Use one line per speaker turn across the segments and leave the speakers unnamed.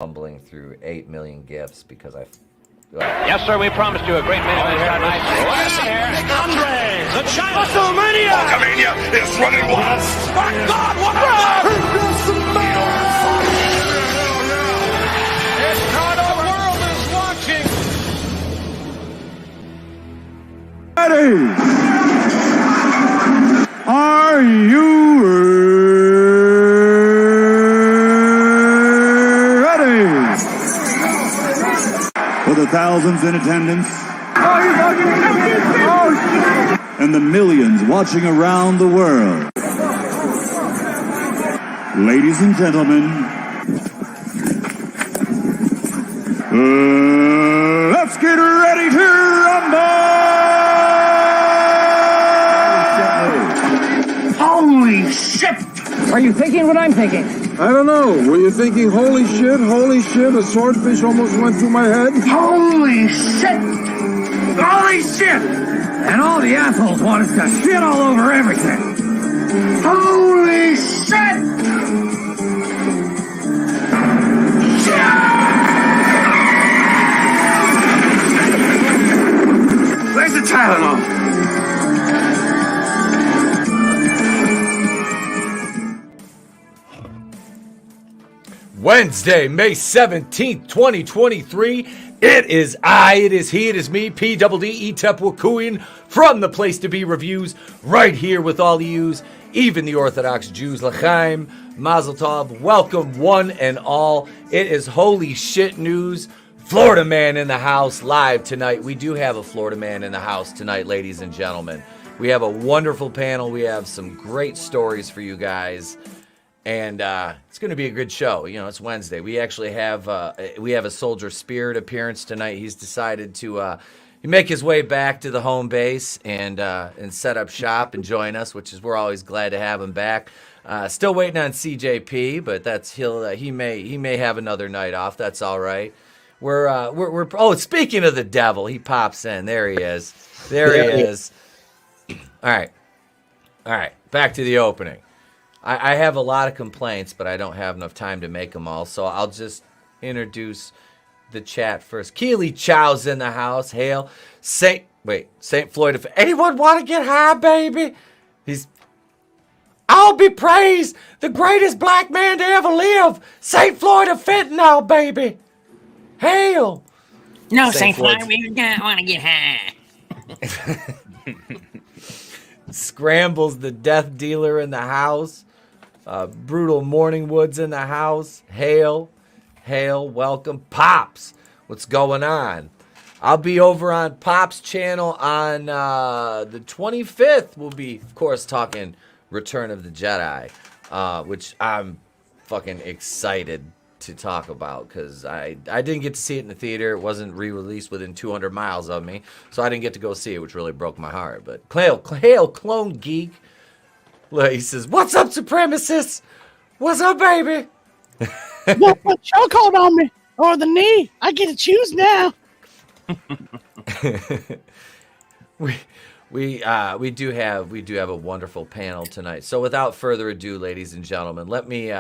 fumbling through 8 million gifts because I.
Yes, sir, we promised you a great minute. Andre, the China WrestleMania!
Hulkamania is running wild.
My God, what the? It's not the world is watching.
Ready? Are you ready? For the thousands in attendance and the millions watching around the world. Ladies and gentlemen, let's get ready to rumble!
Holy shit!
Are you thinking what I'm thinking?
I don't know. Were you thinking, holy shit, a swordfish almost went through my head?
Holy shit! Holy shit!
And all the assholes want us to shit all over everything.
Holy shit! Where's the Tylenol?
Wednesday, May 17th, 2023. It is he, it is me, P-double-D, Etep Wakuin, from the Place to Be Reviews, right here with all of yous, even the Orthodox Jews. L'chaim, Mazel Tov, welcome one and all. It is holy shit news. Florida man in the house live tonight. We do have a Florida man in the house tonight, ladies and gentlemen. We have a wonderful panel. We have some great stories for you guys. And it's going to be a good show. You know, it's Wednesday. We actually have a Soldier Spirit appearance tonight. He's decided to make his way back to the home base and set up shop and join us, which is we're always glad to have him back. Still waiting on CJP, but he may have another night off. That's all right. We're speaking of the devil, he pops in. There he is. There he is. All right. Back to the opening. I have a lot of complaints, but I don't have enough time to make them all, so I'll just introduce the chat first. Keely Chow's in the house. Hail. St. Floyd. If anyone want to get high, baby? I'll be praised. The greatest black man to ever live. St. Floyd of Fentanyl, baby. Hail.
No, St. Floyd, we don't want to get high.
Scrambles, the death dealer in the house. Brutal Morningwood's in the house. Hail, welcome. Pops, what's going on? I'll be over on Pop's channel on the 25th. We'll be, of course, talking Return of the Jedi, which I'm fucking excited to talk about because I didn't get to see it in the theater. It wasn't re-released within 200 miles of me, so I didn't get to go see it, which really broke my heart. But hail, Clone Geek. He says, "What's up, supremacists? What's up, baby?"
Don't put chokehold on me or the knee. I get to choose now.
we do have a wonderful panel tonight. So without further ado, ladies and gentlemen, let me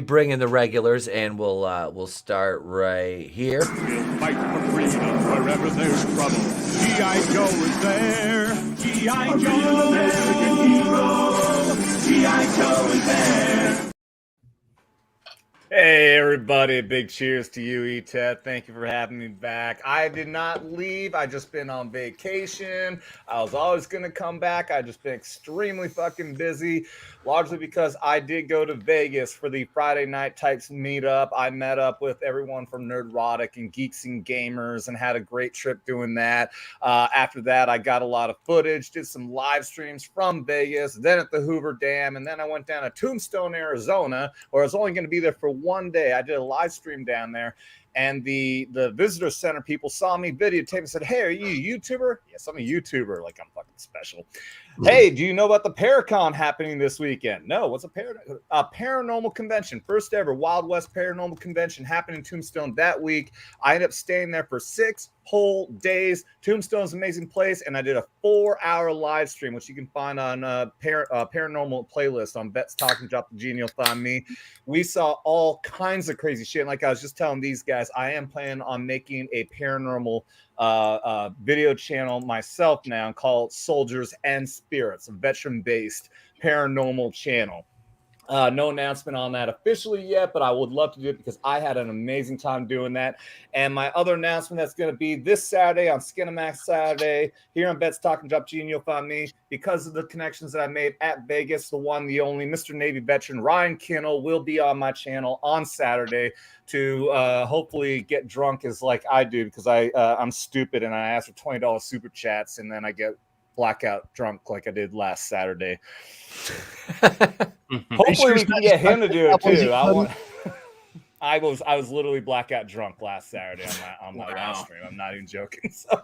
bring in the regulars, and we'll start right here.
We'll fight for freedom wherever there's trouble. G.I. Joe is there. G.I. Joe, American hero. G.I. Joe is there.
Hey everybody, big cheers to you, Etep. Thank you for having me back. I did not leave. I just been on vacation. I was always going to come back. I just been extremely fucking busy, largely because I did go to Vegas for the Friday Night Types meetup. I met up with everyone from Nerdrotic and Geeks and Gamers and had a great trip doing that. After that, I got a lot of footage, did some live streams from Vegas, then at the Hoover Dam, and then I went down to Tombstone, Arizona, where I was only going to be there for one day. I did a live stream down there, and the visitor center people saw me videotape and said, "Hey, are you a YouTuber?" Yes, I'm a YouTuber. Like, I'm fucking special. Hey, do you know about the Paracon happening this weekend? No. What's a paranormal convention? First ever Wild West paranormal convention happening in Tombstone that week. I ended up staying there for 6 whole days. Tombstone's an amazing place, and I did a 4-hour live stream, which you can find on paranormal playlist on Bet's Talking Drop the Gene. You'll find me. We saw all kinds of crazy shit. And like I was just telling these guys, I am planning on making a paranormal video channel myself now called Soldiers and Spirits, a veteran-based paranormal channel. No announcement on that officially yet, but I would love to do it because I had an amazing time doing that. And my other announcement that's going to be this Saturday on Skinamax Saturday here on Bet's Talking Drop Gene. You'll find me because of the connections that I made at Vegas. The one, the only Mr. Navy veteran Ryan Kinnell will be on my channel on Saturday to hopefully get drunk as like I do, because I'm stupid and I ask for $20 super chats and then I get blackout drunk like I did last Saturday. Hopefully we can get him to do it too. I was literally blackout drunk last Saturday on my live stream. I'm not even joking. So,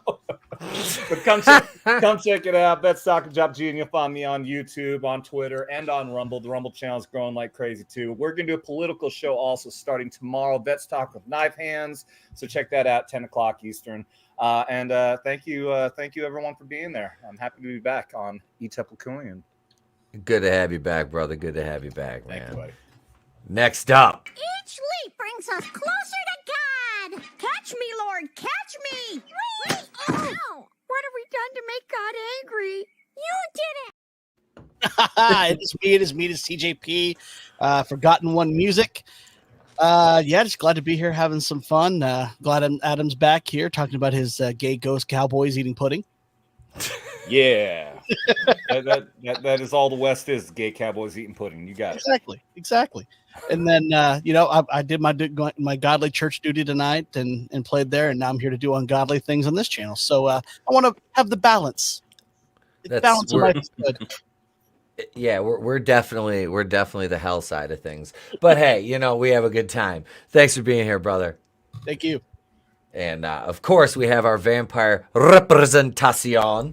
but come check it out. Bet's Talking Drop G, and you'll find me on YouTube, on Twitter, and on Rumble. The Rumble channel is growing like crazy too. We're gonna do a political show also starting tomorrow. Bet's Talk with Knife Hands. So check that out, 10 o'clock Eastern. And thank you everyone for being there. I'm happy to be back on Etep Lacoonian.
Good to have you back, brother. Good to have you back, man.
Thank you, buddy.
Next up.
Each leap brings us closer to God. Catch me, Lord, catch me. Oh, what have we done to make God angry? You did it.
It is me, it is CJP, Forgotten One Music. Just glad to be here having some fun. Glad Adam's back here talking about his gay ghost cowboys eating pudding.
Yeah. that is all the West is, gay cowboys eating pudding. You got
it. Exactly. And then, I did my godly church duty tonight and played there, and now I'm here to do ungodly things on this channel. So I want to have the balance. Balance of life is good.
Yeah, we're definitely the hell side of things. But hey, we have a good time. Thanks for being here, brother.
Thank you.
And of course, we have our vampire representation.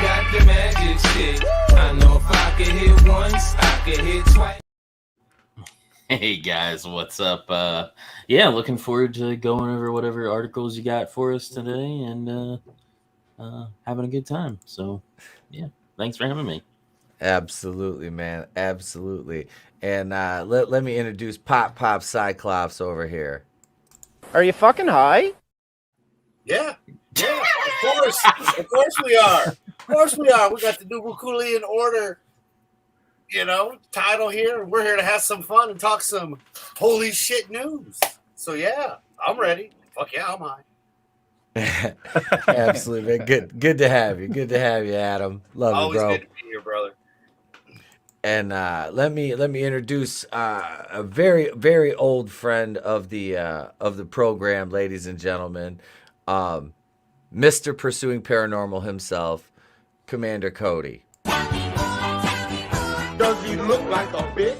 Got the magic stick. I know if I could hit once, I could hit twice.
Hey guys, what's up? Looking forward to going over whatever articles you got for us today and having a good time. So, yeah, thanks for having me.
Absolutely, man. Absolutely. And let me introduce Pop Cyclops over here.
Are you fucking high?
Yeah, of course we are. Of course we are. We got the Nubukulian Order, title here. We're here to have some fun and talk some holy shit news. So yeah, I'm ready. Fuck yeah, I'm high.
Absolutely, man. Good to have you. Good to have you, Adam. Love
Always
you, bro.
Always good to be here, brother.
And let me introduce a very, very old friend of the program, ladies and gentlemen, Mr. Pursuing Paranormal himself, Commander Cody.
Does he look like a bitch?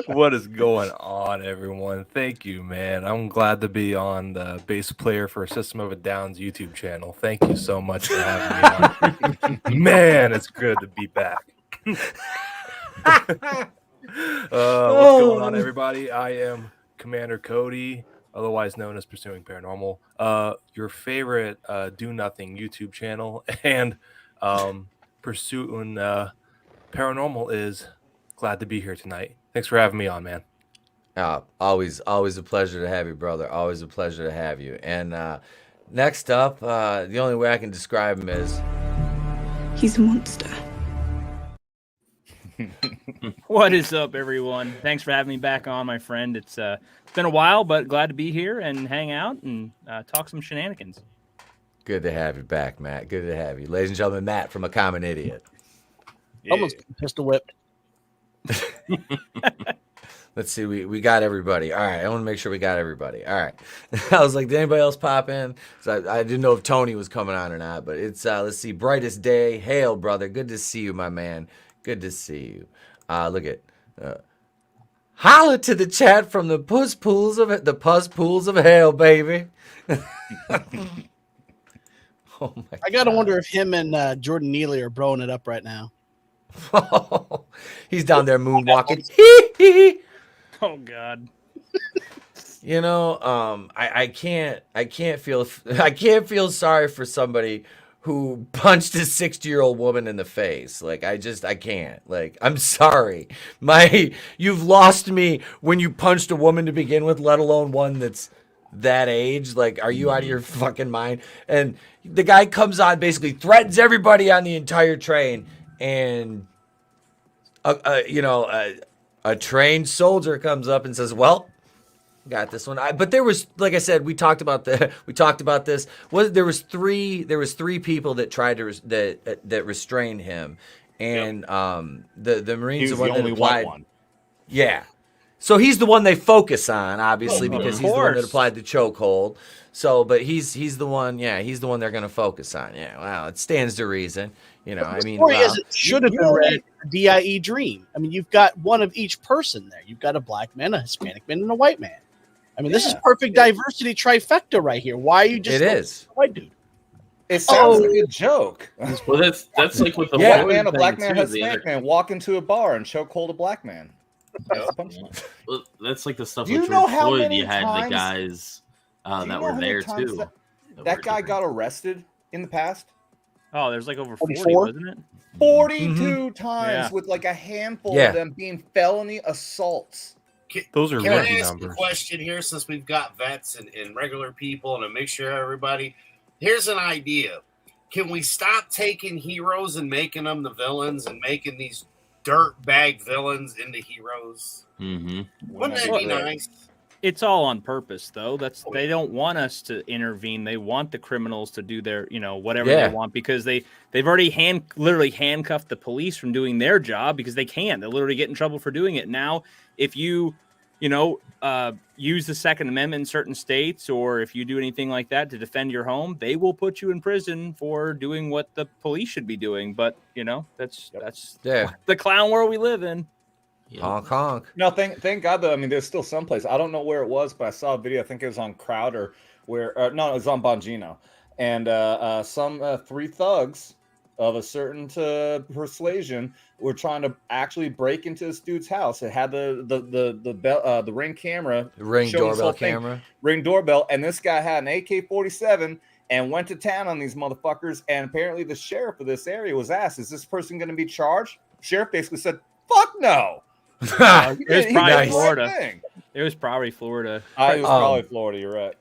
What is going on, everyone? Thank you, man. I'm glad to be on the bass player for System of a Down's YouTube channel. Thank you so much for having me on. Man, it's good to be back. What's going on, everybody? I am Commander Cody, otherwise known as Pursuing Paranormal, your favorite do-nothing YouTube channel, and Pursuing Paranormal is glad to be here tonight. Thanks for having me on, man.
Always a pleasure to have you, brother. Always a pleasure to have you. And next up, the only way I can describe him is...
he's a monster.
What is up, everyone? Thanks for having me back on, my friend. It's been a while, but glad to be here and hang out and talk some shenanigans.
Good to have you back, Matt. Good to have you. Ladies and gentlemen, Matt from A Common Idiot.
Yeah. Almost pistol whipped.
Let's see. We got everybody. All right. I want to make sure we got everybody. All right. I was like, did anybody else pop in? So I didn't know if Tony was coming on or not. But it's let's see. Brightest day. Hail, brother. Good to see you, my man. Good to see you. Look at. Holla to the chat from the puss pools of hell, baby. Oh my
I gotta wonder if him and Jordan Neely are blowing it up right now.
He's down there moonwalking.
Oh God.
You know, I can't feel sorry for somebody who punched a 60-year-old woman in the face. Like I can't. Like, I'm sorry. You've lost me when you punched a woman to begin with, let alone one that's that age. Like, are you out of your fucking mind? And the guy comes on, basically threatens everybody on the entire train, and a trained soldier comes up and says, "Well, got this one." But there was, like I said, we talked about this. There was three people that tried to that restrained him, and the Marines
He was
the one
the
that
only
applied.
one.
Yeah, so he's the one they focus on, obviously, because he's the one that applied the chokehold. So, but he's the one. Yeah, he's the one they're going to focus on. Yeah, wow, it stands to reason. You know, I mean,
It should have been read DIE Dream. I mean, you've got one of each person there. You've got a black man, a Hispanic man, and a white man. I mean, this is perfect diversity trifecta right here. Why are you just
is
a white dude?
It sounds like a joke.
Well, that's like with the
white
Floyd
man, a black
thing,
man,
too,
Hispanic man walk into a bar and chokehold a black man.
Well, that's like the stuff
Do you
with
know
George
how
Floyd.
many
You had
times-
the guys
Do you
that
know
were
how many
there
times
too.
That guy got arrested in the past.
Oh, there's like over 40,
44?
wasn't it?
42 times
Yeah.
with like a handful
Yeah.
of them being felony assaults.
Those are
Can I
rookie
ask
numbers.
a question here since we've got vets and regular people and to make sure everybody here's an idea. Can we stop taking heroes and making them the villains and making these dirt bag villains into heroes?
Mm-hmm.
Wouldn't that be nice?
It's all on purpose, though. They don't want us to intervene. They want the criminals to do their, whatever
Yeah.
they want, because they've already literally handcuffed the police from doing their job because they can't. They literally get in trouble for doing it. Now, if you, use the Second Amendment in certain states, or if you do anything like that to defend your home, they will put you in prison for doing what the police should be doing. But that's the clown world we live in.
honk honk.
No, thank God though. I mean, there's still some place. I don't know where it was, but I saw a video. I think it was on Crowder, where no, it was on Bongino, and some three thugs of a certain persuasion were trying to actually break into this dude's house. It had the Ring camera,
Ring
showing this
doorbell
whole thing.
camera.
Ring doorbell, and this guy had an AK-47 and went to town on these motherfuckers. And apparently, the sheriff of this area was asked, "Is this person going to be charged?" Sheriff basically said, "Fuck no."
It was probably
Nice.
Florida. It was probably Florida.
It was probably Florida. You're right.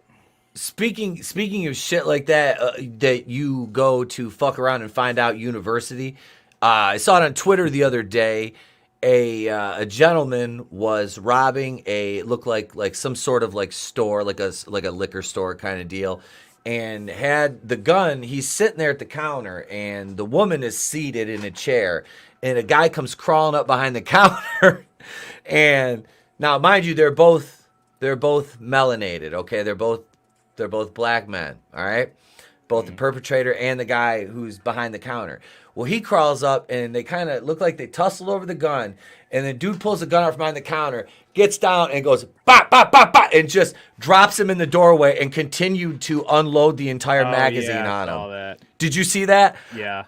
Speaking of shit like that, that you go to fuck around and find out university. I saw it on Twitter the other day. A gentleman was robbing looked like some sort of like store, like a liquor store kind of deal, and had the gun. He's sitting there at the counter, and the woman is seated in a chair, and a guy comes crawling up behind the counter. And now, mind you, they're both melanated. Okay, they're both black men. All right, both the perpetrator and the guy who's behind the counter. Well, he crawls up, and they kind of look like they tussle over the gun, and the dude pulls the gun out from behind the counter, gets down, and goes bop bop bop bop, and just drops him in the doorway, and continued to unload the entire magazine on him.
All that.
Did you see that?
Yeah.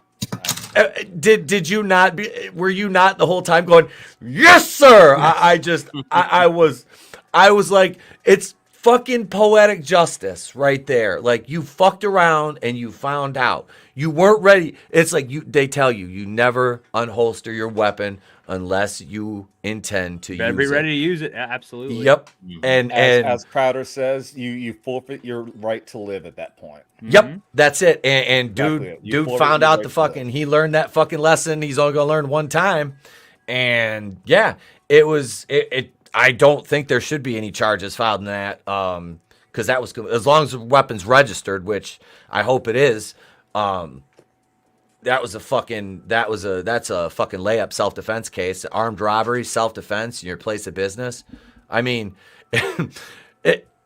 Did you not? Were you not the whole time going, "Yes, sir"? I was like, it's fucking poetic justice right there. Like, you fucked around and you found out. You weren't ready. It's like they tell you never unholster your weapon unless you intend to use it.
Be ready to use it. Absolutely.
Yep. And
as Crowder says, you forfeit your right to live at that point.
Yep, that's it. And
Exactly. You
dude
forfeit
found
your
out
right
the
to
fucking. He learned that fucking lesson. He's only gonna learn one time. And yeah, it was. I don't think there should be any charges filed in that. Because that was, as long as the weapon's registered, which I hope it is. that's a fucking layup self-defense case. Armed robbery, self-defense in your place of business. I mean,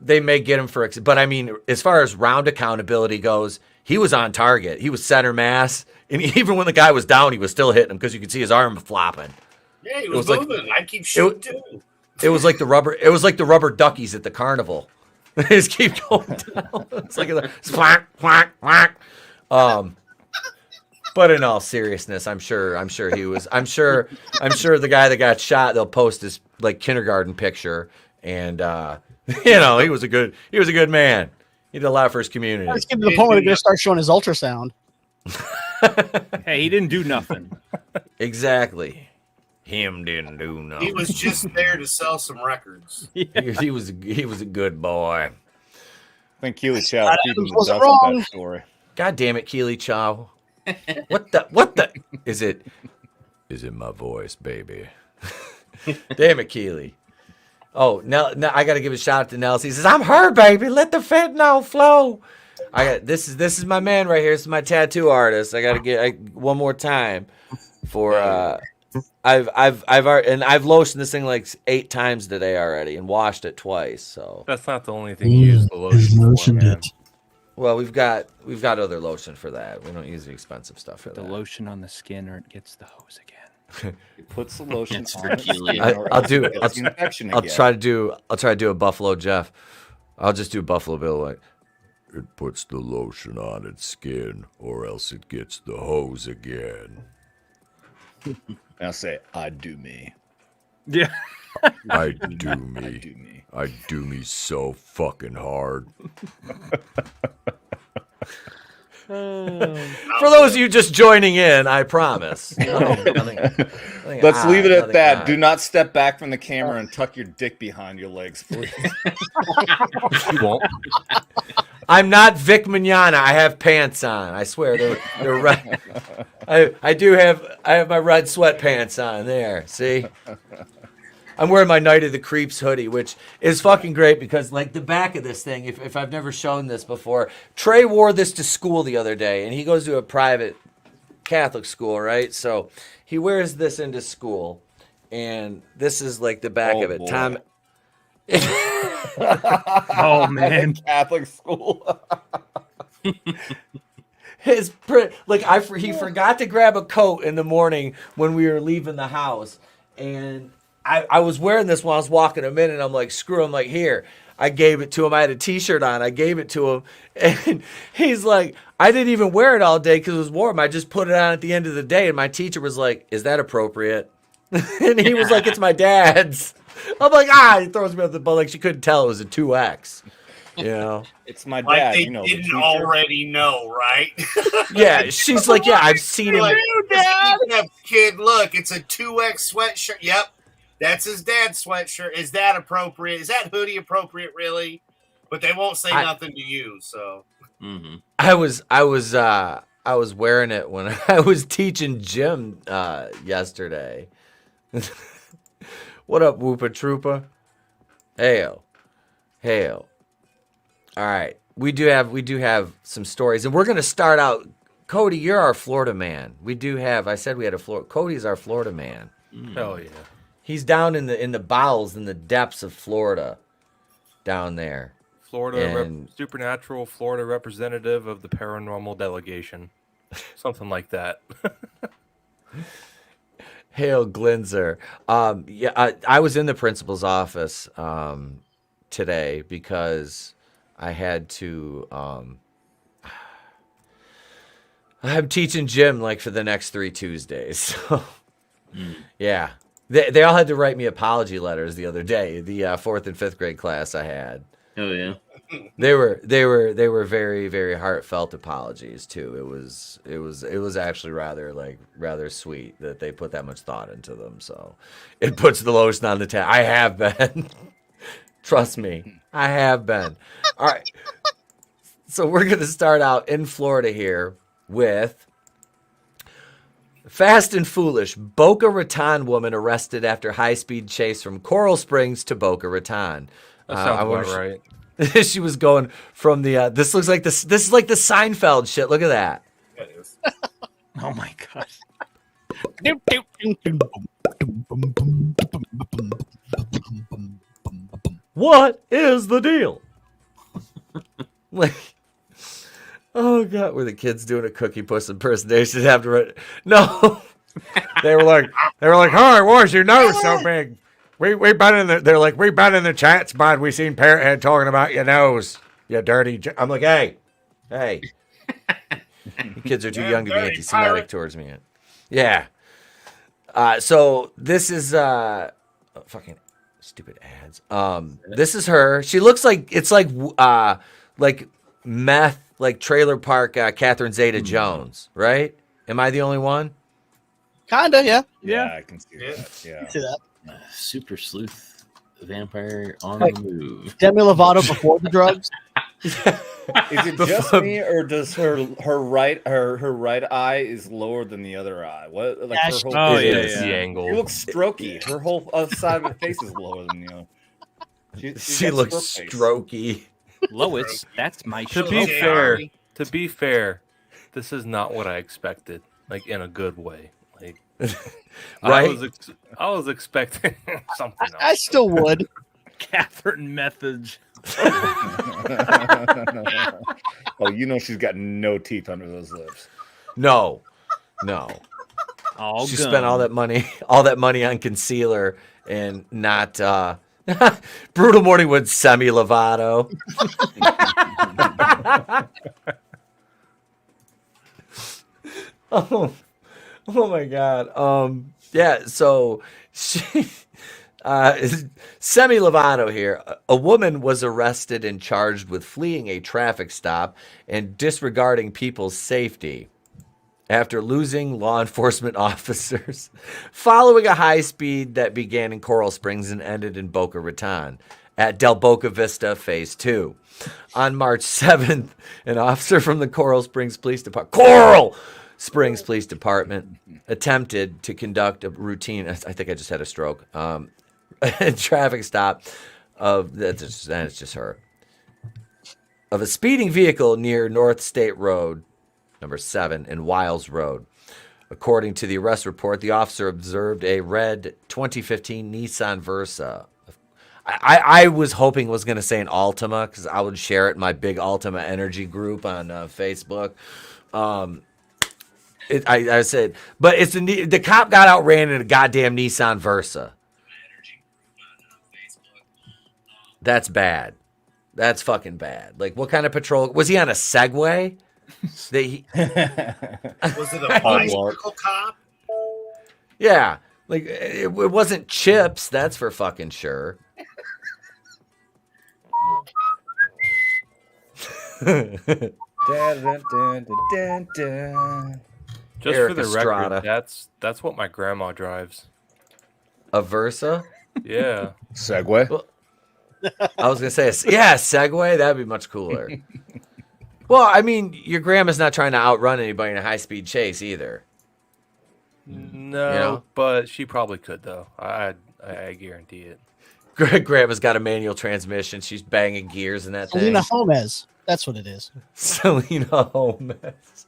they may get him for, but I mean, as far as round accountability goes, he was on target. He was center mass, and even when the guy was down, he was still hitting him because you could see his arm flopping.
Yeah, he was moving. I keep shooting too.
It was like the rubber duckies at the carnival. They just keep going down. It's like a whack, whack, whack. But in all seriousness, I'm sure the guy that got shot, they'll post his like kindergarten picture, and he was a good man. He did a lot for his community.
Let's get to the point where they're going to start showing his ultrasound.
Hey, he didn't do nothing.
Exactly. Him didn't do nothing.
He was just there to sell some records.
He was a good boy.
I think Keely Chow
was wrong.
that story.
God damn it, Keely Chow. What the is it my voice, baby? Damn it, Keely. Oh, now I gotta give a shout out to Nels. He says, I'm her, baby. Let the fentanyl flow. This is my man right here. This is my tattoo artist. I gotta get one more time for I've lotioned this thing like 8 times today already and washed it twice. So
that's not the only thing you use the lotion for, man.
Well, we've got other lotion for that. We don't use the expensive stuff for
the
that.
Lotion on the skin, or it gets the hose again.
It puts the lotion
It's
on.
for Keely.
I'll try to do a Buffalo Jeff. I'll just do Buffalo Bill like it puts the lotion on its skin, or else it gets the hose again.
I'll say, I do me.
Yeah.
I do me. I do me so fucking hard. For those of you just joining in, I promise.
Let's leave it at that. Do not step back from the camera and tuck your dick behind your legs, please.
You won't.
I'm not Vic Mignogna. I have pants on. I swear they're red. I have my red sweatpants on there. See? I'm wearing my Night of the Creeps hoodie, which is fucking great because, like, the back of this thing, if I've never shown this before, Trey wore this to school the other day, and he goes to a private Catholic school, right? So he wears this into school, and this is, like, the back of it.
Boy.
Tom.
Oh, man.
Catholic school.
He forgot to grab a coat in the morning when we were leaving the house, and I was wearing this while I was walking him in, and I'm like, screw him, like, here. I gave it to him. I had a T-shirt on. I gave it to him, and he's like, I didn't even wear it all day because it was warm. I just put it on at the end of the day, and my teacher was like, is that appropriate? And he was like, it's my dad's. I'm like, he throws me up the butt like she couldn't tell it was a 2X. You know,
it's my dad.
Like they
the
didn't
teacher.
already know, right?
Yeah, she's like, yeah, I've seen him.
Like, Dad, kid, look, it's a 2X sweatshirt. Yep, that's his dad's sweatshirt. Is that appropriate? Is that hoodie appropriate, really? But they won't say nothing to you. So
I was wearing it when I was teaching gym yesterday. What up, Whoopa Troopa? Hail. All right, we do have some stories, and we're gonna start out. Cody, you're our Florida man. I said we had a Florida. Cody's our Florida man.
Hell yeah.
He's down in the bowels, in the depths of Florida, down there.
Supernatural Florida representative of the paranormal delegation, something like that.
Hail Glinzer. I was in the principal's office today because I had to. I'm teaching gym like for the next 3 Tuesdays. So, yeah, they all had to write me apology letters the other day. The 4th and 5th grade class I had.
Oh yeah.
They were very, very heartfelt apologies too. It was actually rather sweet that they put that much thought into them. So it puts the lotion on the tap. I have been. Trust me, I have been. All right. So we're gonna start out in Florida here with Fast and Foolish. Boca Raton woman arrested after high-speed chase from Coral Springs to Boca Raton.
That sounds about right.
She was going from the. This looks like this. This is like the Seinfeld shit. Look at that.
Oh my god.
What is the deal? Like, oh god, were the kids doing a Cookie Puss impersonation? Have to write? No, they were like, "Hi, why is your nose so big?" We've been in the. They're like, "We've been in the chat spot. We seen Parrothead talking about your nose, you dirty." I'm like, "Hey, you kids are too young to be anti-Semitic towards me." Yeah. So this is fucking stupid ads. This is her. She looks like it's like meth, like trailer park Catherine Zeta-Jones, right? Am I the only one?
Kinda, yeah.
Yeah, I can see that. Yeah.
See that.
Super sleuth vampire on
Like,
the move.
Demi Lovato before the drugs.
Is it just me, or does her right eye is lower than the other eye? What like
Yeah,
her
she-
whole
Oh, yeah,
It's
yeah.
the angle.
She looks strokey. Her whole other side of her face is lower than the other.
She looks strokey.
Lois, that's my
To
show.
be fair, this is not what I expected. Like in a good way. Like,
Right?
I was expecting something else.
I still would.
Catherine Method.
Oh, you know she's got no teeth under those lips.
No.
All
She
gum.
spent all that money on concealer and not Brutal Morning with Semi Lovato. Oh my god. Yeah, so she Semi Lovato here. A woman was arrested and charged with fleeing a traffic stop and disregarding people's safety after losing law enforcement officers following a high speed that began in Coral Springs and ended in Boca Raton at Del Boca Vista Phase 2. On March 7th, an officer from the Coral Springs Police Department attempted to conduct a routine, I think I just had a stroke, traffic stop of, it's just her, of a speeding vehicle near North State Road, number 7, and Wiles Road. According to the arrest report, the officer observed a red 2015 Nissan Versa. I was hoping it was going to say an Altima because I would share it in my big Altima energy group on Facebook. I said, but it's the cop got outran in a goddamn Nissan Versa. That's bad. That's fucking bad. Like, what kind of patrol was he on? A Segway?
Was it a bicycle cop?
Yeah, like it wasn't Chips. That's for fucking sure.
Just
Eric
for the
Estrada.
record, that's what my grandma drives.
A Versa?
Yeah.
Segway.
Well, I was gonna say, yeah, Segway. That'd be much cooler. Well, I mean, your grandma's not trying to outrun anybody in a high-speed chase either.
No,
You know?
but she probably could though. I guarantee it.
Grandma's got a manual transmission. She's banging gears in that
Selena
thing.
Gomez. That's what it is.
Selena Gomez.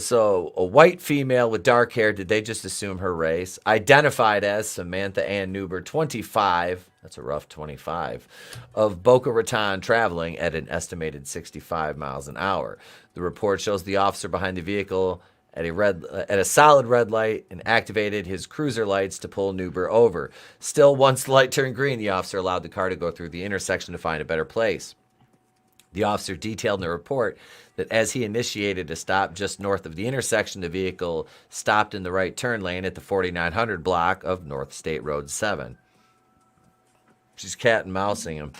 So a white female with dark hair, did they just assume her race? Identified as Samantha Ann Newber, 25, that's a rough 25, of Boca Raton, traveling at an estimated 65 miles an hour. The report shows the officer behind the vehicle at a solid red light and activated his cruiser lights to pull Newber over. Still, once the light turned green, the officer allowed the car to go through the intersection to find a better place. The officer detailed in the report that as he initiated a stop just north of the intersection, the vehicle stopped in the right turn lane at the 4900 block of North State Road 7. She's cat and mousing him.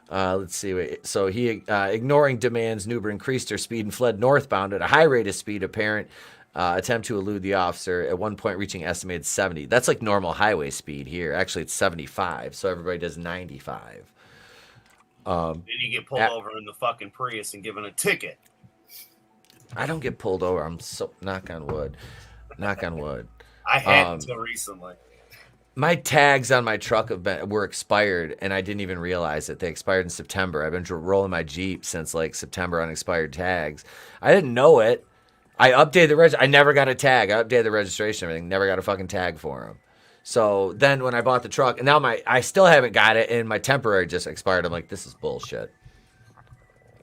Let's see. So he, ignoring demands, Newber increased her speed and fled northbound at a high rate of speed, apparent attempt to elude the officer, at one point reaching estimated 70. That's like normal highway speed here. Actually, it's 75, so everybody does 95.
Then you get pulled over in the fucking Prius and given a ticket.
I don't get pulled over. I'm so knock on wood.
I had until recently.
My tags on my truck were expired, and I didn't even realize it. They expired in September. I've been rolling my Jeep since like September on expired tags. I didn't know it. I updated the I never got a tag. I updated the registration and everything. Never got a fucking tag for them. So then when I bought the truck, and now I still haven't got it, and my temporary just expired. I'm like, this is bullshit.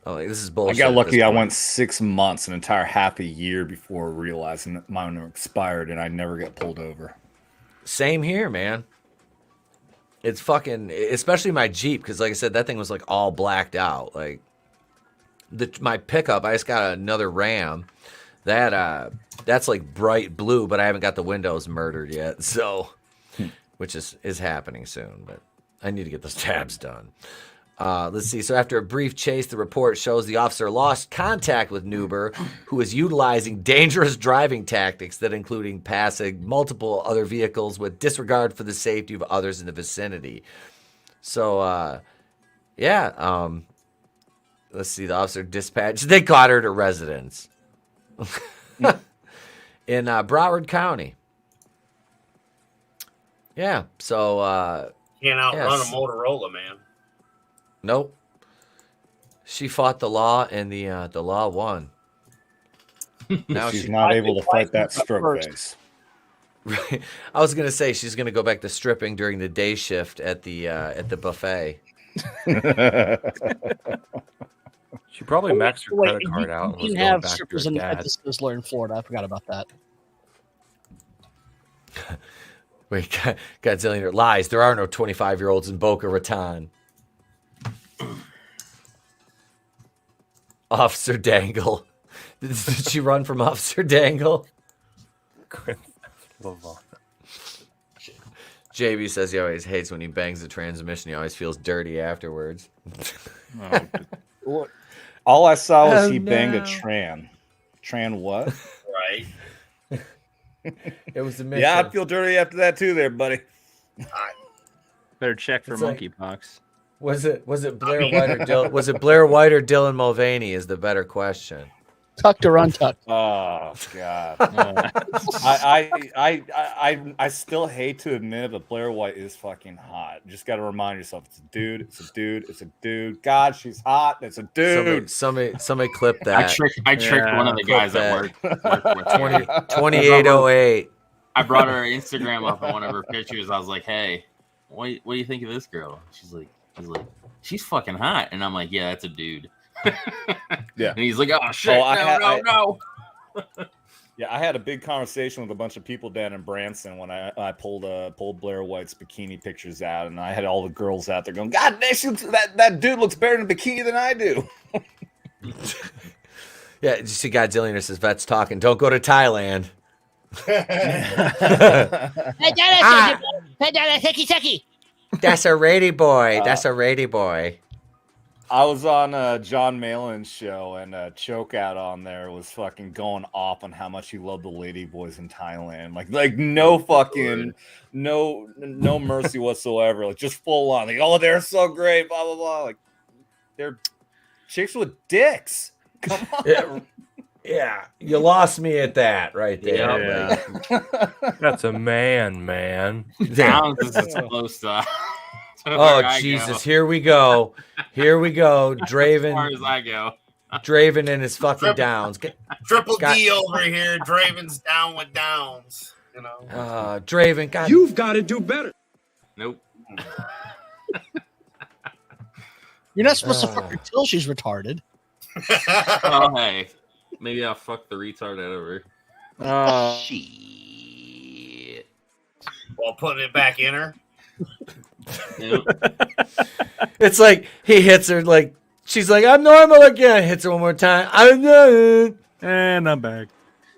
I'm like, this is bullshit.
I got lucky. I went 6 months, an entire half a year before realizing that mine were expired, and I never got pulled over.
Same here, man. It's fucking, especially my Jeep, because like I said, that thing was like all blacked out. Like my pickup, I just got another Ram. That's like bright blue, but I haven't got the windows murdered yet. So, which is happening soon, but I need to get those tabs done. Let's see. So after a brief chase, the report shows the officer lost contact with Newber, who was utilizing dangerous driving tactics that including passing multiple other vehicles with disregard for the safety of others in the vicinity. So, let's see. The officer dispatched. They caught her at her residence in Broward County. Yeah. So
can't outrun a Motorola, man.
Nope. She fought the law, and the law won.
Now she's not able to fight that stroke face.
Right. I was gonna say she's gonna go back to stripping during the day shift at the buffet.
She probably maxed her credit card out.
You can have strippers at the Sizzler in Florida. I forgot about that.
Wait, Godzillion lies. There are no 25-year-olds in Boca Raton. Officer Dangle. Did she run from Officer Dangle? JB says he always hates when he bangs the transmission. He always feels dirty afterwards.
All I saw was he banged a Tran. Tran what?
Right.
It was the mission.
Yeah, I feel dirty after that too there, buddy.
Better check for monkeypox.
Was it Blair White or Dylan? Was it Blair White or Dylan Mulvaney? Is the better question.
Tucked or untucked?
Oh God! I still hate to admit it, but Blair White is fucking hot. Just got to remind yourself, it's a dude. It's a dude. It's a dude. God, she's hot. It's a dude.
Somebody clip that.
I tricked one of the guys at work.
2808.
I brought her Instagram up on one of her pictures. I was like, "Hey, what do you think of this girl?" She's like, she's fucking hot. And I'm like, yeah, that's a dude.
Yeah.
And he's like, oh, shit, no.
Yeah, I had a big conversation with a bunch of people down in Branson when I pulled Blair White's bikini pictures out, and I had all the girls out there going, God, that dude looks better in a bikini than I do.
Yeah, you see Godzillionaire says, Vet's talking. Don't go to Thailand. That's a rady boy. That's a rady boy.
I was on John Malin's show, and Chokeout on there was fucking going off on how much he loved the lady boys in Thailand. Like no fucking no mercy whatsoever. Like just full on. Like, oh, they're so great. Blah blah blah. Like they're chicks with dicks. Come on.
Yeah, you lost me at that right there.
Yeah. That's a man.
Sounds is close to.
Oh Jesus! Here we go. Draven.
As far as I go.
Draven and his fucking downs.
Triple D over here. Draven's down with downs. You know.
Draven. God.
You've got to do better.
Nope.
You're not supposed to fuck her till she's retarded.
Oh hey, maybe I'll fuck the retard out of her.
Shit. While putting it back in her.
It's like he hits her like she's like, I'm normal again. Hits her one more time. I'm done.
And I'm back.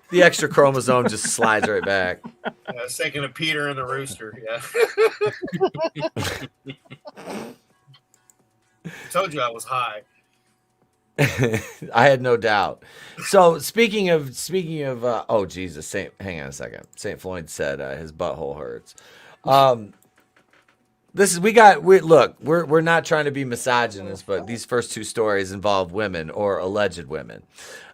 The extra chromosome just slides right back.
I was thinking of Peter and the Rooster. Yeah. Told you I was high.
I had no doubt. So speaking of oh Jesus, hang on a second. St. Floyd said his butthole hurts. We're not trying to be misogynist, but these first two stories involve women or alleged women.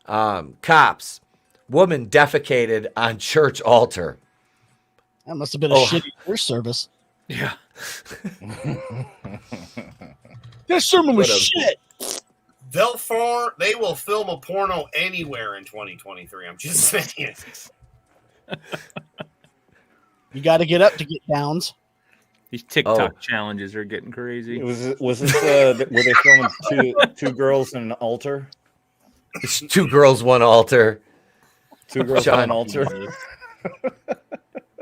Cops, woman defecated on church altar.
That must have been a shitty first service.
Yeah.
That sermon was shit.
They will film a porno anywhere in 2023. I'm just saying.
You got to get up to get downs.
These TikTok challenges are getting crazy.
Was this were they filming two girls in an altar?
It's 2 girls, 1 altar.
2 girls, 1 altar.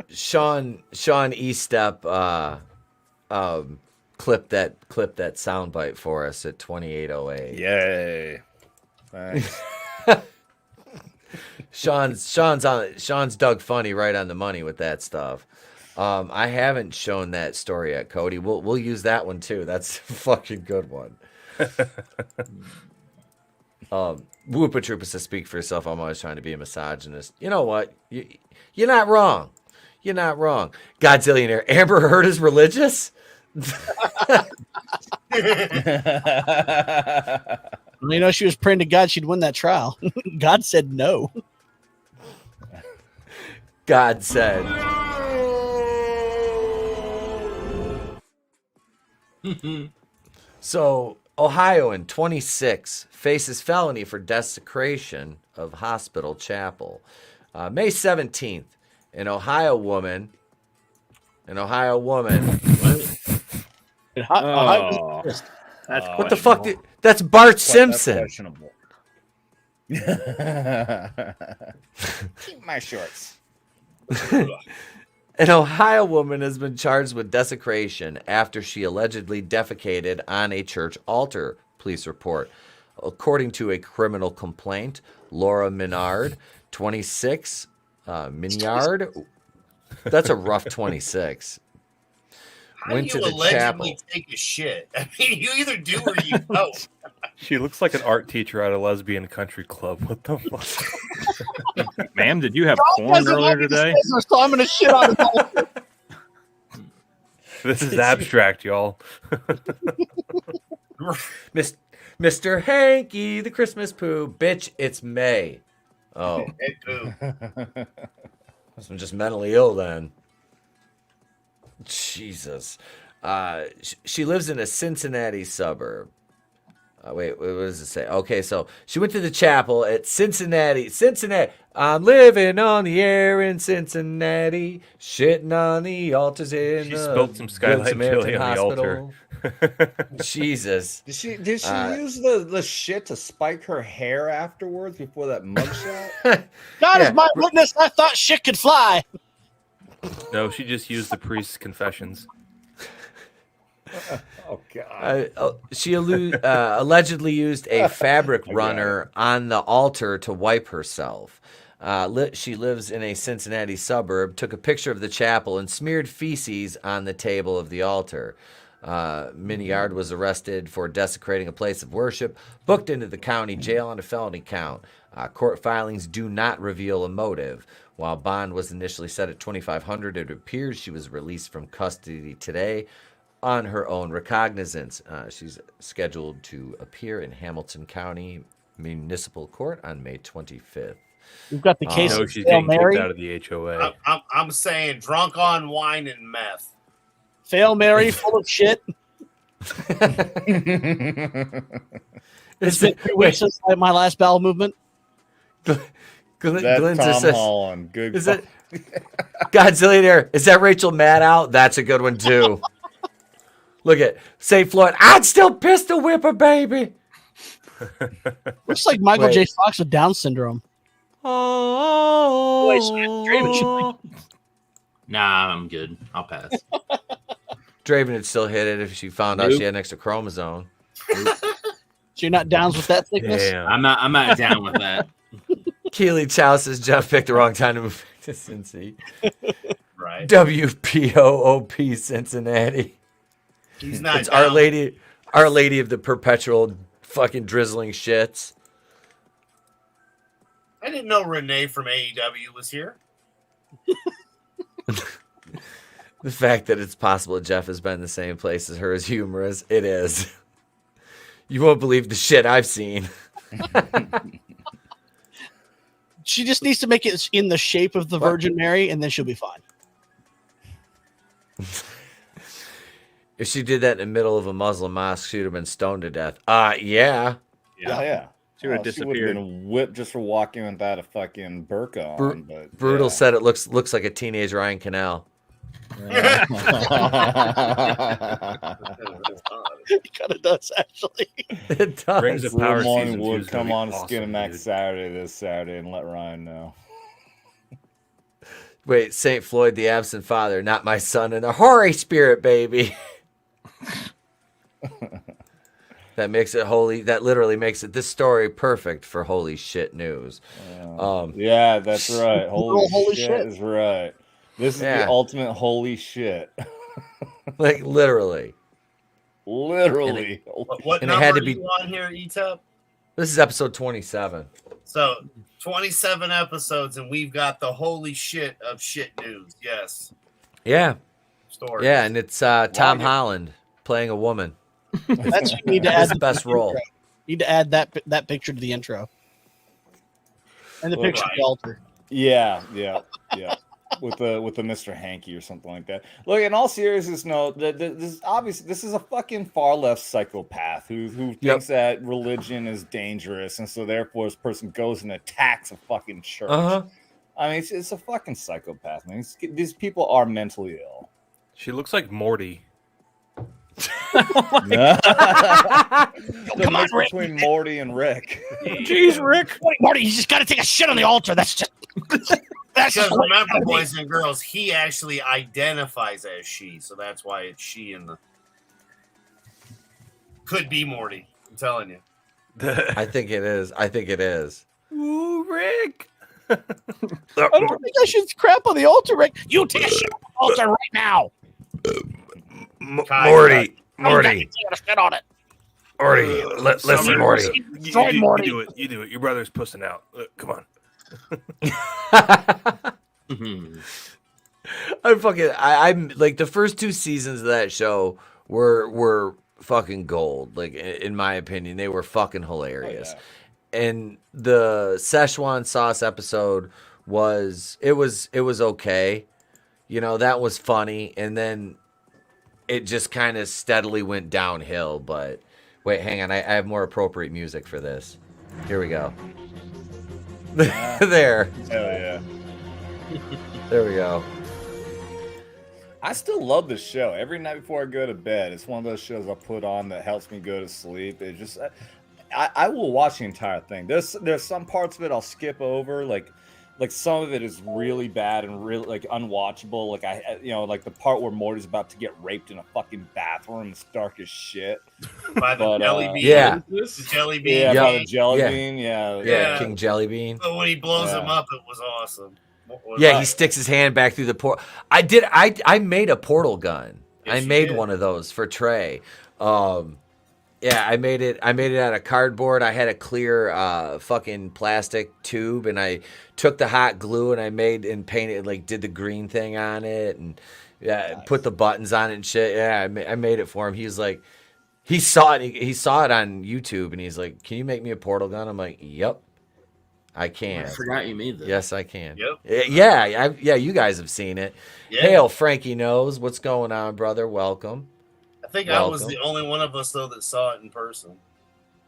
Sean Etep clipped that soundbite for us at 28:08.
Yay! Thanks.
Sean's Doug Funny right on the money with that stuff. I haven't shown that story yet, Cody. We'll use that one too. That's a fucking good one. Whoopa Troopa says, "Speak for yourself. I'm always trying to be a misogynist." You know what? You're not wrong. You're not wrong. Godzillionaire. Amber Heard is religious?
You know, she was praying to God she'd win that trial. God said no.
God said. So, Ohioan, 26, faces felony for desecration of hospital chapel. May 17th, an Ohio woman. What the fuck? That's Bart Simpson.
That's questionable. Keep my shorts.
An Ohio woman has been charged with desecration after she allegedly defecated on a church altar, police report. According to a criminal complaint, Laura Menard, 26, Vinnieart, that's a rough 26.
How do you allegedly take a shit? I mean, you either do or you don't.
She looks like an art teacher at a lesbian country club. What the fuck?
Ma'am, did you have corn earlier today?
So I'm gonna shit on the
This is abstract, y'all.
Mr. Hanky, the Christmas poo. Bitch, it's May. Oh.
Hey, poo.
I'm just mentally ill then. Jesus. She lives in a Cincinnati suburb. Wait, what does it say? Okay, so she went to the chapel at Cincinnati. I'm living on the air in Cincinnati, shitting on the altars in
She spilled some Skylight chili on the altar.
Jesus.
Did she use the shit to spike her hair afterwards before that mugshot?
God is my witness. I thought shit could fly.
No, she just used the priest's confessions.
Oh God!
She allegedly used a fabric runner on the altar to wipe herself. She lives in a Cincinnati suburb, took a picture of the chapel, and smeared feces on the table of the altar. Vinnieart was arrested for desecrating a place of worship, booked into the county jail on a felony count. Court filings do not reveal a motive. While bond was initially set at $2,500, it appears she was released from custody today on her own recognizance. She's scheduled to appear in Hamilton County Municipal Court on May 25th.
We've got the case
No,
of
she's
Fail
getting
Mary.
kicked out of the HOA.
I'm saying drunk on wine and meth.
Fail Mary, full of shit. It's been 3 weeks since my last bowel movement.
That's Tom Holland. Good.
Is it Godzillionaire? Is that Rachel Maddow? That's a good one too. Look at St. Floyd. I'd still pistol whip a baby.
Looks like Michael J. Fox with Down syndrome.
Oh,
Nah, I'm good. I'll pass.
Draven would still hit it if she found out she had an extra chromosome.
So you're not down with that thickness?
Damn.
I'm not down with that.
Keely Chow says Jeff picked the wrong time to move to Cincy.
Right.
WPOOP Cincinnati.
He's not
It's
down.
Our Lady of the Perpetual fucking drizzling shits.
I didn't know Renee from AEW was here.
The fact that it's possible Jeff has been in the same place as her is humorous. It is. You won't believe the shit I've seen.
She just needs to make it in the shape of the Virgin Mary, and then she'll be fine.
If she did that in the middle of a Muslim mosque, she'd have been stoned to death. Yeah.
Yeah.
She would have
She would have
disappeared.
been whipped just for walking without a fucking burqa on. But
Brutal
yeah.
said it looks like a teenage Ryan Canal.
It kind of does, actually.
It does.
Rings of Power
Morning
season
would
2 is gonna
come
be
on
awesome,
Skin and Max
dude.
Saturday this Saturday and let Ryan know.
Wait, St. Floyd, the absent father, not my son, and the Holy Spirit, baby. That makes it holy. That literally makes it this story perfect for holy shit news.
Yeah, that's right. Holy
Holy
shit
shit.
is right. This is
Yeah.
the ultimate holy shit.
Like literally.
Literally.
What
And it
number
had to
are
be-
you on here, Etep?
This is episode 27.
So 27 episodes, and we've got the holy shit of shit news. Yes.
Yeah.
Story.
Yeah, and it's Tom Holland playing a woman.
That's you need to
His
add
best role.
intro. You need to add that picture to the intro. And the picture of the altar.
Yeah. With the Mr. Hanky or something like that. Look, in all seriousness, no, this obviously this is a fucking far left psychopath who thinks that religion is dangerous, and so therefore this person goes and attacks a fucking church. I mean, it's a fucking psychopath, man. These people are mentally ill.
She looks like Morty.
The mix between Morty and Rick.
Jeez, Rick.
Wait, Marty, you just got to take a shit on the altar. That's just. That's
Because
just
remember, boys and girls, he actually identifies as she, so that's why it's she in the. Could be Morty. I'm telling you.
I think it is.
Ooh, Rick.
I don't think I should crap on the altar, Rick. You take a shit on the altar right now.
Morty.
Take a shit on it.
Morty. Listen, Morty.
You
Morty.
do it. You do it. Your brother's pussing out. Come on.
I'm like the first 2 seasons of that show were fucking gold. Like in my opinion, they were fucking hilarious.
Oh, yeah.
And the Szechuan sauce episode was okay. You know, that was funny, and then it just kind of steadily went downhill. But wait, hang on, I have more appropriate music for this. Here we go. There.
Hell yeah.
There we go.
I still love this show. Every night before I go to bed, it's one of those shows I put on that helps me go to sleep. It just, I will watch the entire thing. There's some parts of it I'll skip over, like some of it is really bad and really like unwatchable. Like like the part where Morty's about to get raped in a fucking bathroom. It's dark as shit.
By the jelly bean.
Yeah.
The jelly bean.
Yeah, by the
king.
jelly
Yeah.
bean. Yeah.
Yeah, King Jellybean.
But when he blows
Yeah.
him up, it was awesome.
Yeah, he sticks his hand back through the portal. I made a portal gun.
Yes,
I
you
made
did.
one of those for Trey. Yeah, I made it out of cardboard. I had a clear fucking plastic tube, and I took the hot glue and I made and painted, like did the green thing on it, and put the buttons on it and shit. Yeah, I made it for him. He was like, he saw it. He saw it on YouTube, and he's like, "Can you make me a portal gun?" I'm like, "Yep, I can."
I forgot you made that.
Yes, I can.
Yep.
Yeah, you guys have seen it.
Yeah.
Hail, Frankie knows what's going on, brother. Welcome.
I think I was the only one of us though that saw it in person.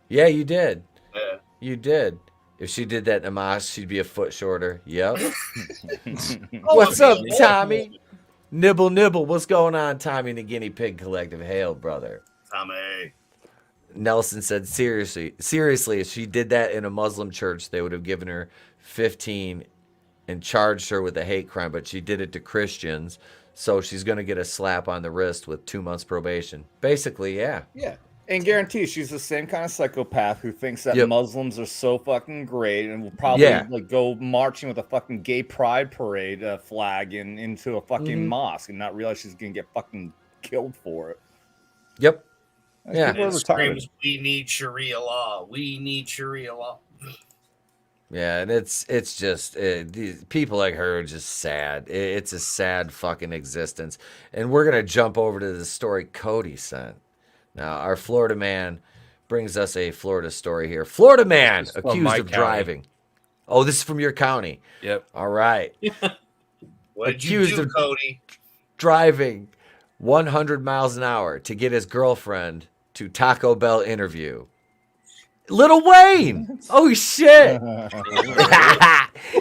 Yeah, you did.
Yeah.
You did. If she did that in a mosque, she'd be a foot shorter. Yep.
Oh,
What's up,
yeah.
Tommy? Nibble, nibble. What's going on, Tommy and the Guinea Pig Collective? Hail, brother.
Tommy.
Nelson said, seriously, if she did that in a Muslim church, they would have given her 15 and charged her with a hate crime, but she did it to Christians, so she's going to get a slap on the wrist with 2 months probation. Basically, yeah.
Yeah. And guarantee she's the same kind of psychopath who thinks that
Yep.
Muslims are so fucking great and will probably like go marching with a fucking gay pride parade flag into a fucking mosque and not realize she's gonna get fucking killed for it.
Yep.
Like,
Yeah.
people are
It
retarded.
screams, we need Sharia law. We need Sharia law.
Yeah, and it's just these people like her are just sad. It's a sad fucking existence. And we're gonna jump over to the story Cody sent. Now, our Florida man brings us a Florida story here. Florida man
This is from
accused
my
of
county.
driving. Oh, this is from your county.
Yep.
All right.
What did
Accused
you do,
of-
Cody?
Driving 100 miles an hour to get his girlfriend to Taco Bell interview. Lil Wayne. Oh shit.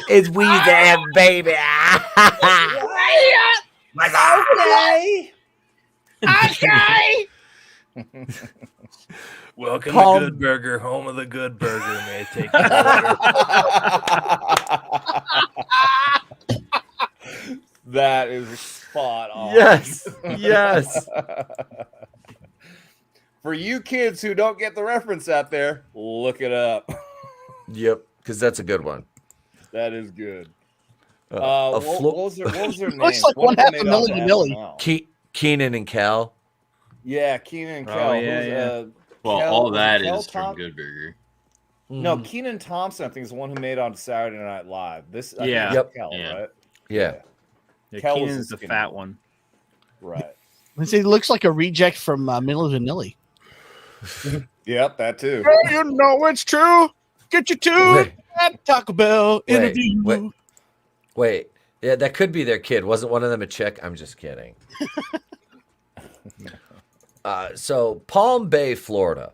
It's Weezy, baby.
Okay.
Welcome
Palm-
to Good Burger, home of the Good Burger. May I take your order?
That is spot on.
Yes. Yes.
For you kids who don't get the reference out there, look it up.
Yep, because that's a good one.
That is good.
A
What was their name?
Looks like one half a Milli Vanilli.
Keenan and Cal.
Yeah, Keenan and
Oh,
Kel.
yeah,
Who's,
yeah.
Well,
Kel-
all that
Kel
is from
Tom-
Good Burger.
No, Keenan Thompson, I think, is the one who made on Saturday Night Live. This, I think
Yeah.
it's
Yep.
Kel,
Yeah.
right?
Yeah.
Yeah,
Kel was
Keenan's the
skinny
fat
one.
one.
Right.
He looks like a reject from Milli Vanilli.
Yep, that too.
You know it's true. Get you to
Wait.
that Taco Bell interview.
Wait. Yeah, that could be their kid. Wasn't one of them a chick? I'm just kidding. So, Palm Bay, Florida.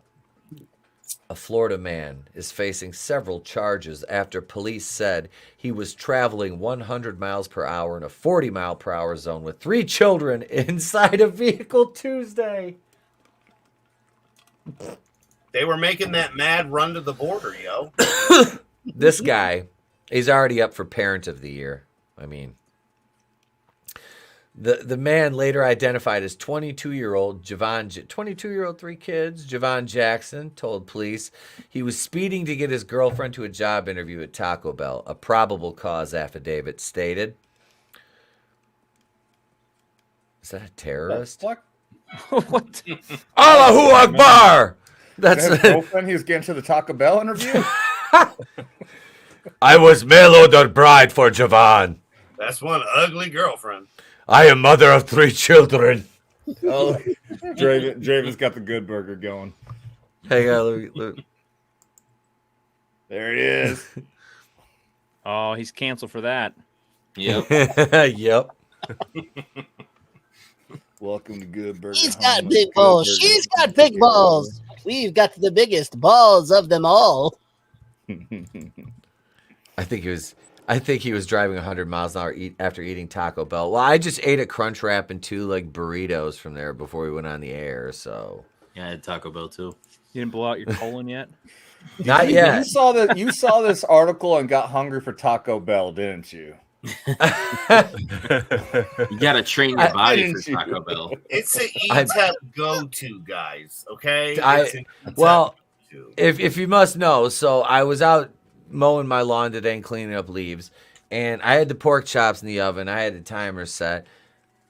A Florida man is facing several charges after police said he was traveling 100 miles per hour in a 40 mile per hour zone with 3 children inside a vehicle Tuesday.
They were making that mad run to the border, yo.
This guy, he's already up for Parent of the Year. I mean, the man later identified as 22-year-old Javon, 22-year-old, 3 kids, Javon Jackson, told police he was speeding to get his girlfriend to a job interview at Taco Bell. A probable cause affidavit stated. Is that a terrorist?
What?
What?
Allahu Akbar! That's
His girlfriend he was getting to the Taco Bell interview?
I was mellowed or bride for Javon.
That's one ugly girlfriend.
I am mother of 3 children.
Oh, Draven's got the Good Burger going.
Hang on, look.
There it is.
Oh, he's canceled for that.
Yep.
Yep.
Welcome to Good Burger.
He's
home
got
of
big
Good
balls.
Burger.
She's got big balls. We've got the biggest balls of them all.
I think he was driving 100 miles an hour after eating Taco Bell. Well, I just ate a Crunchwrap and 2 like burritos from there before we went on the air. So
Yeah, I had Taco Bell too.
You didn't blow out your colon yet?
not yet.
You saw this article and got hungry for Taco Bell, didn't you?
You got to train your body for
didn't you?
Taco Bell.
It's an Etep go-to, guys. Okay. It's an Etep
Well,
go-to.
if you must know, so I was out mowing my lawn today and cleaning up leaves, and I had the pork chops in the oven. I had the timer set.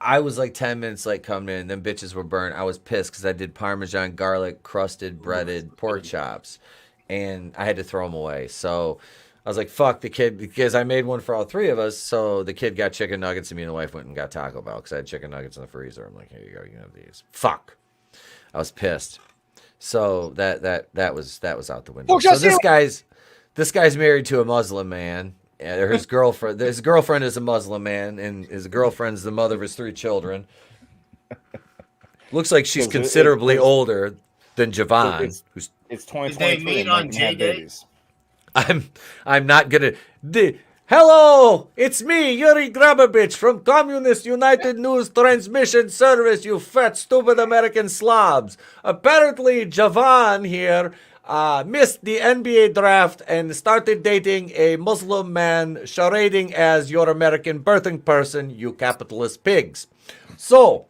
I was like 10 minutes late coming in. Them bitches were burnt. I was pissed because I did Parmesan garlic crusted breaded pork chops, and I had to throw them away. So I was like, fuck the kid, because I made one for all 3 of us. So the kid got chicken nuggets, and me and the wife went and got Taco Bell because I had chicken nuggets in the freezer. I'm like, here you go, you can have these. Fuck. I was pissed. So that was out the window. So this guy's married to a Muslim man. His girlfriend is a Muslim man, and his girlfriend's the mother of his 3 children. Looks like she's considerably older than Javon.
It's
Did
2023.
they meet on
and they can have
J-Day?
babies.
I'm not gonna. Hello, it's me, Yuri Grabovich from Communist United News Transmission Service. You fat, stupid American slobs. Apparently, Javon here missed the NBA draft and started dating a Muslim man charading as your American birthing person, you capitalist pigs. So,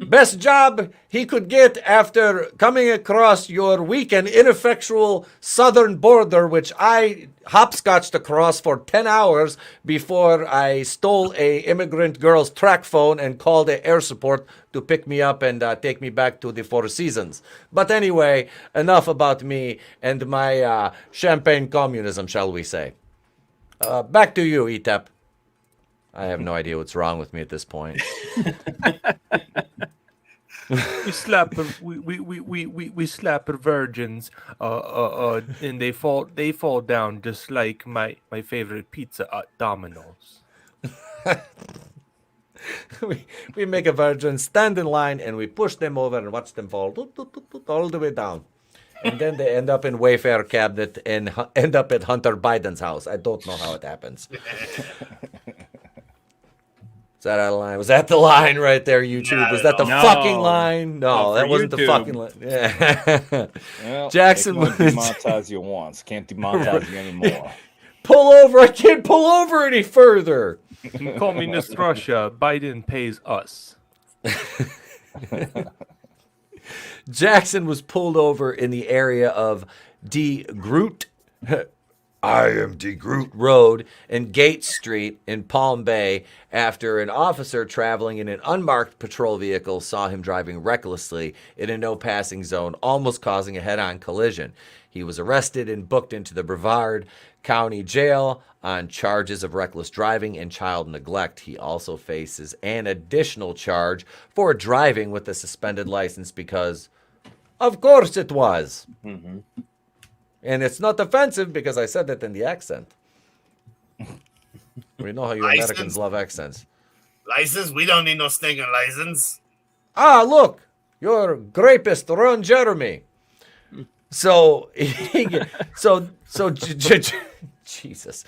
best job he could get after coming across your weak and ineffectual southern border, which I hopscotched across for 10 hours before I stole a immigrant girl's track phone and called the air support to pick me up and take me back to the Four Seasons. But anyway, enough about me and my champagne communism, shall we say. Back to you, Etep. I have no idea what's wrong with me at this point.
We slap we slap virgins and they fall down just like my favorite pizza at Domino's.
we make a virgin stand in line and we push them over and watch them fall all the way down. And then they end up in Wayfair cabinet and end up at Hunter Biden's house. I don't know how it happens. Is that out of line? Was that the line right there, YouTube? Was that the fucking line? No, that wasn't the fucking line. Yeah.
Well,
Jackson
they can demonetize you once. Can't demonetize you anymore.
Pull over. I can't pull over any further.
Communist Russia. Biden pays us.
Jackson was pulled over in the area of D. Groot. I am D. Groot Road and Gate Street in Palm Bay after an officer traveling in an unmarked patrol vehicle saw him driving recklessly in a no-passing zone, almost causing a head-on collision. He was arrested and booked into the Brevard County Jail on charges of reckless driving and child neglect. He also faces an additional charge for driving with a suspended license because, of course it was.
Mm-hmm.
And it's not offensive because I said that in the accent. We know how you
License?
Americans love accents.
License? We don't need no stinking license.
Ah, look, you're grapist Ron Jeremy. So, Jesus.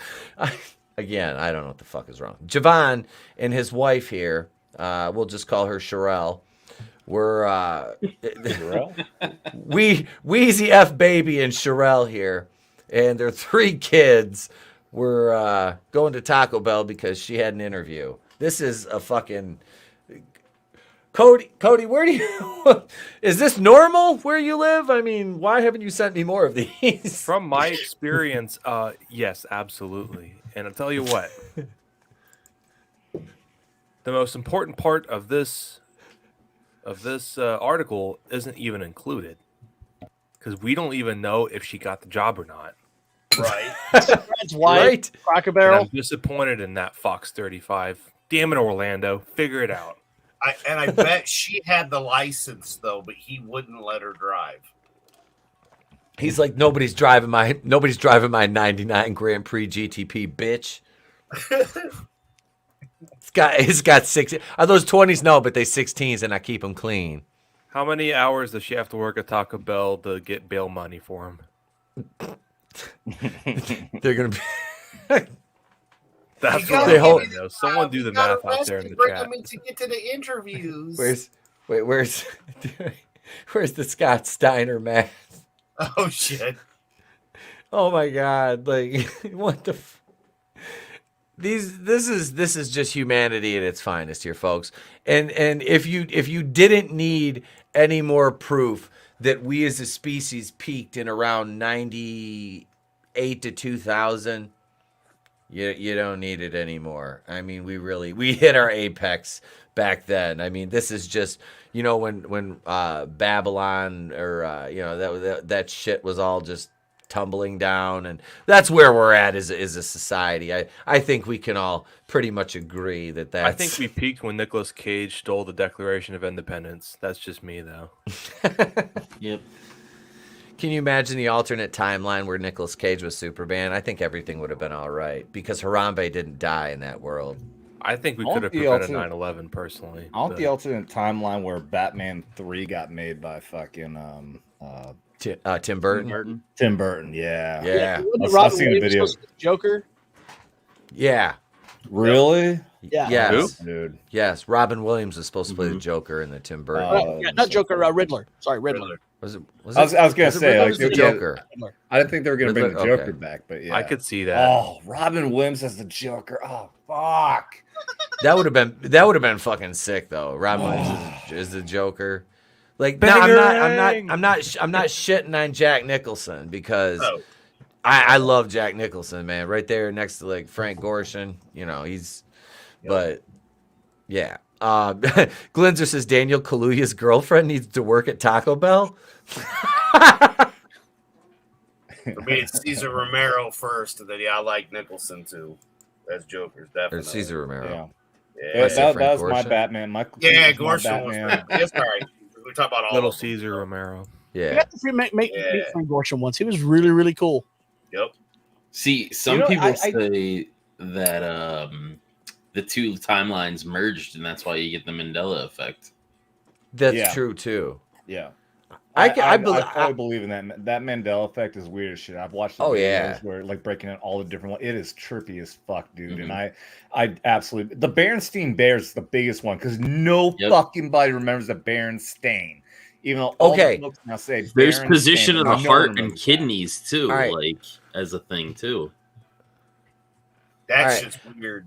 Again, I don't know what the fuck is wrong. Javon and his wife here, we'll just call her Sherelle. We're Wheezy F Baby and Sherelle here, and their 3 kids were going to Taco Bell because she had an interview. This is a fucking Cody, where do you is this normal where you live? I mean, why haven't you sent me more of these?
From my experience, yes, absolutely. And I'll tell you what, the most important part of this article isn't even included because we don't even know if she got the job or not.
Right.
That's white. Cracker Barrel.
I'm disappointed in that Fox 35. Damn it, Orlando. Figure it out.
I bet she had the license though, but he wouldn't let her drive.
He's like, nobody's driving my 99 Grand Prix GTP, bitch. It's got 6. Are those 20s? No, but they 16s, and I keep them clean.
How many hours does she have to work at Taco Bell to get bail money for him?
They're gonna be.
That's what they hope. Someone do the math out there in the chat.
To get to the interviews.
Where's the Scott Steiner math?
Oh shit!
Oh my god! Like what the. This is just humanity at its finest here, folks. And if you didn't need any more proof that we as a species peaked in around 98 to 2000, you don't need it anymore. I mean, we hit our apex back then. I mean, this is just, when Babylon or that shit was all just tumbling down, and that's where we're at as a society. I think we can all pretty much agree that's...
I think we peaked when Nicolas Cage stole the Declaration of Independence. That's just me, though.
Yep.
Can you imagine the alternate timeline where Nicolas Cage was Superman? I think everything would have been all right because Harambe didn't die in that world.
I think we could have prevented 9/11 personally.
I want the alternate timeline where Batman 3 got made by fucking
Tim Burton.
Tim Burton, yeah.
Yeah.
I've seen the video.
Joker.
Yeah.
Really?
Yeah.
Yes.
Dude.
Yes. Robin Williams was supposed to play the Joker in the Tim Burton.
Not Joker. Riddler. Sorry, Riddler.
I was gonna say
the Joker.
I didn't think they were gonna bring the
Riddler?
Joker
Okay.
back, but yeah,
I could see that.
Oh, Robin Williams as the Joker. Oh, fuck.
That would have been fucking sick though. Robin Williams is the Joker. Like, no, I'm not shitting on Jack Nicholson because I love Jack Nicholson, man. Right there next to like Frank Gorshin, he's. But yeah, Glinzer says Daniel Kaluuya's girlfriend needs to work at Taco Bell.
For me, it's Cesar Romero first, and then I like Nicholson too. As Joker's definitely.
Or Cesar Romero.
Yeah,
that was my Batman.
Gorshin was. Yes, sorry. We talk about all
Little
of them.
Caesar Romero.
Yeah.
You have to meet Frank Gorshin once. He was really, really cool.
Yep.
See, some people say that the two timelines merged, and that's why you get the Mandela effect.
That's true too.
Yeah.
I
fully believe in that. That Mandela effect is weird as shit. I've watched the videos where like breaking in all the different ones. It is trippy as fuck, dude. And I absolutely the Berenstain Bear is the biggest one because no fucking body remembers the Berenstain. Even though all the books now say
there's
Berenstain,
position of the
no
heart
one
and
remembers
kidneys too,
All right.
like as a thing too.
That's just weird.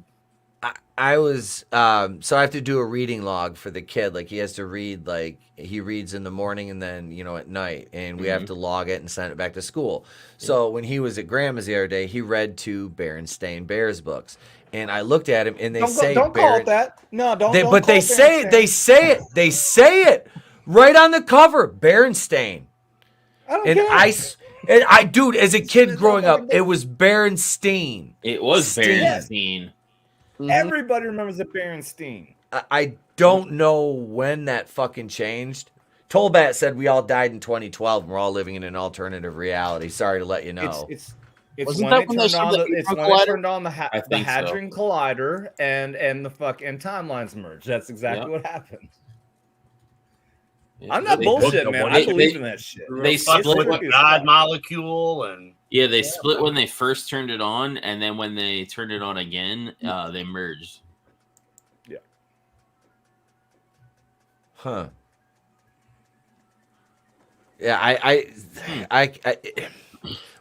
I was so I have to do a reading log for the kid. Like he has to read, like he reads in the morning and then at night, and we have to log it and send it back to school. So when he was at grandma's the other day, he read 2 Berenstain Bears books, and I looked at him and they
don't call it that. No, don't.
But they say it. They say it right on the cover, Berenstain.
I don't
and
care.
I, dude, as a kid growing up, it was Berenstain.
It was Berenstain.
Everybody remembers the Berenstain.
I don't know when that fucking changed. Tolbat said we all died in 2012 and we're all living in an alternative reality. Sorry to let you know.
It's
Wasn't
when
that when
they
they
turned on
started
the, it's
the
when
collider?
they turned on the
think so.
Hadron Collider and the fucking timelines merged. That's exactly what happened. I'm not bullshit, man. I believe in that shit.
They split
with God molecule and
they split when they first turned it on, and then when they turned it on again, they merged.
Yeah.
Huh. Yeah,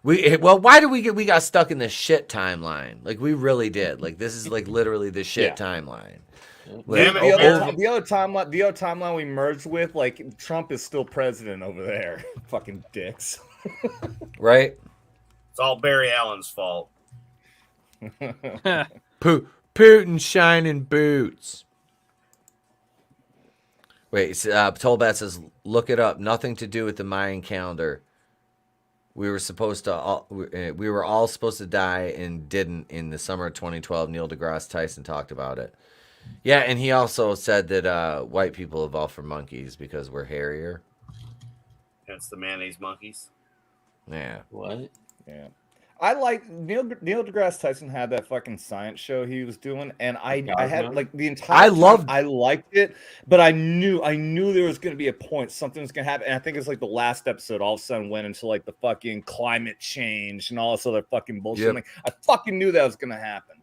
why did we got stuck in this shit timeline? Like we really did. Like this is like literally the shit timeline. Like,
The other timeline we merged with, like Trump is still president over there. Fucking dicks.
Right?
it's all Barry Allen's fault.
Putin shining boots. Wait, Tolbat says, look it up. Nothing to do with the Mayan calendar. We were all supposed to die and didn't in the summer of 2012. Neil deGrasse Tyson talked about it. Yeah, and he also said that white people evolved from monkeys because we're hairier.
That's the mayonnaise monkeys.
Yeah.
What?
Yeah. I like Neil deGrasse Tyson had that fucking science show he was doing, and I had like the entire time, I liked it, but I knew there was gonna be a point, something was gonna happen. And I think it's like the last episode all of a sudden went into like the fucking climate change and all this other fucking bullshit.
Yep.
Like I fucking knew that was gonna happen.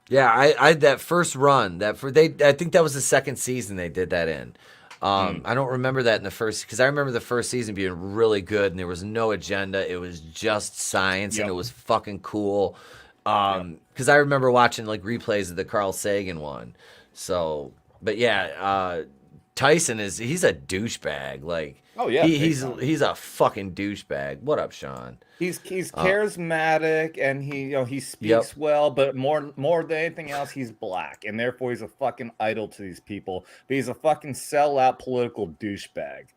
Yeah, I that first run I think that was the second season they did that in. I don't remember that in the first, because I remember the first season being really good and there was no agenda. It was just science and it was fucking cool. Because I remember watching like replays of the Carl Sagan one. So, but yeah, Tyson he's a douchebag. Like,
oh yeah,
he's a fucking douchebag. What up, Sean?
He's charismatic and he speaks well, but more than anything else, he's black, and therefore he's a fucking idol to these people. But he's a fucking sellout political douchebag.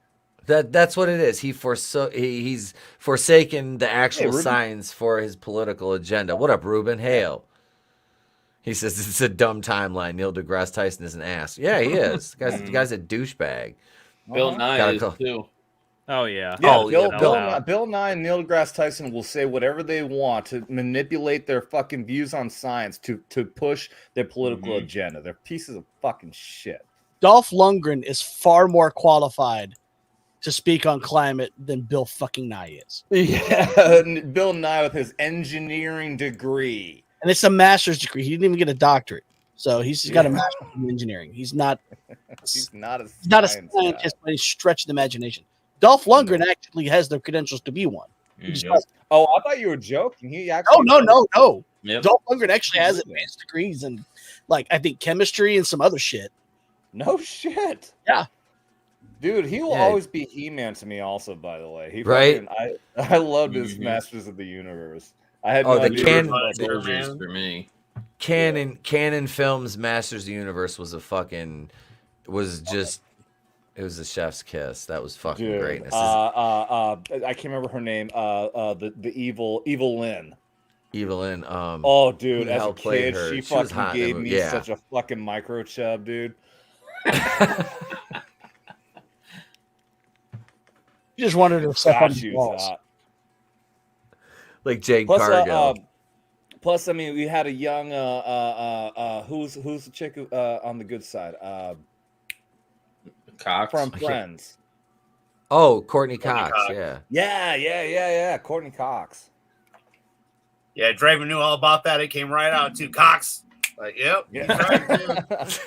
That's what it is. He's forsaken the actual science for his political agenda. What up, Ruben? Hail. He says it's a dumb timeline. Neil deGrasse Tyson is an ass. Yeah, he is. The guy's a douchebag.
Bill Nye is too.
Oh yeah.
Bill Nye and Neil deGrasse Tyson will say whatever they want to manipulate their fucking views on science to push their political agenda. They're pieces of fucking shit.
Dolph Lundgren is far more qualified to speak on climate than Bill fucking Nye is.
Yeah, Bill Nye with his engineering degree.
And it's a master's degree. He didn't even get a doctorate. So he's got a master's in engineering. He's not a scientist by any stretch of the imagination. Dolph Lundgren actually has the credentials to be one.
Oh, I thought you were joking. He actually
no.
Yep.
Dolph Lundgren actually has advanced degrees in, like, I think chemistry and some other shit.
No shit.
Yeah.
Dude, he will always be He-Man to me also, by the way. I loved his Masters of the Universe. I had no idea
for me.
Canon Films Masters of the Universe was it was a chef's kiss. That was fucking greatness.
I can't remember her name. The evil Lynn.
Evil Lynn.
Oh, dude, as a kid, she fucking
hot
gave me such a fucking micro chub, dude.
You just wanted to step on the walls.
Like Jade Cargill.
Plus, I mean, we had a young who's the chick on the good side?
Cox
from Friends.
Oh, Courtney Cox.
Yeah. Courtney Cox.
Yeah, Draven knew all about that. It came right out too. Cox. Like, yep.
Yeah.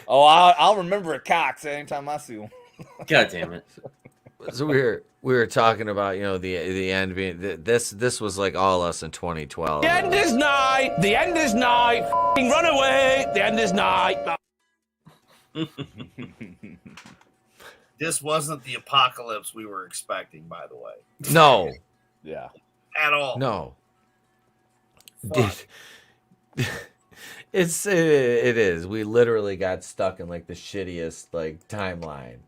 Oh, I'll remember a Cox anytime I see one.
God damn it.
So we were talking about, you know, the end being this was like all us in 2012.
The end is nigh. The end is nigh. F***ing run away. The end is nigh.
This wasn't the apocalypse we were expecting, by the way.
No.
Yeah.
At all.
No. It is. We literally got stuck in like the shittiest like timeline.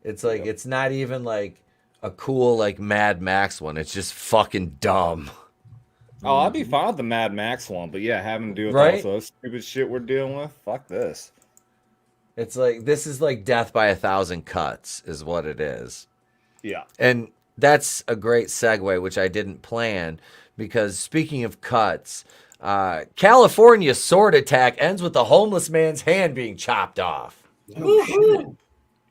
It's like it's not even like a cool like Mad Max one. It's just fucking dumb.
Oh, I'd be fine with the Mad Max one, but yeah, having to do with
Right?
all this stupid shit we're dealing with. Fuck this.
It's like this is like death by 1,000 cuts is what it is.
Yeah.
And that's a great segue, which I didn't plan, because speaking of cuts, California sword attack ends with a homeless man's hand being chopped off.
Woo-hoo.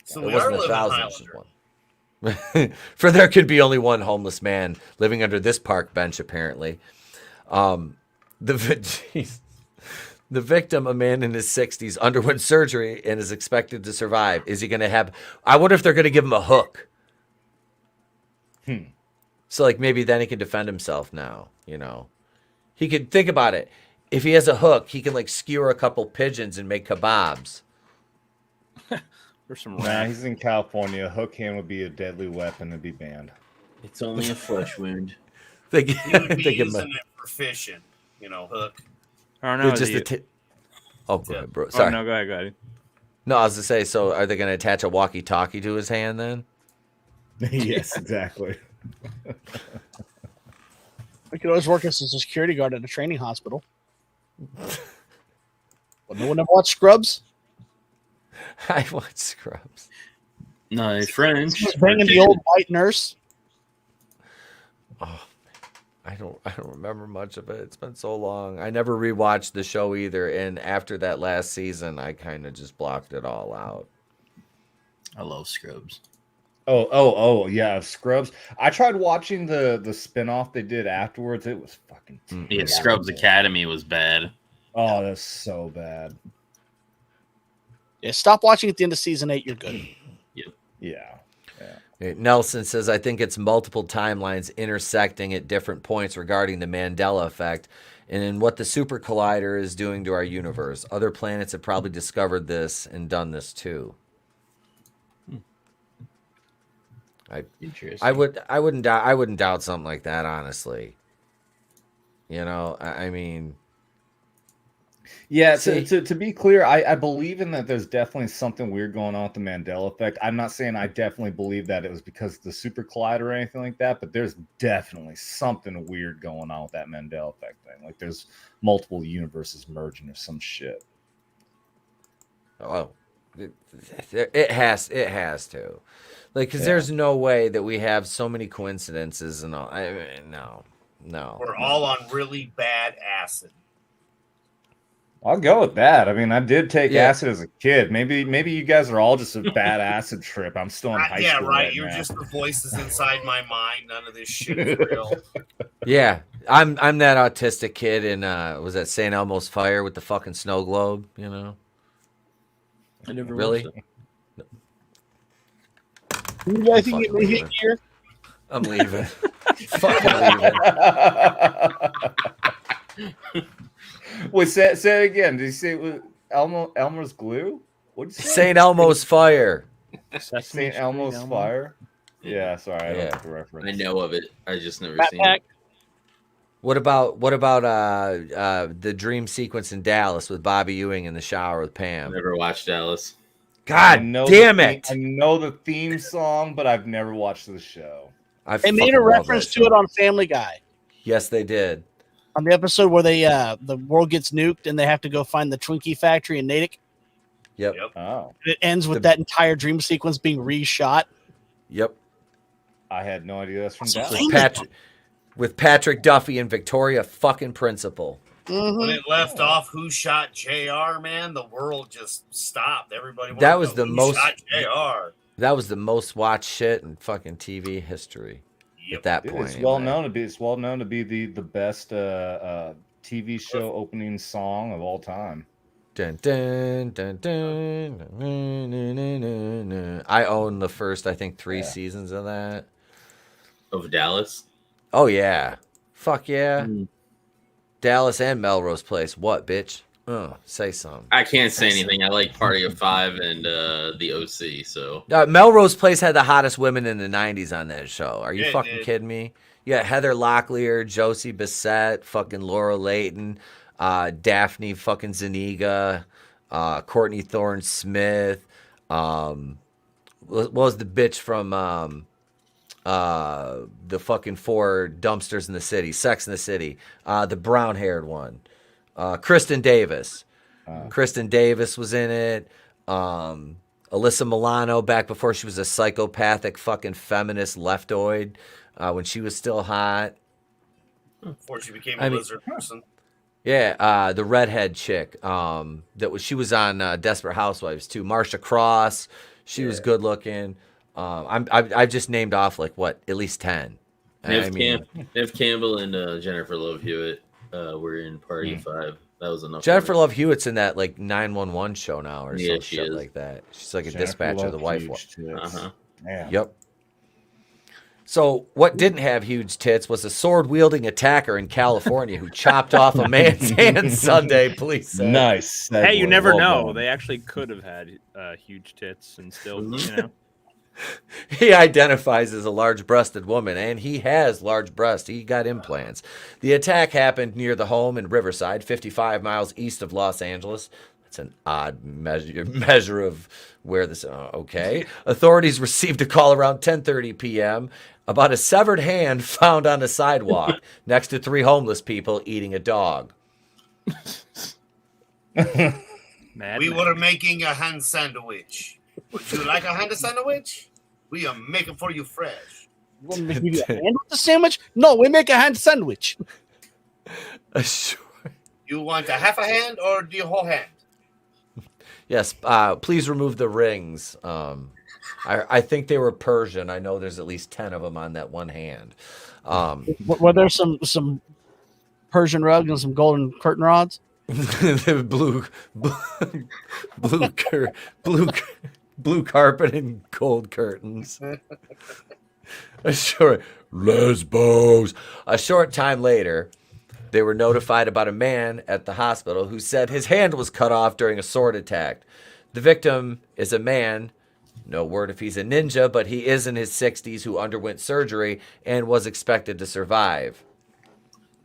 So
It
we
wasn't
are living
1,000,
Highlander.
just one. For there could be only one homeless man living under this park bench, apparently. The victim, a man in his 60s, underwent surgery and is expected to survive. Is he going to have... I wonder if they're going to give him a hook. So, like, maybe then he can defend himself now, you know. He could... Think about it. If he has a hook, he can, like, skewer a couple pigeons and make kebabs.
There's some
Nah, he's in California. A hook hand would be a deadly weapon and be banned.
It's only a flesh wound.
They
He would be
give him
using it for fishing, you know, hook.
I don't know.
just oh, go ahead, bro. Sorry.
Oh, no, go ahead.
No, I was to say, so are they going to attach a walkie-talkie to his hand then?
Yes, exactly.
We could always work as a security guard at a training hospital. Well, no one ever watched Scrubs?
I watch Scrubs.
No, French.
Bringing the old white nurse.
Oh, I don't remember much of it. It's been so long. I never rewatched the show either, and after that last season, I kind of just blocked it all out.
I love Scrubs.
Oh, yeah, Scrubs. I tried watching the spinoff they did afterwards. It was fucking
Yeah, Scrubs Academy was bad.
Oh, that's so bad.
Yeah, stop watching at the end of season 8. You're good.
Yeah.
Nelson says, I think it's multiple timelines intersecting at different points regarding the Mandela effect and in what the super collider is doing to our universe. Other planets have probably discovered this and done this too. I wouldn't doubt something like that, honestly. You know, I mean,
yeah. To be clear, I believe in that. There's definitely something weird going on with the Mandela effect. I'm not saying I definitely believe that it was because of the super collider or anything like that, but there's definitely something weird going on with that Mandela effect thing. Like there's multiple universes merging or some shit.
Oh, it has to. Like, because there's no way that we have so many coincidences and all. I mean, no.
We're all on really bad acid.
I'll go with that. I mean, I did take acid as a kid. Maybe you guys are all just a bad acid trip. I'm still in high school.
Right. You're just the voices inside my mind. None of this shit is real.
Yeah, I'm that autistic kid in was that St. Elmo's Fire with the fucking snow globe? You know.
I never
really.
You guys think it may hit here?
I'm leaving. Fucking leaving.
Wait, say it again. Did you say it was Elmer's glue? What did you say?
St. Elmo's Fire.
St. Elmo's Fire. Yeah, sorry, I don't have the reference.
I know of it. I just never seen
Pack.
it.
What about the dream sequence in Dallas with Bobby Ewing in the shower with Pam?
Never watched Dallas.
God damn it!
I know the theme song, but I've never watched the show.
They made a reference to it on Family Guy.
Yes, they did.
On the episode where they the world gets nuked and they have to go find the Twinkie factory in Natick.
Yep.
Oh.
And it ends with that entire dream sequence being reshot.
Yep.
I had no idea that's from Dallas.
With Patrick Duffy and Victoria fucking Principal.
When it left off, who shot JR? Man, the world just stopped. Everybody.
That
wanted
was
to
the
know, who
most.
shot JR?
That was the most watched shit in fucking TV history at that point.
It's well known to be. It's well known to be the best TV show opening song of all time.
Dun, dun, dun, dun, dun, dun, dun, dun, dun. I own the first, I think, 3 seasons of that.
Of Dallas?
Oh, yeah. Fuck yeah. Dallas and Melrose Place. What, bitch? Say something.
I can't say anything. I like Party of Five and the OC. So
Melrose Place had the hottest women in the 90s on that show. Are you
Yeah, it
fucking
did.
kidding me? You got Heather Locklear, Josie Bissett, fucking Laura Layton, Daphne fucking Zuniga, Courtney Thorne Smith. What was the bitch from the fucking 4 dumpsters in the city, Sex in the City, the brown-haired one, Kristen Davis. Kristen Davis was in it. Alyssa Milano, back before she was a psychopathic fucking feminist leftoid, when she was still hot.
Before she became a lizard person.
Yeah, the redhead chick. She was on Desperate Housewives too. Marsha Cross, she was good looking. I've just named off like at least 10.
Nev Campbell and Jennifer Love Hewitt were in Party of Five. That was enough.
Jennifer Love Hewitt's in that like 911 show now or some
she
shit
is.
like that. She's like a
Jennifer
dispatcher,
Love
the wife.
huge tits. Yeah.
Yep. So what didn't have huge tits was a sword-wielding attacker in California who chopped off a man's hand Sunday, police said.
Nice.
Hey, you
segue.
never
Well
know.
done.
They actually could have had huge tits and still, you know.
He identifies as a large-breasted woman, and he has large breasts. He got implants. The attack happened near the home in Riverside, 55 miles east of Los Angeles. That's an odd measure of where this... okay. Authorities received a call around 10:30 p.m. about a severed hand found on the sidewalk next to 3 homeless people eating a dog.
We were making a hand sandwich. Would you like a hand sandwich? We are making for you fresh.
You want me to give you a hand with the sandwich? No, we make a hand sandwich.
You want a half a hand or the whole hand?
Yes, please remove the rings. I think they were Persian. I know there's at least 10 of them on that one hand.
Were there some Persian rugs and some golden curtain rods?
blue carpet and gold curtains. Lesbos. A short time later, they were notified about a man at the hospital who said his hand was cut off during a sword attack. The victim is a man, no word if he's a ninja, but he is in his 60s, who underwent surgery and was expected to survive.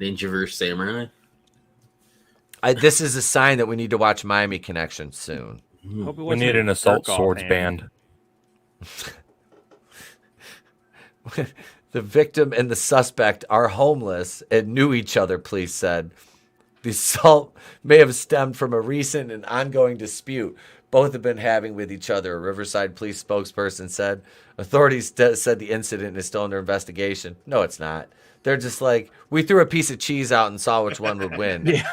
Ninja vs. Samurai.
This is a sign that we need to watch Miami Connection soon.
We need an assault swords band.
The victim and the suspect are homeless and knew each other, police said. The assault may have stemmed from a recent and ongoing dispute both have been having with each other, a Riverside police spokesperson said. Authorities said the incident is still under investigation. No, it's not. They're just like, we threw a piece of cheese out and saw which one would win.
Yeah.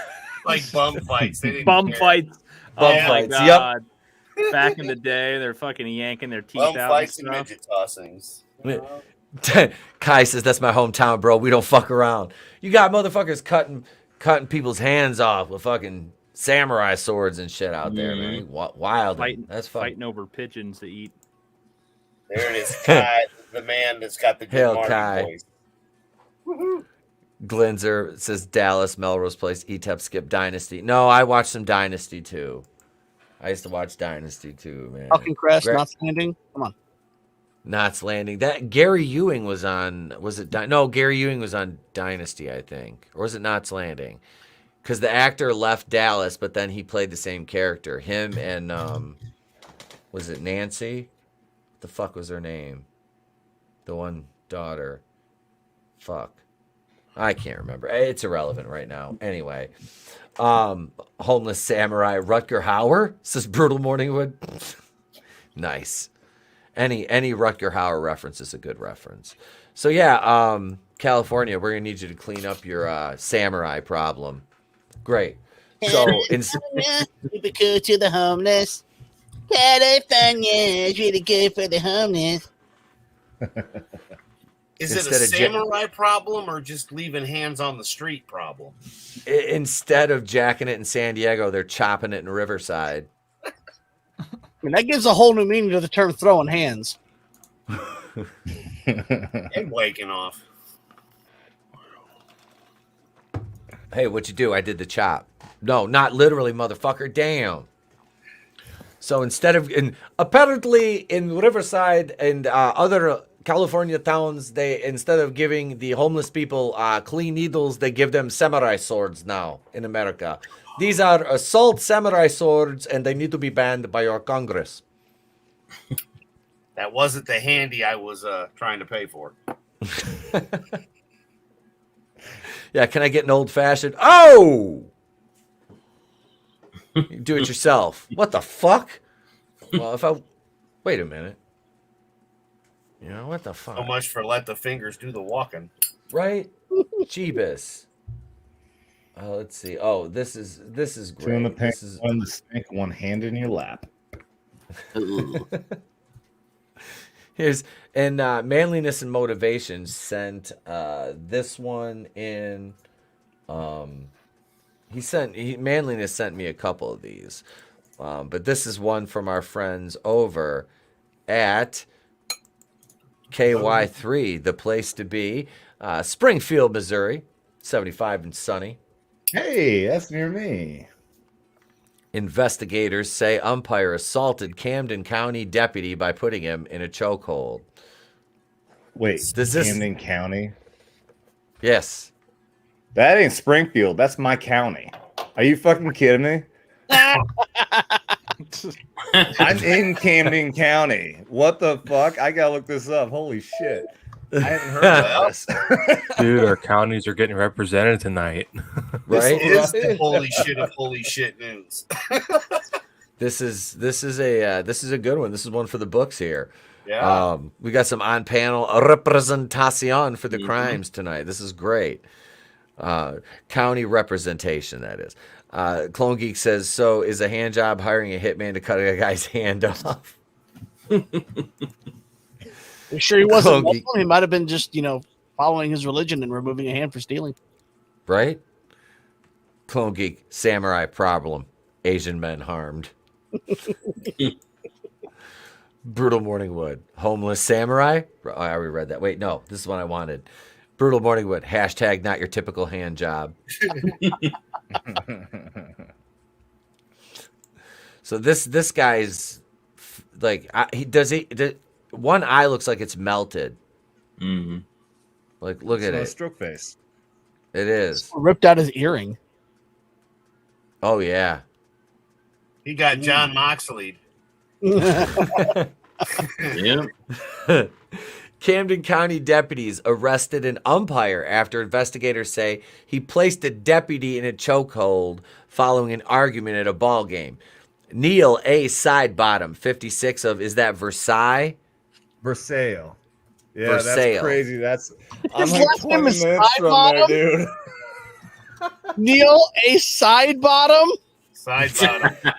Like bum fights. They didn't
Bum
care.
fights.
Bum
Oh my
fights,
God. Back in the day, they're fucking yanking their teeth
Bum
out.
fights
and
and
stuff.
midget tossings.
Kai says, that's my hometown, bro. We don't fuck around. You got motherfuckers cutting people's hands off with fucking samurai swords and shit out there, man. Wild. That's fun.
Fighting over pigeons to eat.
There it is, Kai, the man that's got the good
Hail,
Marty
Kai.
voice.
Glinzer says Dallas, Melrose Place, Etep, skip Dynasty. No, I watched some Dynasty too. I used to watch Dynasty too, man.
Falcon Crest, not standing. Come on.
Knots Landing. That Gary Ewing was on. Was it? No, Gary Ewing was on Dynasty, I think, or was it Knots Landing? Because the actor left Dallas, but then he played the same character. Him and was it Nancy? What the fuck was her name? The one daughter. Fuck. I can't remember. It's irrelevant right now. Anyway, homeless samurai Rutger Hauer says Brutal Morningwood. Nice. Any Rutger Hauer reference is a good reference. So yeah, California, we're gonna need you to clean up your samurai problem. Great. So
California, super cool to the homeless. California is really good for the homeless.
Is it a
Instead of
samurai problem or just leaving hands on the street problem?
instead of jacking it in San Diego, they're chopping it in Riverside.
I mean, that gives a whole new meaning to the term throwing hands.
And waking off.
Hey, what you do? I did the chop. No, not literally, motherfucker. Damn. So apparently in Riverside and other California towns, they instead of giving the homeless people clean needles, they give them samurai swords now in America. These are assault samurai swords, and they need to be banned by your Congress.
That wasn't the handy I was trying to pay for.
Yeah, can I get an old fashioned? Oh, you do it yourself. What the fuck? Well, wait a minute. You know what the fuck?
So much for let the fingers do the walking.
Right? Jeebus. Let's see. Oh, this is great.
Two in the paint,
This is
one in the sink, one hand in your lap.
Here's Manliness and Motivation sent this one in. Manliness sent me a couple of these, but this is one from our friends over at KY3, the place to be, Springfield, Missouri, 75 and sunny.
Hey, that's near me.
Investigators say umpire assaulted Camden County deputy by putting him in a chokehold.
Wait, Camden County?
Yes.
That ain't Springfield. That's my county. Are you fucking kidding me? I'm in Camden County. What the fuck? I gotta look this up. Holy shit. I hadn't heard of this.
Dude, our counties are getting represented tonight.
Right?
This is the holy shit of holy shit news.
This is a good one. This is one for the books here.
Yeah.
We got some on panel representation for the crimes tonight. This is great. County representation, that is. Clone Geek says, so is a hand job hiring a hitman to cut a guy's hand off?
You sure he wasn't Muslim? He might have been just, following his religion and removing a hand for stealing.
Right? Clone Geek, samurai problem. Asian men harmed. Brutal Morning Wood, homeless samurai. Oh, I already read that. Wait, no, this is what I wanted. Brutal Morning Wood, hashtag not your typical hand job. So this guy's like, one eye looks like it's melted.
Mm-hmm.
Like, look at it.
Stroke face.
It is.
Ripped out his earring.
Oh, yeah.
He got John Moxley.
Yeah.
Camden County deputies arrested an umpire after investigators say he placed a deputy in a chokehold following an argument at a ball game. Neil A. Sidebottom, 56 of, is that Versailles?
Versailles. Yeah,
Versailles.
That's crazy. I'm
His
like
last
20
name is
minutes from there, dude.
Neil A. Sidebottom?
Sidebottom.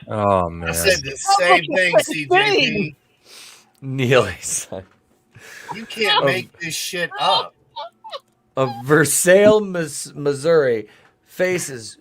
Oh, man.
I said the same thing, CJP.
Neil A. Sidebottom.
You can't make this shit up.
Of Versailles, Missouri, faces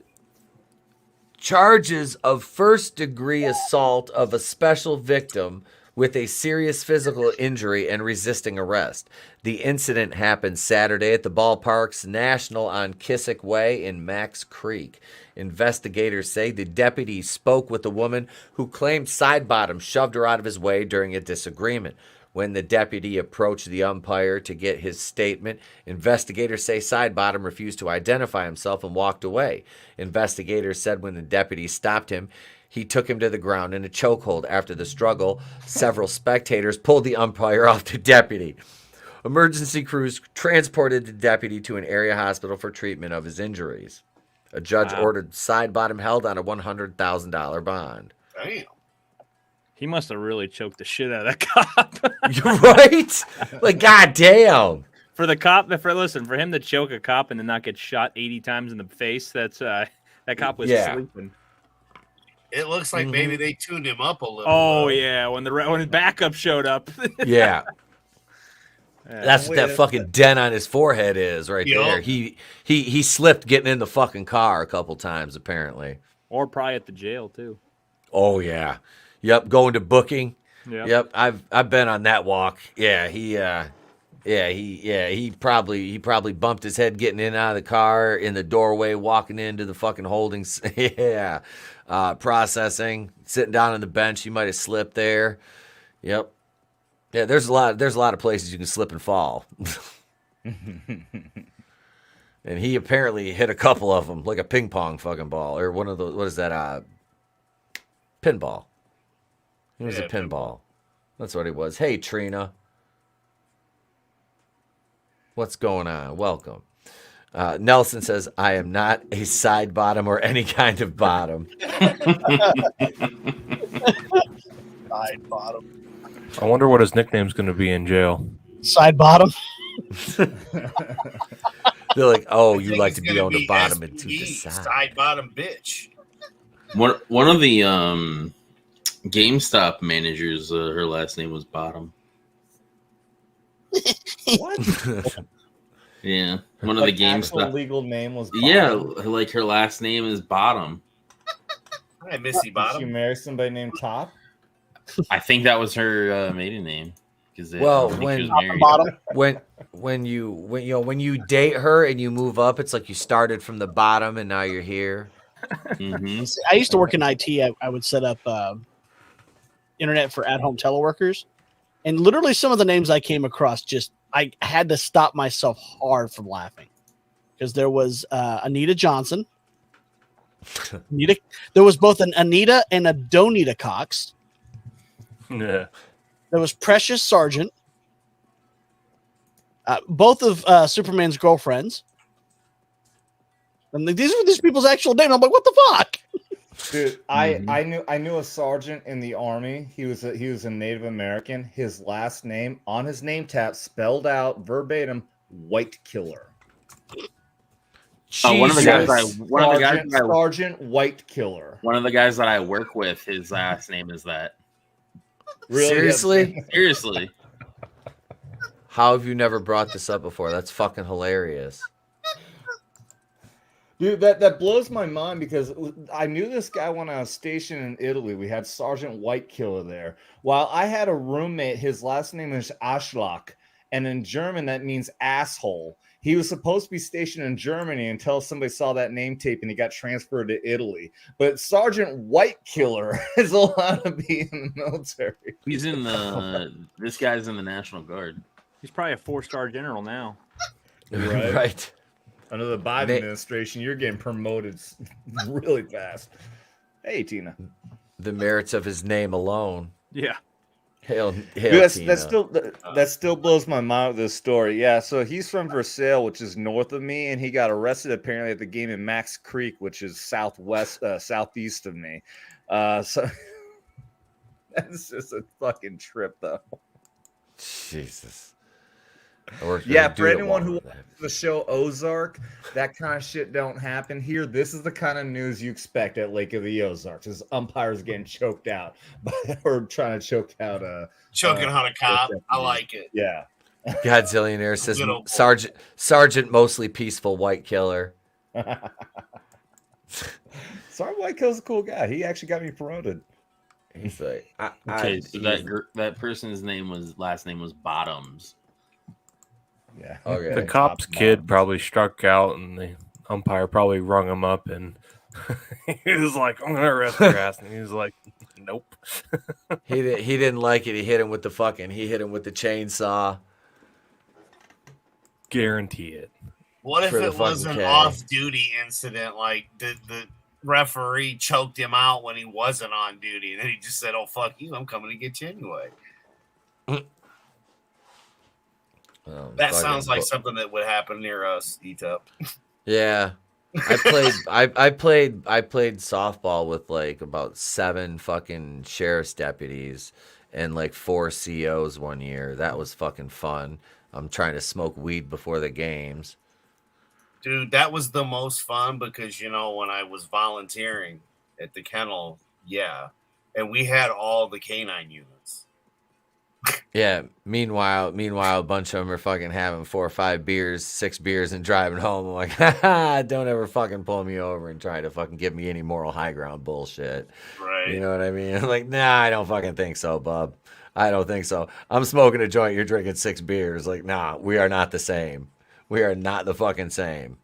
charges of first-degree assault of a special victim with a serious physical injury and resisting arrest. The incident happened Saturday at the ballpark's National on Kissick Way in Max Creek. Investigators say the deputy spoke with a woman who claimed Sidebottom shoved her out of his way during a disagreement. When the deputy approached the umpire to get his statement, investigators say Sidebottom refused to identify himself and walked away. Investigators said when the deputy stopped him, he took him to the ground in a chokehold. After the struggle, several spectators pulled the umpire off the deputy. Emergency crews transported the deputy to an area hospital for treatment of his injuries. A judge ordered Sidebottom held on a $100,000 bond.
Damn.
He must have really choked the shit out of that cop.
You're right? Like, goddamn.
For the cop, for him to choke a cop and then not get shot 80 times in the face, that's That cop was
Yeah.
sleeping.
It looks like maybe they tuned him up a little.
Oh yeah, when his backup showed up.
Yeah. That's what that fucking dent on his forehead is right there. He slipped getting in the fucking car a couple times apparently.
Or probably at the jail too.
Oh yeah. Yep, going to booking.
Yep.
I've been on that walk. Yeah, he probably bumped his head getting in and out of the car, in the doorway, walking into the fucking holdings. Yeah. Processing, sitting down on the bench, he might have slipped there. Yep. Yeah, there's a lot of places you can slip and fall. And he apparently hit a couple of them, like a ping pong fucking ball, or one of those, what is that, pinball. It was a pinball. That's what it was. Hey, Trina. What's going on? Welcome. Nelson says, I am not a side bottom or any kind of bottom.
Side bottom.
I wonder what his nickname's going to be in jail.
Side bottom.
They're like, oh, you like to be on the bottom and to the side.
Side bottom bitch.
One of the GameStop managers, her last name was Bottom.
What?
Yeah, one of the GameStop
legal name was Bottom.
Yeah, like her last name is Bottom.
Hi, Missy Bottom.
Did she marry somebody named Top?
I think that was her maiden name.
Well, when you date her and you move up, it's like you started from the bottom and now you're here.
Mm-hmm.
I used to work in IT. I would set up internet for at-home teleworkers, and literally some of the names I came across, I had to stop myself hard from laughing, because there was Anita Johnson. There was both an Anita and a Donita Cox.
Yeah.
There was Precious Sargent. Both of Superman's girlfriends. And these are these people's actual names. I'm like, what the fuck?
Dude, I knew a sergeant in the army. He was a Native American. His last name on his name tag spelled out verbatim, White Killer.
Oh, one of the guys
Sergeant White Killer.
One of the guys that I work with, his last name is that.
Really?
Seriously?
Seriously.
How have you never brought this up before? That's fucking hilarious.
Dude, that blows my mind, because I knew this guy when I was stationed in Italy. We had Sergeant White Killer there. While I had a roommate, his last name is Aschlach, and in German that means asshole. He was supposed to be stationed in Germany until somebody saw that name tape and he got transferred to Italy. But Sergeant White Killer is allowed to be in the military.
He's in this guy's in the National Guard.
He's probably a 4-star general now.
Right.
Right.
Under the Biden administration, you're getting promoted really fast. Hey, Tina.
The merits of his name alone.
Yeah.
Hail
Dude,
Tina.
that still blows my mind with this story. Yeah, so he's from Versailles, which is north of me, and he got arrested apparently at the game in Max Creek, which is southeast of me. So that's just a fucking trip, though.
Jesus.
Yeah, for anyone who watches the show Ozark, that kind of shit don't happen here. This is the kind of news you expect at Lake of the Ozarks. Is umpires getting choked out or trying to choke out
choking on a cop. I like it.
Yeah.
Godzillionaire says Sergeant mostly peaceful White Killer.
Sergeant White Killer's a cool guy. He actually got me promoted.
He's like,
So that person's last name was Bottoms.
Yeah.
Okay.
The cop's kid probably struck out, and the umpire probably rung him up, and he was like, "I'm gonna arrest your ass," and he was like, "Nope."
He didn't like it. He hit him with the chainsaw.
Guarantee it.
What if it was an off-duty incident, like the referee choked him out when he wasn't on duty, and then he just said, "Oh fuck you, I'm coming to get you anyway." That sounds like something that would happen near us, Etep.
Yeah. I played softball with like about 7 fucking sheriff's deputies and like 4 COs one year. That was fucking fun. I'm trying to smoke weed before the games.
Dude, that was the most fun because, you know, when I was volunteering at the kennel, and we had all the canine units.
Yeah. Meanwhile, a bunch of them are fucking having 4 or 5 beers, 6 beers, and driving home. I'm like, haha, don't ever fucking pull me over and try to fucking give me any moral high ground bullshit.
Right.
You know what I mean? I'm like, nah, I don't fucking think so, bub. I don't think so. I'm smoking a joint. You're drinking 6 beers. Like, nah, we are not the same. We are not the fucking same.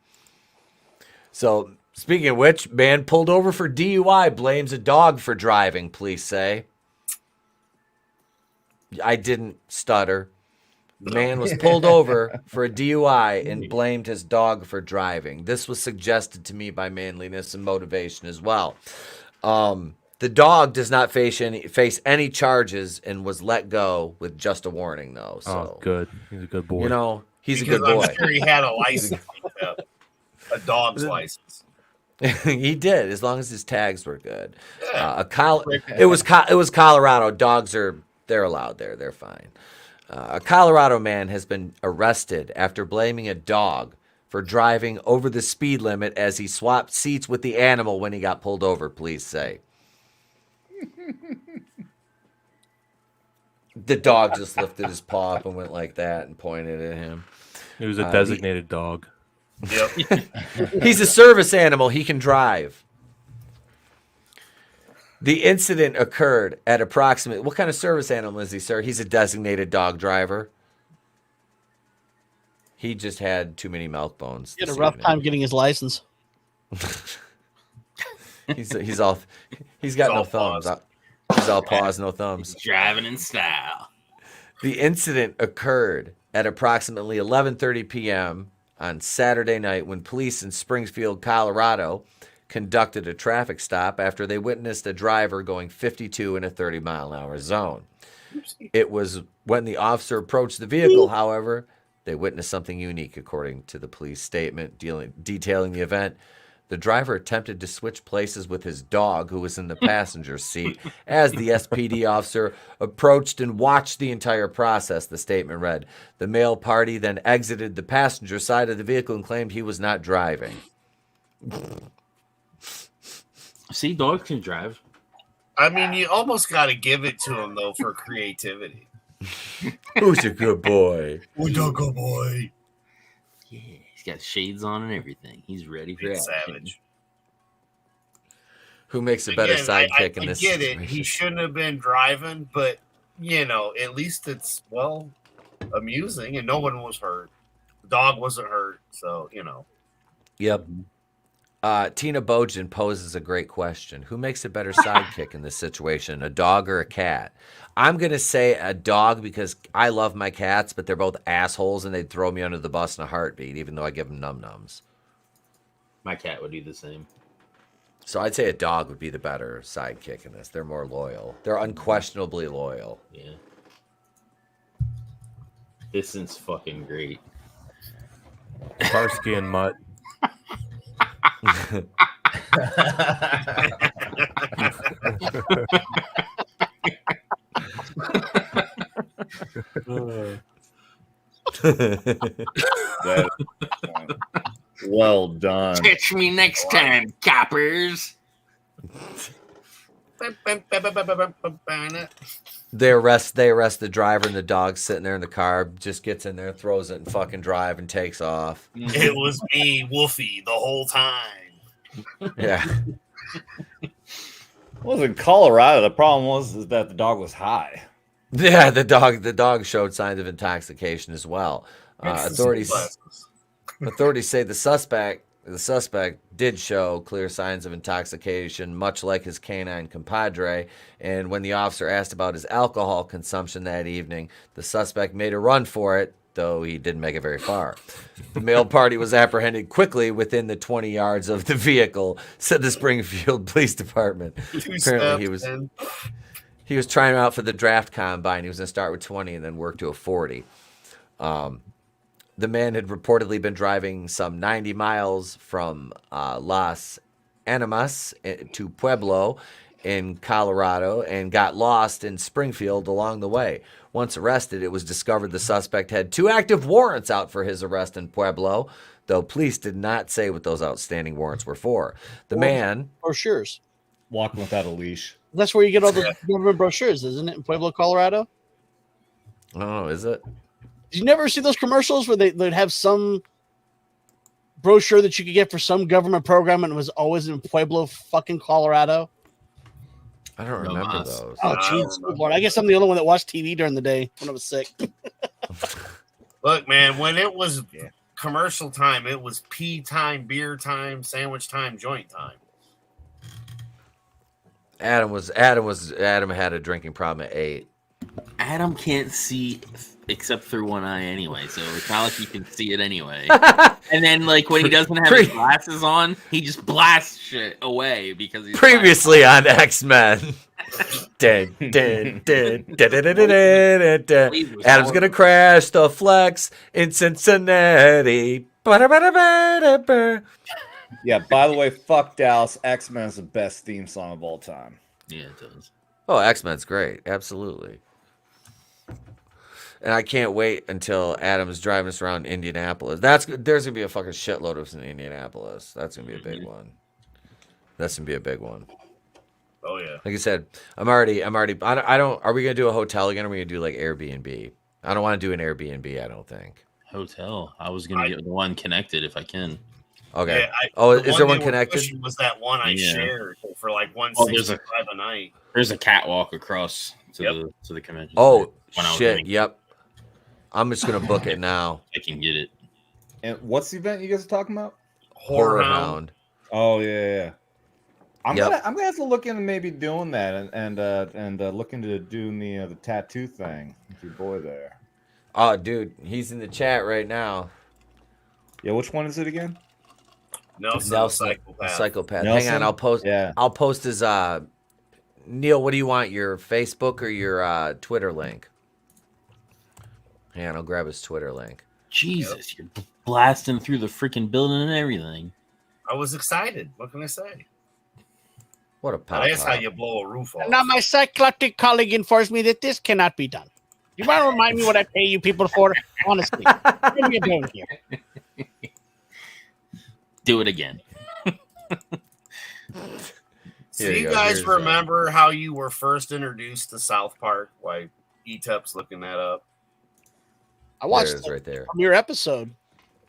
So, speaking of which, man pulled over for DUI, blames a dog for driving, police say. I didn't stutter. The man was pulled over for a DUI and blamed his dog for driving. This was suggested to me by Manliness and Motivation as well. The dog does not face any charges and was let go with just a warning, though. So,
good. He's a good boy.
You know, he's
Because
a good boy.
I'm sure he had a license, a dog's license.
He did, as long as his tags were good. It was Colorado. Dogs they're allowed there. They're fine. A Colorado man has been arrested after blaming a dog for driving over the speed limit as he swapped seats with the animal when he got pulled over, police say. The dog just lifted his paw up and went like that and pointed at him.
It was a designated dog.
Yep.
He's a service animal. He can drive. The incident occurred at approximately... What kind of service animal is he, sir? He's a designated dog driver. He just had too many milk bones.
He had a rough time getting his license.
He's got no thumbs. He's all paws, no thumbs.
He's driving in style.
The incident occurred at approximately 11:30 p.m. on Saturday night when police in Springfield, Colorado, conducted a traffic stop after they witnessed a driver going 52 in a 30-mile-an-hour zone. It was when the officer approached the vehicle, however, they witnessed something unique, according to the police statement detailing the event. The driver attempted to switch places with his dog, who was in the passenger seat, as the SPD officer approached and watched the entire process, the statement read. The male party then exited the passenger side of the vehicle and claimed he was not driving.
See, dogs can drive.
I mean, you almost got to give it to him, though, for creativity.
Who's a good boy?
Who's a good boy?
Yeah, he's got shades on and everything. He's ready for action.
Savage.
Who makes a better sidekick in this
I get
situation?
it. He shouldn't have been driving, but, you know, at least it's, well, amusing, and no one was hurt. The dog wasn't hurt, so, you know.
Yep. Tina Bojan poses a great question. Who makes a better sidekick in this situation, a dog or a cat? I'm going to say a dog because I love my cats, but they're both assholes and they'd throw me under the bus in a heartbeat, even though I give them num-nums.
My cat would do the same.
So I'd say a dog would be the better sidekick in this. They're more loyal. They're unquestionably loyal.
Yeah. This is fucking great.
Parsky and Mutt.
Well done.
Catch me next time, coppers.
They arrest the driver, and the dog's sitting there in the car, just gets in there, throws it in fucking drive, and takes off.
It was me, Wolfie, the whole time.
Yeah.
Well, in Colorado, the problem was that the dog was high.
Yeah, the dog showed signs of intoxication as well. Authorities say the suspect did show clear signs of intoxication, much like his canine compadre. And when the officer asked about his alcohol consumption that evening, the suspect made a run for it, though he didn't make it very far. The male party was apprehended quickly within the 20 yards of the vehicle, said the Springfield Police Department. Apparently, he was trying out for the draft combine. He was going to start with 20 and then work to a 40. The man had reportedly been driving some 90 miles from Las Animas to Pueblo in Colorado and got lost in Springfield along the way. Once arrested, it was discovered the suspect had 2 active warrants out for his arrest in Pueblo. though police did not say what those outstanding warrants were for. The man...
Brochures.
Walking without a leash.
That's where you get all the government brochures, isn't it, in Pueblo, Colorado?
Oh, is it?
Did you never see those commercials where they'd have some brochure that you could get for some government program and it was always in Pueblo, fucking Colorado?
I don't remember those.
Oh, jeez, Lord. I guess I'm the only one that watched TV during the day when I was sick.
Look, man, when it was commercial time, it was pee time, beer time, sandwich time, joint time.
Adam had a drinking problem at 8.
Adam can't see except through one eye anyway, so it's not like you can see it anyway. And then, like, when he doesn't have his glasses on, he just blasts shit away because he's
previously on X-Men. Adam's gonna crash the Flex in Cincinnati.
Yeah, by the way, fuck Dallas. X-Men is the best theme song of all time.
Yeah, it does.
Oh, X-Men's great. Absolutely. And I can't wait until Adam's driving us around Indianapolis. There's gonna be a fucking shitload of us in Indianapolis. That's gonna be a big one. That's gonna be a big one.
Oh yeah.
Like I said, I'm already. I don't. Are we gonna do a hotel again? Or are we gonna do like Airbnb? I don't want to do an Airbnb. I don't think.
Hotel. I was gonna get the one connected if I can.
Okay.
Yeah,
is there one connected?
Was that one I shared for like $165 a night?
There's a catwalk across to the convention.
Oh shit! Yep. I'm just gonna book it now.
I can get it.
And what's the event you guys are talking about?
Horror Hound.
Oh yeah. I'm gonna have to look into maybe doing that and look into doing the tattoo thing with your boy there.
Oh, dude, he's in the chat right now.
Yeah, which one is it again?
Nelson.
Psychopath.
Nelson?
Hang on, I'll post.
Yeah.
I'll post his. Neil, what do you want? Your Facebook or your Twitter link? Hang on, I'll grab his Twitter link.
Jesus, you're blasting through the freaking building and everything.
I was excited. What can I say?
What a pop!
That's how you blow a roof off.
Now my psychotic colleague informs me that this cannot be done. You want to remind me what I pay you people for? Honestly, what are you doing here?
Do it again.
So you guys remember how you were first introduced to South Park? Why Etep's looking that up.
I watched
it right there.
Premiere episode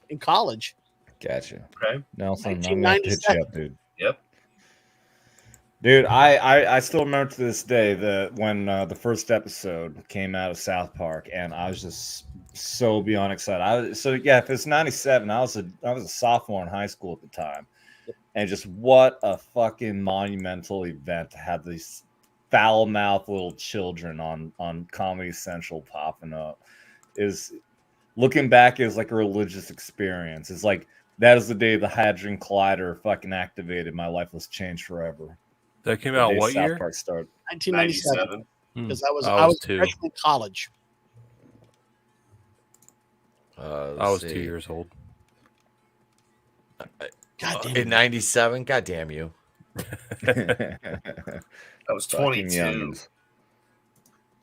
in college.
Gotcha.
Okay.
Nelson, I'm gonna have to hit you up, dude.
Yep.
Dude, I still remember to this day when the first episode came out of South Park, and I was just so beyond excited. If it's 97, I was a sophomore in high school at the time, and just what a fucking monumental event to have these foul-mouthed little children on Comedy Central popping up. Is looking back is like a religious experience. It's like that is the day the Hadron Collider fucking activated. My life was changed forever.
That came out what year?
South Park started.
1997. Because I was
two.
freshman in college.
I was 2 years old.
God damn
in 97. God damn you.
I was 22.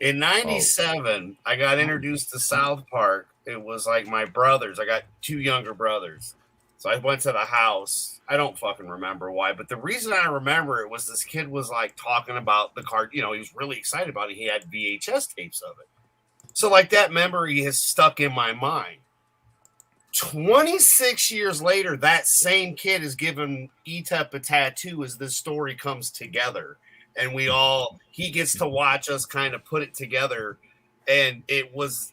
In 97, I got introduced to South Park. It was like my brothers. I got 2 younger brothers. So I went to the house. I don't fucking remember why, but the reason I remember it was this kid was like talking about the card. You know, he was really excited about it. He had VHS tapes of it. So like that memory has stuck in my mind. 26 years later, that same kid is giving Etep a tattoo as this story comes together. And he gets to watch us kind of put it together. And it was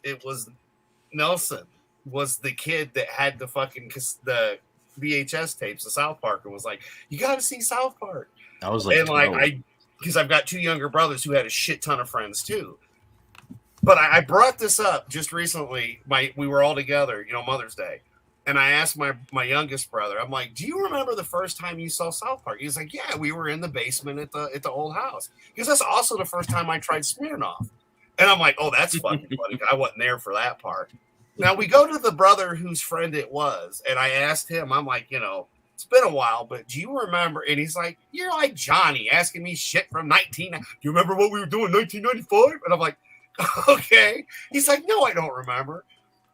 Nelson was the kid that had the VHS tapes of South Park and was like, you got to see South Park.
I was like,
and because I've got 2 younger brothers who had a shit ton of friends too. But I brought this up just recently. We were all together, Mother's Day. And I asked my youngest brother, I'm like, do you remember the first time you saw South Park? He's like, yeah, we were in the basement at the old house. Because that's also the first time I tried Smirnoff. And I'm like, oh, that's fucking funny. I wasn't there for that part. Now we go to the brother whose friend it was. And I asked him, I'm like, it's been a while, but do you remember? And he's like, you're like Johnny asking me shit from do you remember what we were doing in 1995? And I'm like, okay. He's like, no, I don't remember.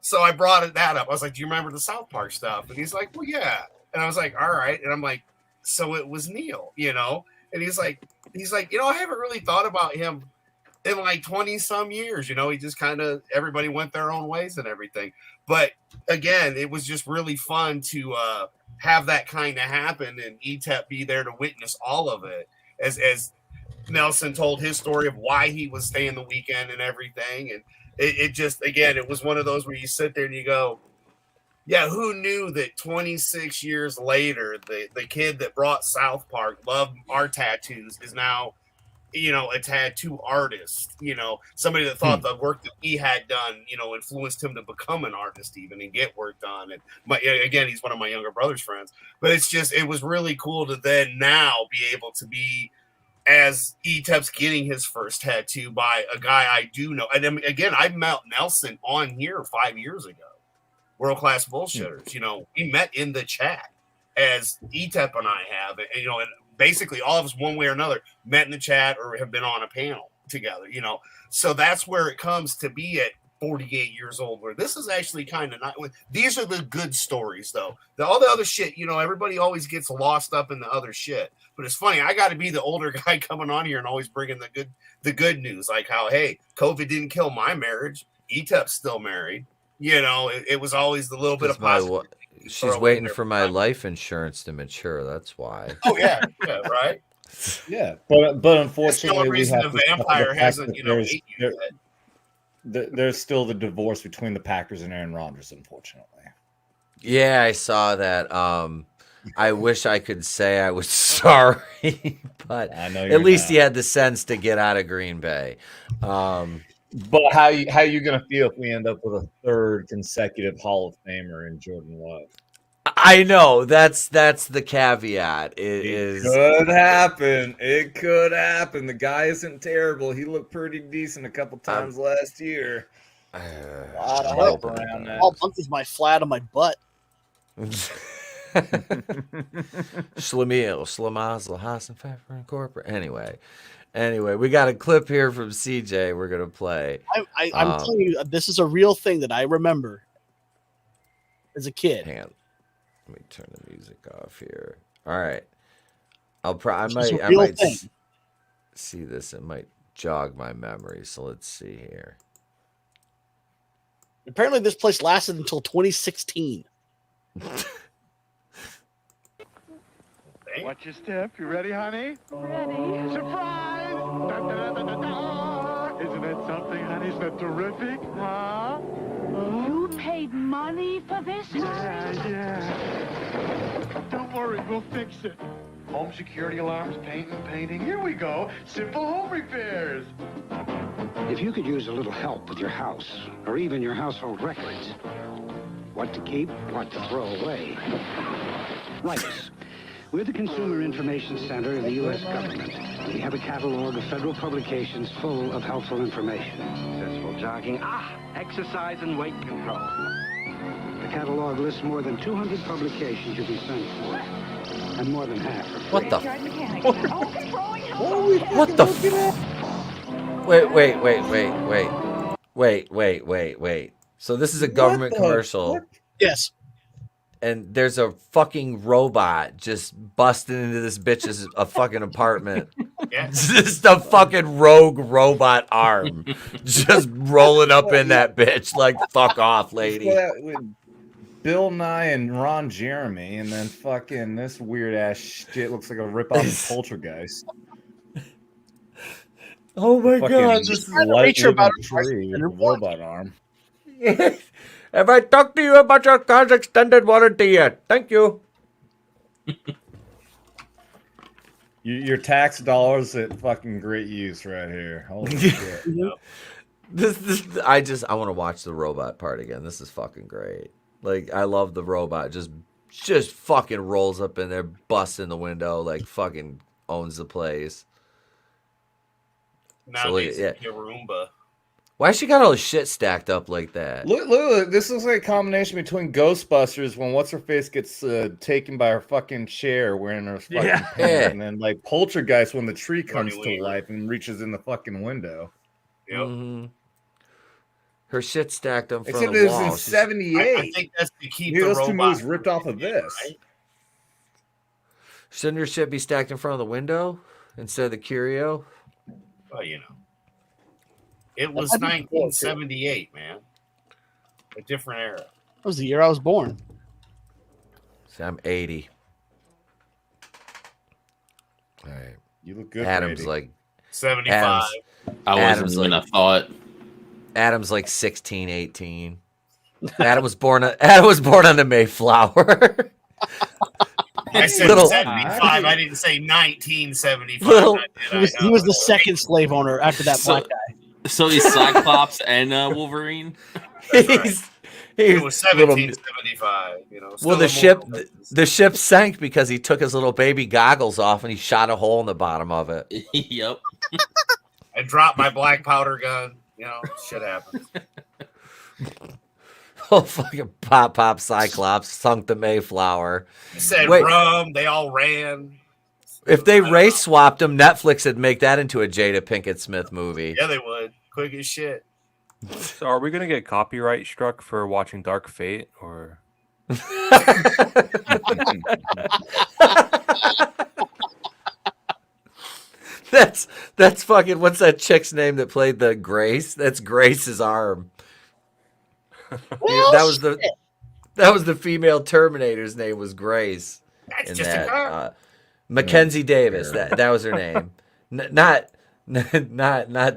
So I brought that up. I was like, do you remember the South Park stuff? And he's like, well, yeah. And I was like, all right. And I'm like, so it was Neil, you know? And he's like, you know, I haven't really thought about him in like 20 some years, you know, he just kind of, everybody went their own ways and everything. But again, it was just really fun to have that kind of happen and Etep be there to witness all of it as Nelson told his story of why he was staying the weekend and everything. And it just, again, it was one of those where you sit there and you go, yeah, who knew that 26 years later, the kid that brought South Park, loved our tattoos, is now, you know, a tattoo artist, you know, somebody that thought the work that he had done, you know, influenced him to become an artist even and get work done. And again, he's one of my younger brother's friends, but it's just, it was really cool to then now be able to be, as Etep's getting his first tattoo by a guy I do know. And then, again, I met Nelson on here 5 years ago. World Class Bullshitters, you know, we met in the chat as Etep and I have, and, you know, and basically all of us one way or another met in the chat or have been on a panel together, you know. So that's where it comes to be at 48 years old, where this is actually kind of not, these are the good stories though. All the other shit, you know, everybody always gets lost up in the other shit. But it's funny, I got to be the older guy coming on here and always bringing the good news, like how, hey, COVID didn't kill my marriage. Etep's still married. You know, it was always the little bit of positive.
She's waiting for my life insurance to mature. That's why.
Oh yeah, right.
Yeah, but unfortunately,
we have the vampire hasn't, you know,
there's still the divorce between the Packers and Aaron Rodgers, unfortunately.
Yeah, I saw that. I wish I could say I was sorry, but at least he had the sense to get out of Green Bay.
But how you gonna feel if we end up with a third consecutive Hall of Famer in Jordan Love?
I know that's the caveat. It
could happen. It could happen. The guy isn't terrible. He looked pretty decent a couple times last year. A lot of help around that.
All month is my flat on my butt.
Schlemiel, Schlemazel, Hassan Pfeffer, and Corporate. Anyway, we got a clip here from CJ we're going to play.
I'm telling you, this is a real thing that I remember as a kid.
Hang on. Let me turn the music off here. All right. I might see this. It might jog my memory. So let's see here.
Apparently this place lasted until 2016.
Watch your step. You ready, honey? Ready. Surprise! Da, da, da, da, da. Isn't that something, honey? Isn't that terrific? Huh?
You paid money for this?
Yeah. Don't worry, we'll fix it. Home security alarms, painting. Here we go. Simple home repairs.
If you could use a little help with your house, or even your household records, what to keep, what to throw away, write us. We're the Consumer Information Center of the U.S. government. We have a catalog of federal publications full of helpful information. Successful jogging, exercise and weight control. The catalog lists more than 200 publications you can send for, and more than half are free.
What the? Wait. So this is a government commercial.
Yes.
And there's a fucking robot just busting into this bitch's fucking apartment.
Yeah.
Just a fucking rogue robot arm just rolling up in that bitch like, fuck off, lady.
Bill Nye and Ron Jeremy, and then fucking this weird ass shit looks like a ripoff of Poltergeist.
Oh my god, this is
robot arm.
Have I talked to you about your car's extended warranty yet? Thank you.
Your tax dollars at fucking great use right here. Holy shit.
I want to watch the robot part again. This is fucking great. Like, I love the robot. Just fucking rolls up in there, busts in the window, like fucking owns the place.
Nowadays, a Roomba.
Why she got all the shit stacked up like that?
Look, this looks like a combination between Ghostbusters when What's-Her-Face gets taken by her fucking chair wearing her fucking pants, and then like Poltergeist when the tree comes to life and reaches in the fucking window.
Yep.
Her shit stacked in front
Except
of
it
the
was
wall.
in 78.
I think that's to keep
Maybe
the
those two
robot
movies ripped off of this.
right?
Shouldn't her shit be stacked in front of the window instead of the curio?
Well, you know, it was 1978, man. A different era.
That was the year I was born.
See, I'm 80. All right.
You look good.
Adam's
for 80.
like
75.
I wasn't even a thought.
Adam's like 16, 18. Adam was born on the Mayflower.
I said
Little-
75. I didn't say 1975.
Little-
He was the second slave owner after that black guy.
So he's Cyclops and Wolverine.
He's
It was
little-
1775. You know.
Well, the ship sank because he took his little baby goggles off and he shot a hole in the bottom of it.
Yep.
I dropped my black powder gun. You know, shit happens.
Oh, fucking pop Cyclops sunk the Mayflower.
He said
Wait.
rum. They all ran.
If they race swapped him, Netflix would make that into a Jada Pinkett Smith movie.
Yeah, they would. Quick as shit.
So are we gonna get copyright struck for watching Dark Fate, or?
That's fucking. What's that chick's name that played the Grace? That's Grace's arm.
Well,
that was the female Terminator's name was Grace.
That's
in
just
that,
a car.
Mackenzie Davis. That was her name. Not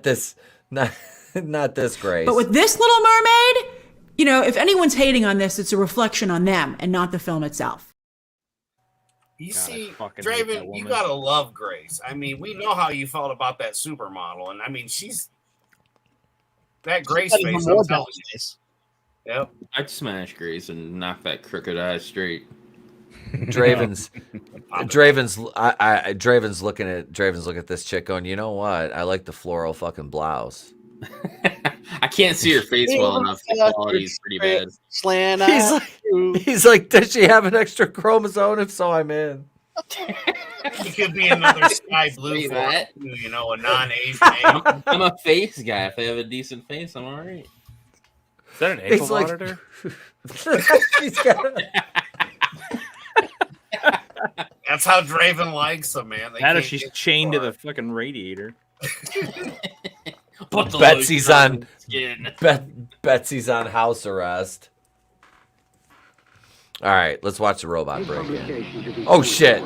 this. Not this Grace.
But with this Little Mermaid, you know, if anyone's hating on this, it's a reflection on them and not the film itself.
You
God, I
see,
fucking hate that
Draven, you
woman.
gotta love Grace. I mean, we know how you felt about that supermodel, and I mean, she's that Grace
She's got
face.
even more
I'm telling
Dallas
you.
face.
Yep.
I'd smash Grace and knock that crooked eye straight.
Draven's looking at this chick going, you know what? I like the floral fucking blouse.
I can't see her face well enough. The quality's pretty bad.
Slant
He's like, does she have an extra chromosome? If so, I'm in.
It could be another sky blue
Say
for
that.
you know, a non-Asian name.
I'm a face guy. If they have a decent face, I'm all right.
Is that an ankle
It's like-
monitor?
She's got
That's how Draven likes them, man. They
That or
can't
she's
get
chained to
far.
the fucking radiator.
Put the
Betsy's
lotion
on
her skin.
Betsy's on house arrest. All right, let's watch the robot break in. Oh shit!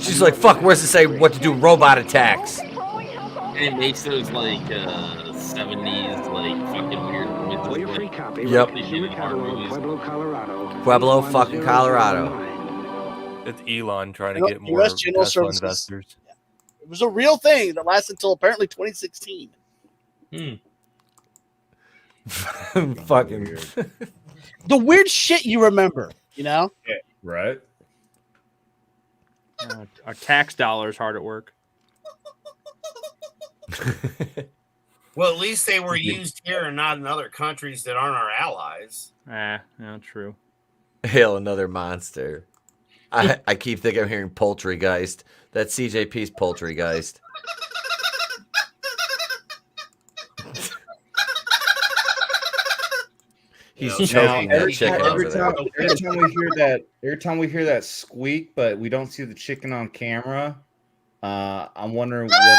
She's like, "Fuck, where's it say what to do? Robot attacks."
And it makes those like 70s like fucking weird
For your
images.
free copy,
Yep.
right to the catalog, Pueblo, Colorado.
Pueblo, fucking Colorado.
It's Elon trying to
Nope,
get more
US General
Tesla
Services.
investors.
It was a real thing that lasted until apparently 2016.
Fucking.
The weird shit you remember, you know?
Yeah, right.
Our tax dollars hard at work.
Well, at least they were used here and not in other countries that aren't our allies.
Yeah, true.
Hail another monster. I keep thinking I'm hearing Poultrygeist. That's CJP's Poultrygeist. He's choking that chicken over there.
Every time we hear that squeak, but we don't see the chicken on camera, I'm wondering what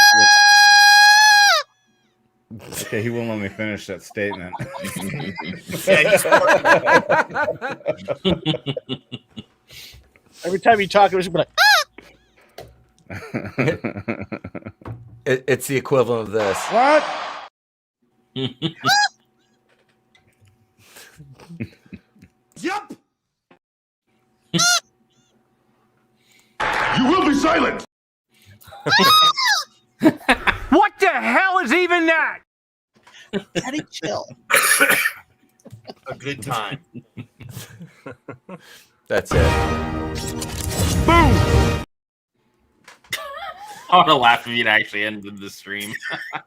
okay, he won't let me finish that statement.
Every time you talk, it was like,
It's the equivalent of this.
What? Yup. You will be silent.
What the hell is even that?
Daddy, chill.
A good time.
That's it.
Boom.
I want to laugh if you'd actually ended the stream.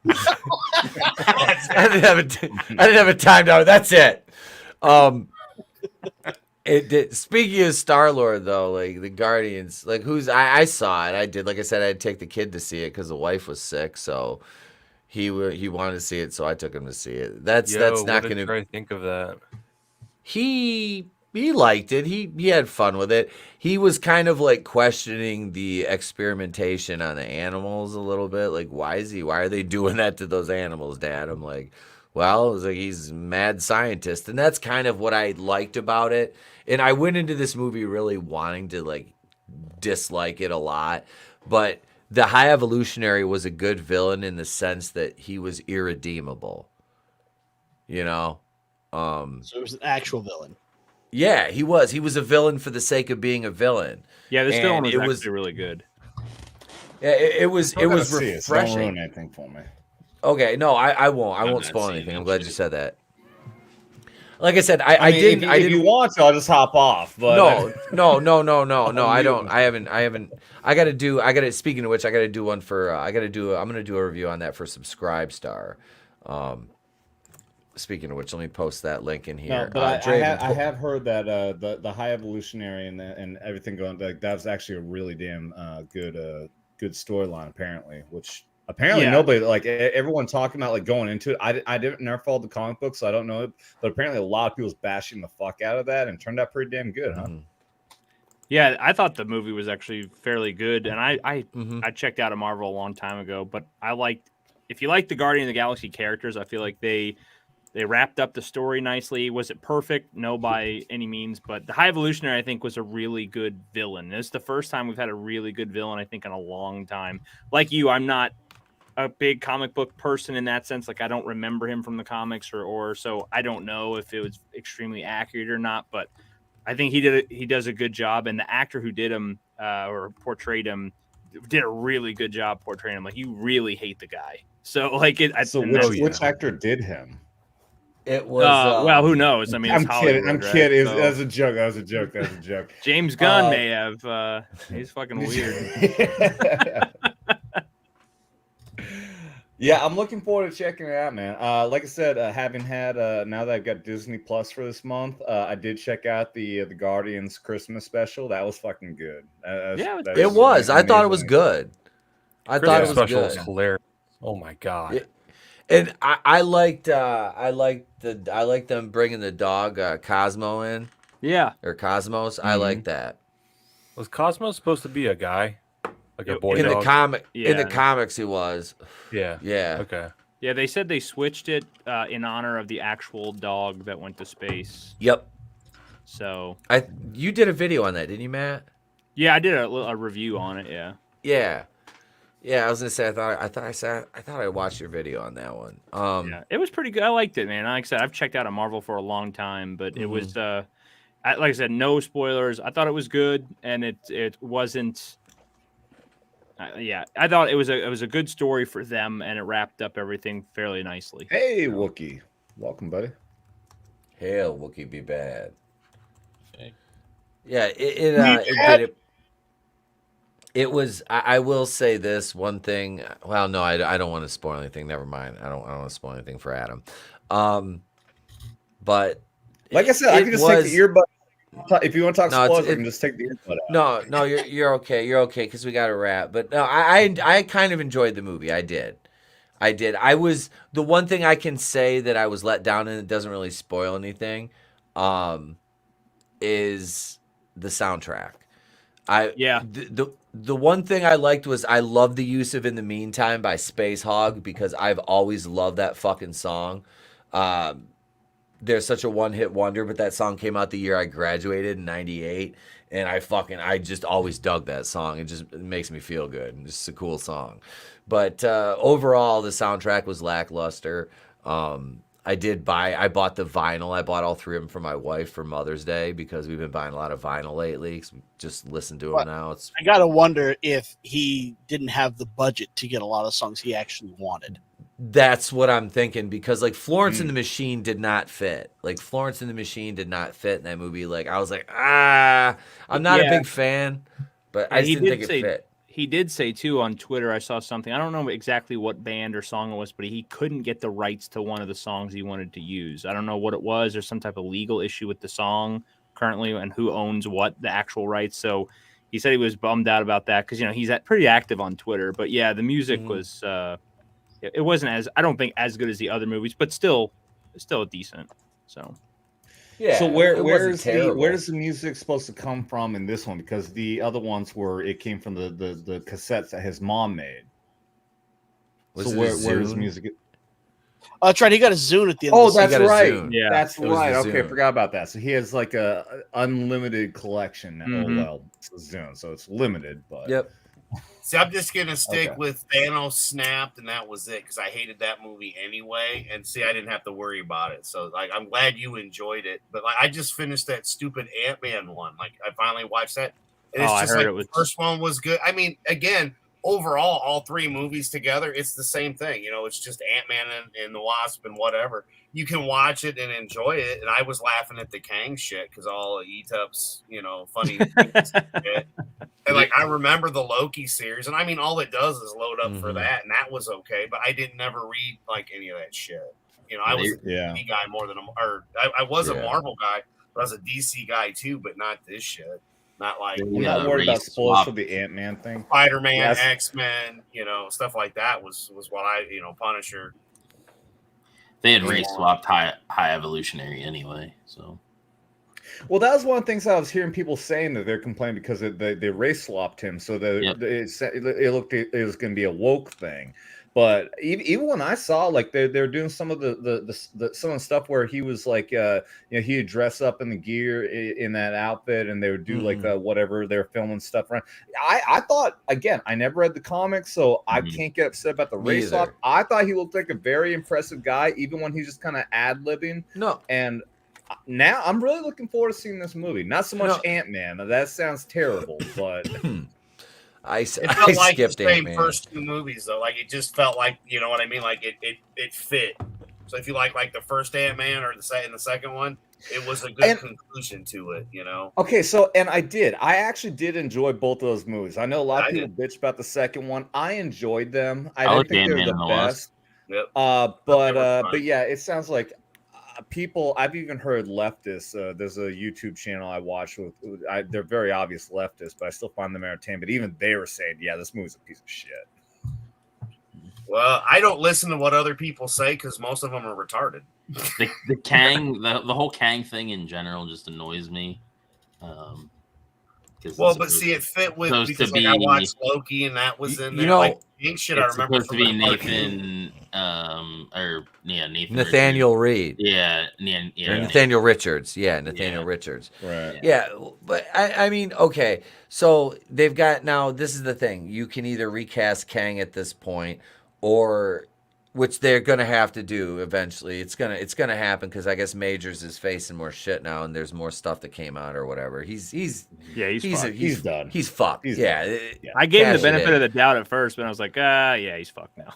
I didn't have a timeout. That's it. Speaking of Star-Lord, though, like the Guardians, like I saw it. I did, like I said, I had to take the kid to see it because the wife was sick. So, he wanted to see it, so I took him to see it. That's
Yo,
not
what
going
did
to.
Trey think of that?
He liked it. He had fun with it. He was kind of like questioning the experimentation on the animals a little bit. Like, why are they doing that to those animals, Dad? I'm like, well, it was like he's a mad scientist, and that's kind of what I liked about it. And I went into this movie really wanting to like dislike it a lot, but the High Evolutionary was a good villain in the sense that he was irredeemable. You know?
So it was an actual villain.
Yeah, he was. He was a villain for the sake of being a villain.
Yeah, this
And
villain was
it
actually really good.
Yeah, it was
Still gotta
refreshing.
see it, so don't ruin anything for me.
Okay, no, I won't. I
I'm
won't
not
spoil
seeing
anything.
that
I'm glad
shit.
you said that. Like I
mean,
didn't.
If you want to, I'll just hop off. But
No. I don't. I haven't. I got to. Speaking of which, I got to do one for. I'm gonna do a review on that for Subscribe Star. Speaking of which, let me post that link in here.
No, but I have heard that the High Evolutionary and everything going like that was actually a really damn good storyline apparently, which apparently nobody like everyone talking about like going into it. I didn't never followed the comic book, so I don't know it, but apparently a lot of people's bashing the fuck out of that and turned out pretty damn good, huh?
Yeah, I thought the movie was actually fairly good, and I checked out a Marvel a long time ago, but if you like the Guardian of the Galaxy characters, I feel like they wrapped up the story nicely. Was it perfect? No, by any means. But the High Evolutionary, I think, was a really good villain. This is the first time we've had a really good villain, I think, in a long time. Like you, I'm not a big comic book person in that sense. Like, I don't remember him from the comics, or so I don't know if it was extremely accurate or not. But I think he does a good job, and the actor who did him or portrayed him did a really good job portraying him. Like, you really hate the guy. So, like,
which actor did him?
It was
well, who knows? I mean,
I'm
it's
kidding.
Hollywood,
I'm kidding.
right?
That was a joke. That was a joke. That was a joke.
James Gunn may have. He's fucking weird.
Yeah, I'm looking forward to checking it out, man. Like I said, having had now that I've got Disney Plus for this month, I did check out the Guardians Christmas special. That was fucking good.
It was. I thought it was good. I thought it was
special
good.
was hilarious. Oh my god.
Yeah. And I liked them bringing the dog Cosmo in.
Yeah.
Or Cosmos. I like that.
Was Cosmo supposed to be a guy? Like a boy
in
dog?
the comic
Yeah.
in the comics he was.
Yeah.
Yeah.
Okay.
Yeah, they said they switched it in honor of the actual dog that went to space.
Yep.
So
you did a video on that, didn't you, Matt?
Yeah, I did a review on it. Yeah.
Yeah. Yeah, I was gonna say I thought I watched your video on that one.
Yeah, it was pretty good. I liked it, man. Like I said, I've checked out a Marvel for a long time, but it was like I said, no spoilers. I thought it was good, and it wasn't. Yeah, I thought it was a good story for them, and it wrapped up everything fairly nicely.
Hey, Wookie, welcome, buddy.
Hail, Wookie, be bad.
Hey.
Yeah, it was. I will say this one thing. Well, no, I don't want to spoil anything. Never mind. I don't want to spoil anything for Adam. But
like I said, I can just take the earbud. If you want to talk spoilers, I can just take the earbud out.
No, you're okay. You're okay because we got to wrap. But no, I kind of enjoyed the movie. I did. I was the one thing I can say that I was let down and it doesn't really spoil anything. Is the soundtrack. The one thing I liked was I love the use of "In the Meantime" by Space Hog because I've always loved that fucking song. They're such a one-hit wonder, but that song came out the year I graduated in '98, and I just always dug that song. It makes me feel good. It's just a cool song. But overall, the soundtrack was lackluster. I bought the vinyl. I bought all three of them for my wife for Mother's Day because we've been buying a lot of vinyl lately. 'Cause we just listen to them now.
I gotta wonder if he didn't have the budget to get a lot of songs he actually wanted.
That's what I'm thinking because like Florence and the Machine did not fit. Like Florence and the Machine did not fit in that movie. Like I was like, I'm not a big fan, but I just didn't think it fit.
He did say too on Twitter, I saw something. I don't know exactly what band or song it was, but he couldn't get the rights to one of the songs he wanted to use. I don't know what it was. There's some type of legal issue with the song currently and who owns what, the actual rights. So he said he was bummed out about that because, he's pretty active on Twitter. But yeah, the music was it wasn't as, I don't think as good as the other movies, but still decent. So
Yeah.
So
it wasn't
where
terrible.
does the music supposed to come from in this one? Because the other ones it came from the cassettes that his mom made.
Was
so
it a
where's the
Zune?
music?
That's right. He got a Zune at the end.
Oh,
of the
that's
season.
right.
Yeah.
That's
It was
right.
the
Okay, I
Zune.
forgot about that. So he has like a unlimited collection now.
Mhm.
Oh well, it's a Zune, so it's limited. But
Yep.
See, I'm just gonna stick
Okay.
with Thanos snapped, and that was it because I hated that movie anyway. And see, I didn't have to worry about it. So, like, I'm glad you enjoyed it. But like, I just finished that stupid Ant-Man one. Like, I finally watched that, and it's
Oh, I
just
heard
like
it was-
the first one was good. I mean, again, overall, all three movies together, it's the same thing. You know, it's just Ant-Man and the Wasp and whatever. You can watch it and enjoy it. And I was laughing at the Kang shit because all of Etep's, funny things and shit. And like I remember the Loki series, and I mean all it does is load up for that, and that was okay. But I didn't never read like any of that shit. I was a DC guy more than I was a Marvel guy, but I was a DC guy too, but not this shit. Not like
I'm not worried about spoilers for the Ant-Man thing.
Spider-Man,
Yes.
X-Men, stuff like that was what I Punisher.
They had race swapped high evolutionary anyway, so.
Well, that was one of the things I was hearing people saying that they're complaining because they race swapped him, so that it looked it was going to be a woke thing. But even when I saw like they're doing some of some of the stuff where he was like he would dress up in the gear in that outfit and they would do like whatever they're filming stuff around. I thought, again, I never read the comics, so I can't get upset about the race swap. I thought he looked like a very impressive guy, even when he's just kind of ad-libbing.
No,
and now I'm really looking forward to seeing this movie. Not so much Ant-Man. That sounds terrible, but
I
It felt like the
skipped
same
Ant-Man.
first two movies though. Like it just felt like, you know what I mean? Like it fit. So if you like the first Ant-Man or the second one, it was a good conclusion to it,
Okay, so I actually did enjoy both of those movies. I know a lot of people bitch about the second one. I enjoyed them. I didn't think they were the best.
Yep.
But yeah, it sounds like people. I've even heard leftists. There's a YouTube channel I watch with. They're very obvious leftists, but I still find them entertaining. But even they were saying, "Yeah, this movie's a piece of shit."
Well, I don't listen to what other people say because most of them are retarded.
The Kang, the whole Kang thing in general just annoys me.
But see, it fit with because I watched Loki and that was in there. Like King shit, I remember
supposed to be Nathan, Nathan
Nathaniel Reed.
Yeah,
Or Nathaniel Richards. Yeah, Nathaniel Richards.
Right.
Yeah, but I mean, okay. So they've got now. This is the thing. You can either recast Kang at this point, or which they're gonna have to do eventually. It's gonna happen because I guess Majors is facing more shit now, and there's more stuff that came out or whatever. He's
fucked. He's done.
He's fucked.
He's
yeah.
done.
I gave him the benefit of the doubt at first, but I was like, yeah, he's fucked now.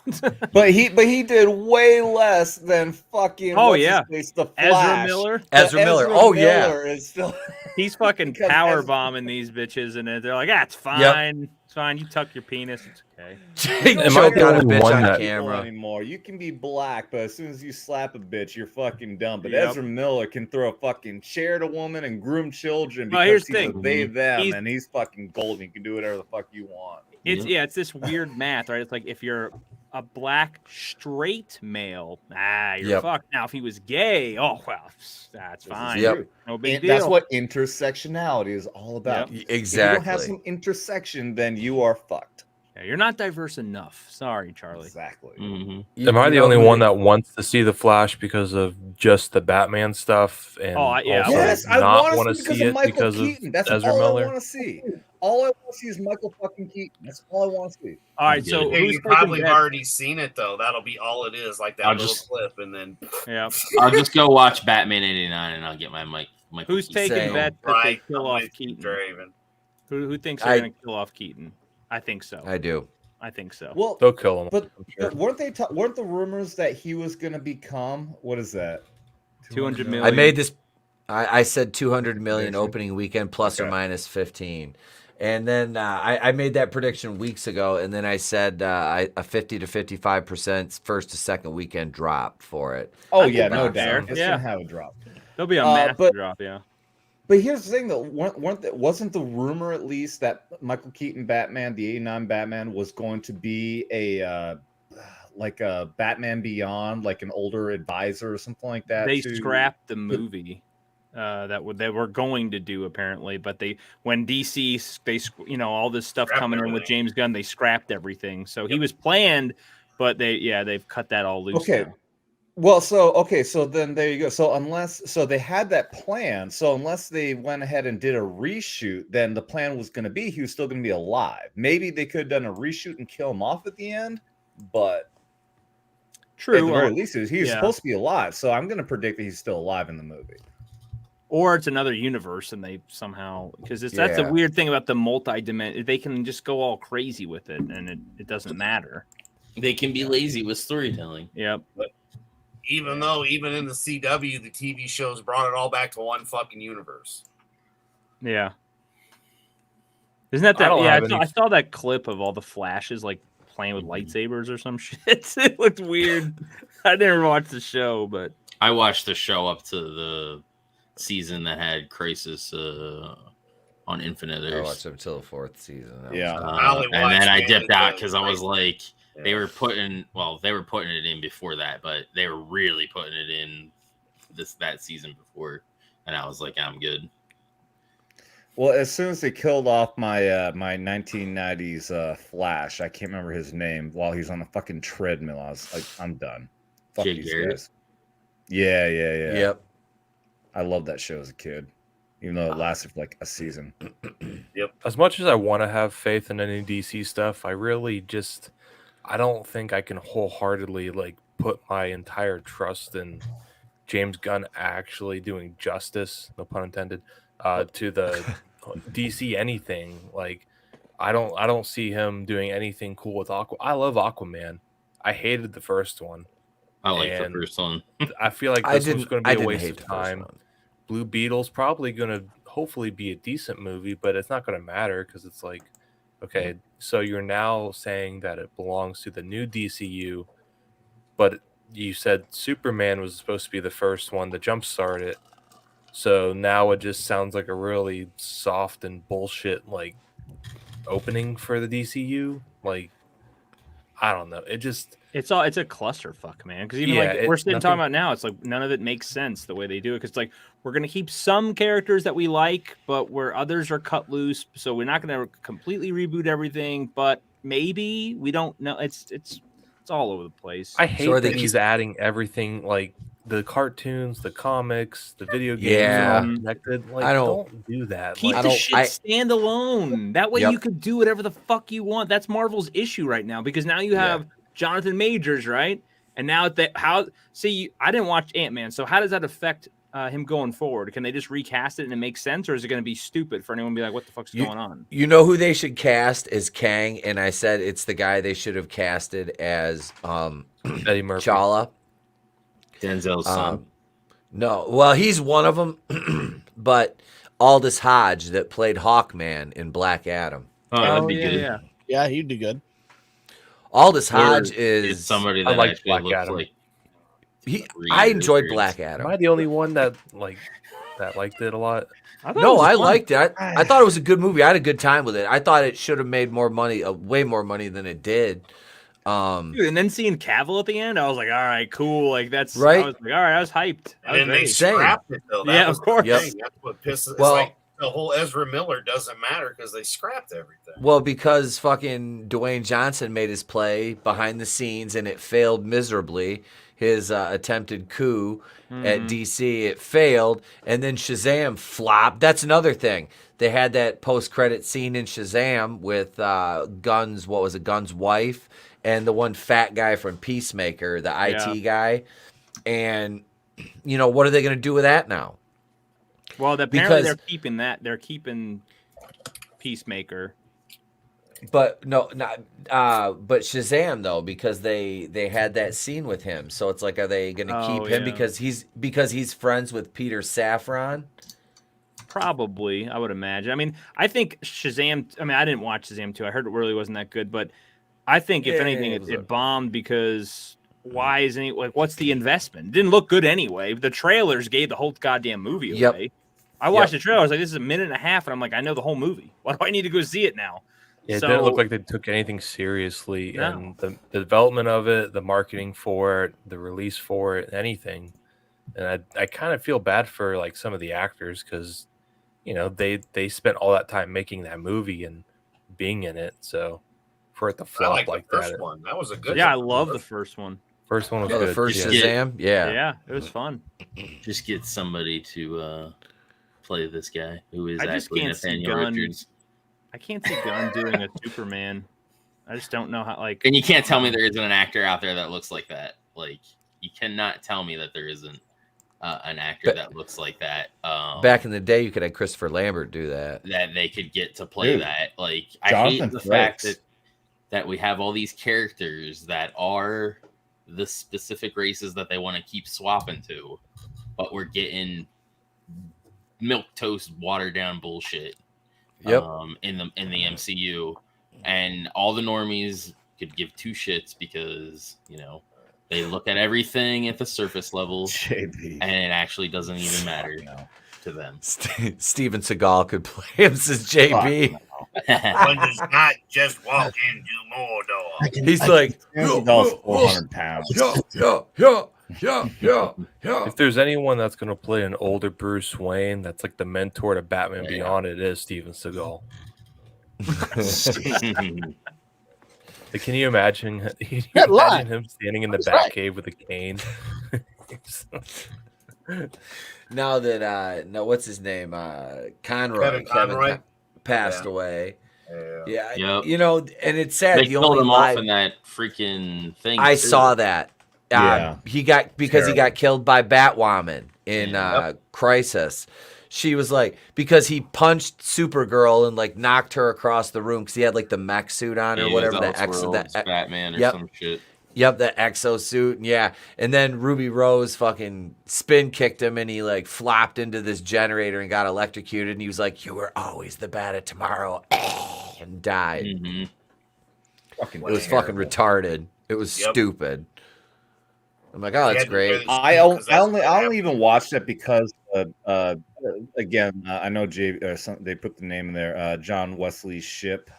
But he did way less than fucking.
Oh
what's his
yeah,
face, the
Ezra
Flash.
Miller.
Ezra Miller. Oh yeah,
is still.
He's fucking power bombing these bitches, and they're like, it's fine. It's fine. You tuck your penis. It's okay.
Am I the only one on camera
anymore? You can be black, but as soon as you slap a bitch, you're fucking dumb. But
Yep.
Ezra Miller can throw a fucking chair at a woman and groom children
Well,
because
here's the
he's a
thing.
they them,
He's-
and he's fucking golden. You can do whatever the fuck you want.
It's this weird math, right? It's like if you're a black straight male, you're
Yep.
fucked. Now if he was gay, oh well, that's fine.
Yep.
No big
And
deal.
that's what intersectionality is all about.
Yep.
If you don't have some intersection, then you are fucked.
Yeah, you're not diverse enough. Sorry, Charlie.
Exactly.
Am I the only one that wants to see the Flash because of just the Batman stuff and also
Yes, I
not
want
want
to
to
see
see
it
it
Michael
because
Keaton.
of
That's
Ezra
all I
Miller?
want to see. All I want to see is Michael fucking Keaton. That's all I want to see.
All right, so
Hey,
who's
you probably
taking
have
bet?
already seen it though. That'll be all it is, like that
I'll
little
just-
clip, and then
yeah.
I'll just go watch Batman '89 and I'll get my mic.
Who's taking bets that they kill off Keaton?
Draven.
Who thinks they're going to kill off Keaton? I think so.
I do.
I think so.
Well,
They'll kill him.
But weren't weren't the rumors that he was going to become what is that?
200 million.
I made this. I said 200 million opening weekend plus or minus 15, and then I made that prediction weeks ago, and then I said a 50 to 55% first to second weekend drop for it.
Oh
I
yeah,
think
no
that's fair.
doubt. It's
Yeah.
gonna have a drop.
There'll be a massive drop, yeah.
But here's the thing, though. Wasn't the rumor at least that Michael Keaton Batman, the '89 Batman, was going to be a a Batman Beyond, like an older advisor or something like that.
They
to-
scrapped the movie they were going to do apparently, but when DC all this stuff coming in with James Gunn, they scrapped everything. So he was planned, but they've cut that all loose.
Okay.
Now.
Well, so then there you go. So they had that plan. So unless they went ahead and did a reshoot, then the plan was going to be he was still going to be alive. Maybe they could have done a reshoot and kill him off at the end, but
true.
At the very least, he's supposed to be alive. So I'm going to predict that he's still alive in the movie.
Or it's another universe, and they somehow that's a weird thing about the multi-dimension. They can just go all crazy with it, and it doesn't matter.
They can be lazy with storytelling.
Yep.
But even in the CW, the TV shows brought it all back to one fucking universe.
Yeah. Isn't that I saw that clip of all the Flashes like playing with lightsabers or some shit. It looked weird. I never watched the show, but
I watched the show up to the season that had Crisis on Infinite Earths.
I watched them until the 4th season.
And then I dipped out because I was like, they were putting it in before that, but they were really putting it in that season before, and I was like, I'm good.
Well, as soon as they killed off my my 1990s Flash, I can't remember his name, while he's on the fucking treadmill, I was like, I'm done. Fuck
Jay
these
Garrett?
guys. Yeah.
Yep.
I loved that show as a kid, even though it lasted for like a season.
Yep.
As much as I want to have faith in any DC stuff, I don't think I can wholeheartedly like put my entire trust in James Gunn actually doing justice, no pun intended, to the DC anything. Like, I don't see him doing anything cool with Aquaman. I love Aquaman. I hated the first one.
I like the first one.
I feel like this was going to be a waste of time. Blue Beetle's probably going to hopefully be a decent movie, but it's not going to matter because it's like, okay, so you're now saying that it belongs to the new DCU, but you said Superman was supposed to be the first one to jumpstart it. So now it just sounds like a really soft and bullshit like opening for the DCU. Like, I don't know.
It's a clusterfuck, man. Because even we're sitting talking about now, it's like none of it makes sense the way they do it. Because it's like we're gonna keep some characters that we like, but where others are cut loose. So we're not gonna completely reboot everything, but maybe we don't know. It's all over the place.
I hate that he's adding everything, like the cartoons, the comics, the video games are all connected. Like, don't do that.
Keep the shit standalone. That way you could do whatever the fuck you want. That's Marvel's issue right now, because now you have Jonathan Majors, right? And now I didn't watch Ant-Man, so how does that affect him going forward? Can they just recast it and it makes sense, or is it going to be stupid for anyone to be like, what the fuck's going on?
You know who they should cast as Kang, and I said it's the guy they should have casted as
Eddie Murphy.
T'Challa.
Denzel's son.
No, well, he's one of them, but Aldous Hodge that played Hawkman in Black Adam.
Oh, that'd be good.
Yeah, he'd do good.
Aldous Hodge is
somebody that
like
actually
Black
looks
Adam.
like.
I enjoyed Black Adam.
Am I the only one that liked it a lot?
No, I liked it. I thought it was a good movie. I had a good time with it. I thought it should have made more money, way more money than it did.
Dude, and then seeing Cavill at the end, I was like, all right, cool. Like, that's
right.
I was like, all right, I was hyped.
And then they scrapped it, though.
Yeah, of course.
That's what pisses. It's like the whole Ezra Miller doesn't matter because they scrapped everything.
Well, because fucking Dwayne Johnson made his play behind the scenes and it failed miserably. His attempted coup at DC, it failed. And then Shazam flopped. That's another thing. They had that post-credit scene in Shazam with Gunn's wife and the one fat guy from Peacemaker, the IT guy. And, what are they going to do with that now?
Well, apparently they're keeping that. They're keeping Peacemaker.
But no, not. But Shazam though, because they had that scene with him, so it's like, are they going to keep him because he's friends with Peter Safran?
Probably, I would imagine. I mean, I think Shazam. I mean, I didn't watch Shazam 2. I heard it really wasn't that good, but I think if anything, it bombed because why isn't it like? What's the investment? It didn't look good anyway. The trailers gave the whole goddamn movie away. I watched the trailer. I was like, this is a minute and a half, and I'm like, I know the whole movie. Why do I need to go see it now?
It
So-
didn't look like they took anything seriously,
No.
and the development of it, the marketing for it, the release for it, anything. And I kind of feel bad for like some of the actors because, you know, they spent all that time making that movie and being in it. So for it to
I
flop
like the first one. That was a good.
Yeah, I
one.
love the first one.
First one was
Oh,
good.
the first
yeah.
Shazam? Yeah.
Yeah, it was fun.
Just get somebody to play this guy who is
I just
actually
can't see
Nathaniel
Gunn.
Richards.
I can't see Gunn doing a Superman. I just don't know how. Like,
And you can't tell me there isn't an actor out there that looks like that. Like, you cannot tell me that there isn't an actor that looks like that.
Back in the day, you could have Christopher Lambert do that.
That they could get to play
Dude,
that. Like, I
Jonathan
hate the
Frakes.
fact that we have all these characters that are the specific races that they want to keep swapping to, but we're getting milk toast, watered down bullshit.
Yep.
In the MCU, and all the normies could give two shits because, you know, they look at everything at the surface level,
JB.
and it actually doesn't even matter to them.
Steven Seagal could play him as JB.
One does not just walk in, do more, dog.
He's like,
Seagal's 400 pounds.
If there's anyone that's going to play an older Bruce Wayne, that's like the mentor to Batman Beyond, it is Steven Seagal. Like, can you imagine? Can you imagine him standing in the Batcave with a cane?
Now that no, what's his name? Conroy.
Kevin Conroy
passed away. Yeah,
Yep.
you know, and it's sad.
They
the
killed
only
him
live
off in that freaking thing.
I
too.
saw that.
Yeah.
He got he got killed by Batwoman in Crisis. She was like, because he punched Supergirl and like knocked her across the room because he had like the mech suit on or whatever, the
Batman or
yep.
some shit.
Yep, the exosuit, yeah. And then Ruby Rose fucking spin kicked him, and he like flopped into this generator and got electrocuted. And he was like, "You were always the bat of tomorrow," and died.
Fucking
it was fucking retarded. It was stupid. I'm like, oh, that's great.
I only even watched it because again, I know they put the name in there. John Wesley Shipp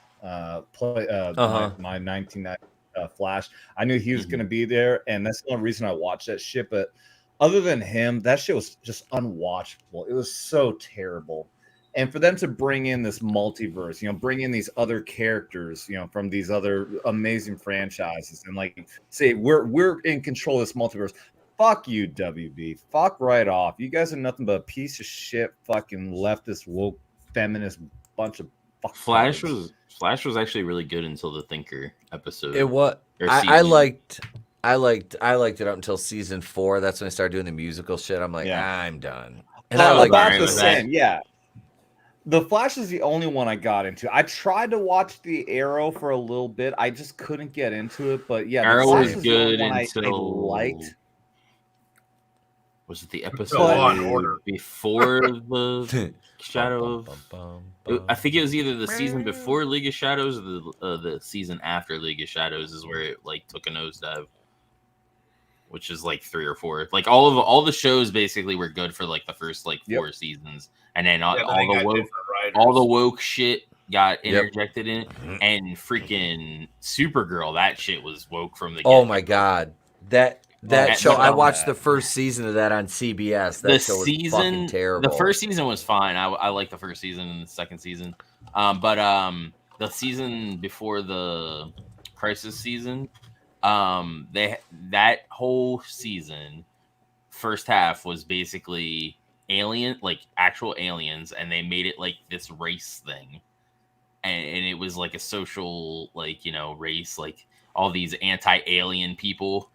play my 1990 Flash. I knew he was going to be there, and that's the only reason I watched that shit. But other than him, that shit was just unwatchable. It was so terrible. And for them to bring in this multiverse, you know, bring in these other characters, you know, from these other amazing franchises, and like say we're in control of this multiverse. Fuck you, WB. Fuck right off. You guys are nothing but a piece of shit, fucking leftist, woke, feminist bunch of fuck.
Flash was actually really good until the Thinker episode.
It was. I liked it up until season 4. That's when I started doing the musical shit. I'm like, I'm done. And I like
about the same. Yeah. The Flash is the only one I got into. I tried to watch the Arrow for a little bit. I just couldn't get into it. But yeah,
Arrow
the Flash
was
is the only
good
one I
until
liked.
Was it the episode before the Shadow of? I think it was either the season before League of Shadows or the season after League of Shadows is where it like took a nosedive, which is like 3 or 4. Like all the shows basically were good for like the first like 4 seasons, and then all the woke shit got interjected in it, and freaking Supergirl, that shit was woke from the get-go.
Oh my god, that show! I watched the first season of that on CBS. That show was fucking terrible.
The first season was fine. I like the first season and the second season, but the season before the Crisis season, that whole season, first half was basically actual aliens, and they made it like this race thing, and it was like a social race, like all these anti-alien people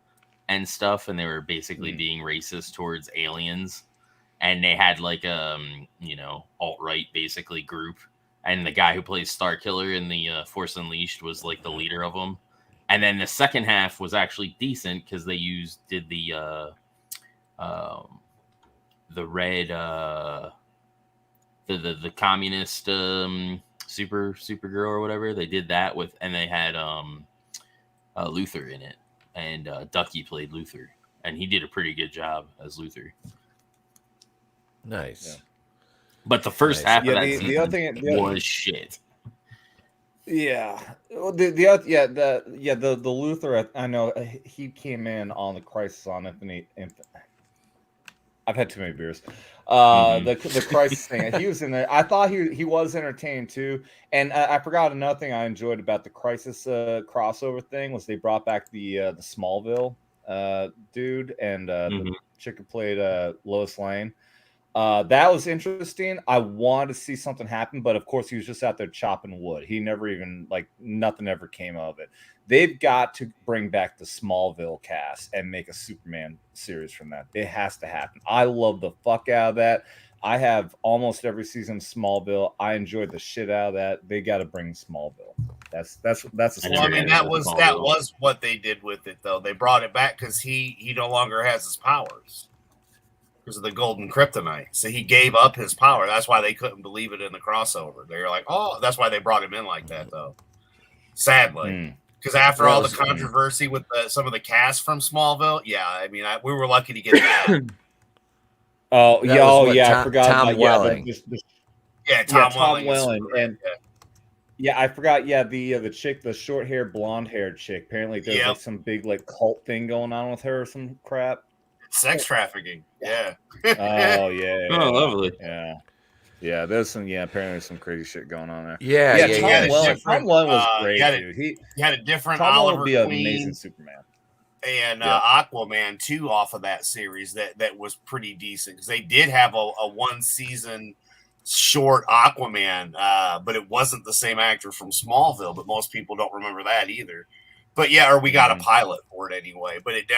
and stuff, and they were basically being racist towards aliens, and they had like alt-right basically group, and the guy who plays Starkiller in the Force Unleashed was like the leader of them. And then the second half was actually decent because they did the red the communist Supergirl or whatever. They did that with, and they had Luther in it, and Ducky played Luther, and he did a pretty good job as Luther.
Nice.
But the first half of that season
the other thing
was shit.
Yeah, the other, the Luther. I know he came in on the Crisis on Infinite. I've had too many beers. The Crisis thing. He was in there. I thought he was entertained too. And I forgot another thing I enjoyed about the Crisis crossover thing was they brought back the Smallville dude and the chick who played Lois Lane. That was interesting. I wanted to see something happen, but of course he was just out there chopping wood. He never even nothing ever came of it. They've got to bring back the Smallville cast and make a Superman series from that. It has to happen. I love the fuck out of that. I have almost every season of Smallville. I enjoyed the shit out of that. They got to bring Smallville. That's a
well, I mean, that was what they did with it, though. They brought it back because he no longer has his powers. Because of the golden kryptonite. So he gave up his power. That's why they couldn't believe it in the crossover. They were like, oh, that's why they brought him in like that, though. Sadly. Because after all the controversy with some of the cast from Smallville, yeah, I mean, we were lucky to get that.
I forgot
Tom
about
Welling.
Tom Welling. And I forgot, the chick, the short-haired, blonde-haired chick. Apparently there's some big cult thing going on with her or some crap.
Sex trafficking. Yeah.
Oh, yeah.
Oh, lovely.
Yeah. Yeah, there's some. Yeah, apparently there's some crazy shit going on there.
Tom
Welling was great, dude.
He had a different
Tom Welling
Oliver
would be an
Queen
amazing Superman,
and Aquaman too off of that series. That was pretty decent because they did have a 1 season short Aquaman, but it wasn't the same actor from Smallville. But most people don't remember that either. But we got a pilot for it anyway. But it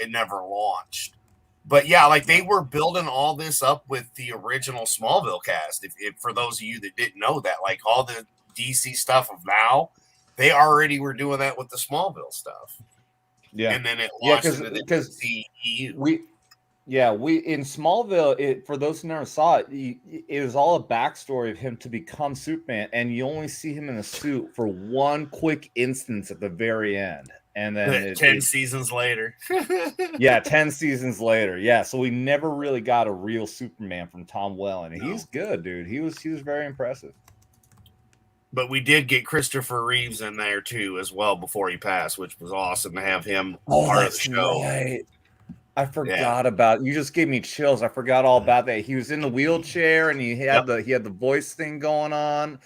never launched. But they were building all this up with the original Smallville cast. If for those of you that didn't know that, all the DC stuff of now, they already were doing that with the Smallville stuff.
Yeah,
and then it launched into the EU.
We in Smallville. For those who never saw it, it was all a backstory of him to become Superman, and you only see him in a suit for one quick instance at the very end. And then
10 seasons later.
10 seasons later. Yeah, so we never really got a real Superman from Tom Welling. And he's good, dude. He was very impressive.
But we did get Christopher Reeves in there too as well before he passed, which was awesome to have him part of the show.
Right. I forgot about. You just gave me chills. I forgot all about that. He was in the wheelchair and he had the voice thing going on.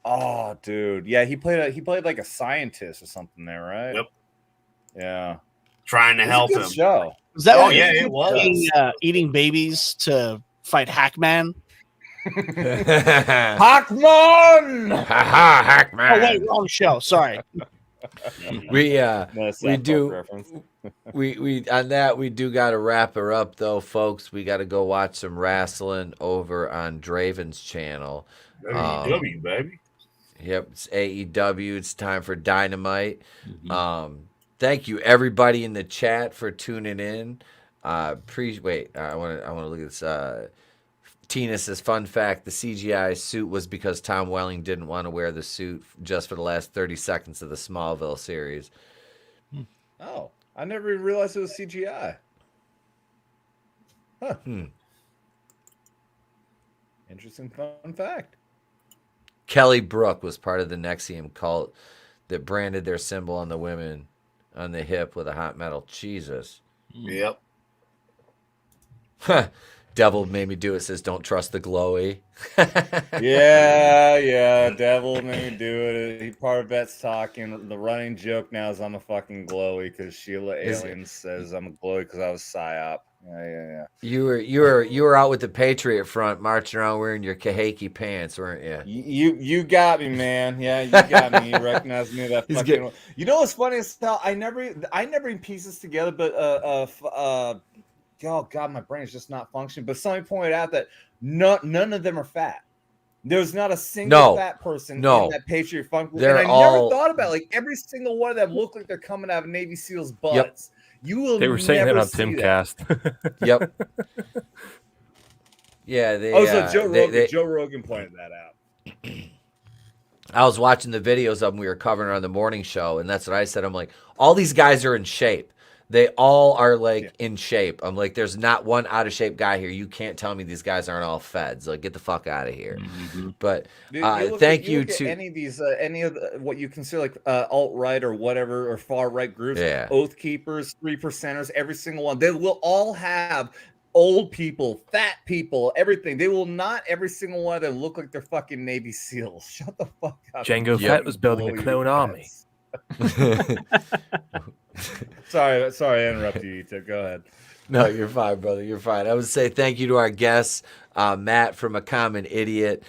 Oh, dude. Yeah, he played like a scientist or something there, right?
Yep.
Yeah.
Trying to help him.
Show.
Was that
it was.
Eating babies to fight Hackman?
Hackman!
Hackman!
Oh, wait, wrong show. Sorry.
We do on that we do got to wrap her up though, folks. We got to go watch some wrestling over on Draven's channel.
AEW, baby.
Yep, it's AEW. It's time for Dynamite. Thank you everybody in the chat for tuning in. I want to look at this. Tina says, fun fact, the CGI suit was because Tom Welling didn't want to wear the suit just for the last 30 seconds of the Smallville series.
Oh, I never even realized it was CGI. Huh. Interesting fun fact.
Kelly Brook was part of the Nexium cult that branded their symbol on the women on the hip with a hot metal. Jesus.
Yep.
Devil made me do it. Says, don't trust the glowy.
yeah. Devil made me do it. He part of Bet's talking. The running joke now is I'm a fucking glowy because Sheila Aliens says I'm a glowy because I was psyop. Yeah.
You were out with the Patriot Front marching around wearing your kahake pants, weren't you?
You got me, man. Yeah, you got me. You recognize me that fucking. You know what's funny is how I never even piece this together, but oh God, my brain is just not functioning. But somebody pointed out that none of them are fat. There's not a single fat person in that Patriot Front group. And I never thought about every single one of them look like they're coming out of Navy SEALs' butts. Yep.
They were saying that on Timcast.
Yep. Yeah.
Joe Rogan pointed that out.
I was watching the videos of them we were covering on the morning show, and that's what I said. I'm like, all these guys are in shape. They all are like in shape. I'm like, there's not one out of shape guy here. You can't tell me these guys aren't all feds. Like, get the fuck out of here. But thank you to
any of these, any of what you consider like alt right or whatever or far right groups, Oath Keepers, 3%ers, every single one. They will all have old people, fat people, everything. They will not every single one of them look like they're fucking Navy SEALs. Shut the fuck up.
Django Fett was building a clone army.
Sorry, I interrupted you, Etep. Go ahead.
No, you're fine, brother. You're fine. I would say thank you to our guests, Matt from A Common Idiot,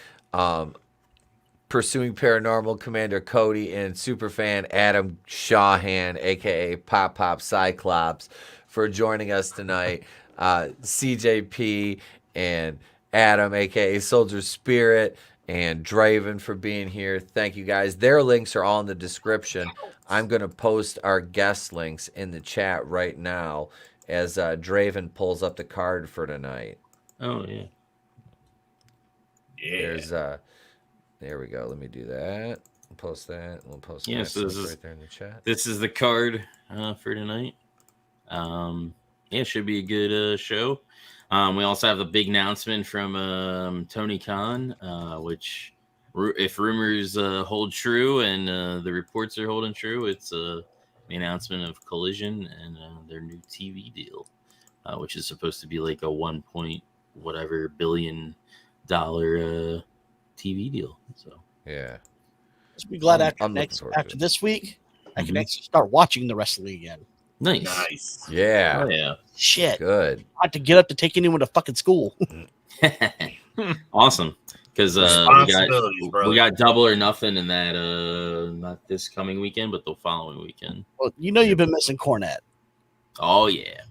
Pursuing Paranormal Commander Cody, and superfan Adam Shawhan, aka Pop Cyclops, for joining us tonight. CJP and Adam, aka Soldier Spirit, and Draven for being here. Thank you guys. Their links are all in the description. I'm going to post our guest links in the chat right now as Draven pulls up the card for tonight.
Oh, yeah.
There's there we go. Let me do that. Post that. We'll post that right there in the chat.
This is the card for tonight. Yeah, should be a good show. We also have a big announcement from Tony Khan, which, if rumors hold true and the reports are holding true, it's the announcement of Collision and their new TV deal, which is supposed to be like a $1 billion TV deal. So
yeah,
just be glad after this week, I can actually start watching the wrestling again.
Nice.
Yeah.
Oh, yeah.
Shit.
Good.
I have to get up to take anyone to fucking school.
Awesome. Because we got Double or Nothing in that, not this coming weekend, but the following weekend.
Well, you know you've been missing Cornette.
Oh, yeah.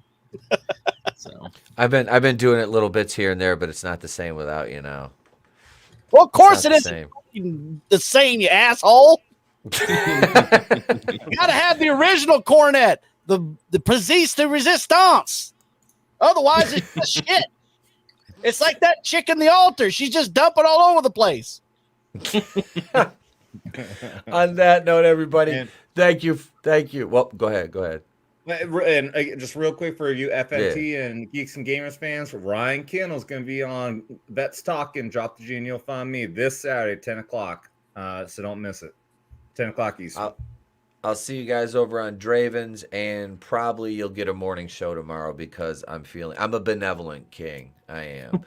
So
I've been doing it little bits here and there, but it's not the same without, you know.
Well, of course it isn't the same, you asshole. You gotta have the original Cornette. The Persiste de Resistance. Otherwise, it's just shit. It's like that chick in the altar. She's just dumping all over the place.
On that note, everybody, thank you. Well, go ahead.
And just real quick for you FNT and Geeks and Gamers fans, Ryan Kendall's going to be on Vets Talking, Drop the G and You'll Find Me this Saturday, 10 o'clock. So don't miss it. 10 o'clock Eastern.
I'll see you guys over on Draven's, and probably you'll get a morning show tomorrow because I'm a benevolent king. I am.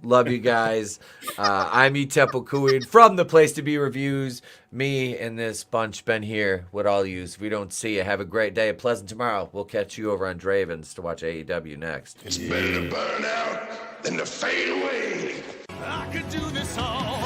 Love you guys. I'm Etep Okuin from the Place to Be Reviews. Me and this bunch been here with all yous. If we don't see you, have a great day, a pleasant tomorrow. We'll catch you over on Draven's to watch AEW next.
It's better to burn out than to fade away.
I could do this all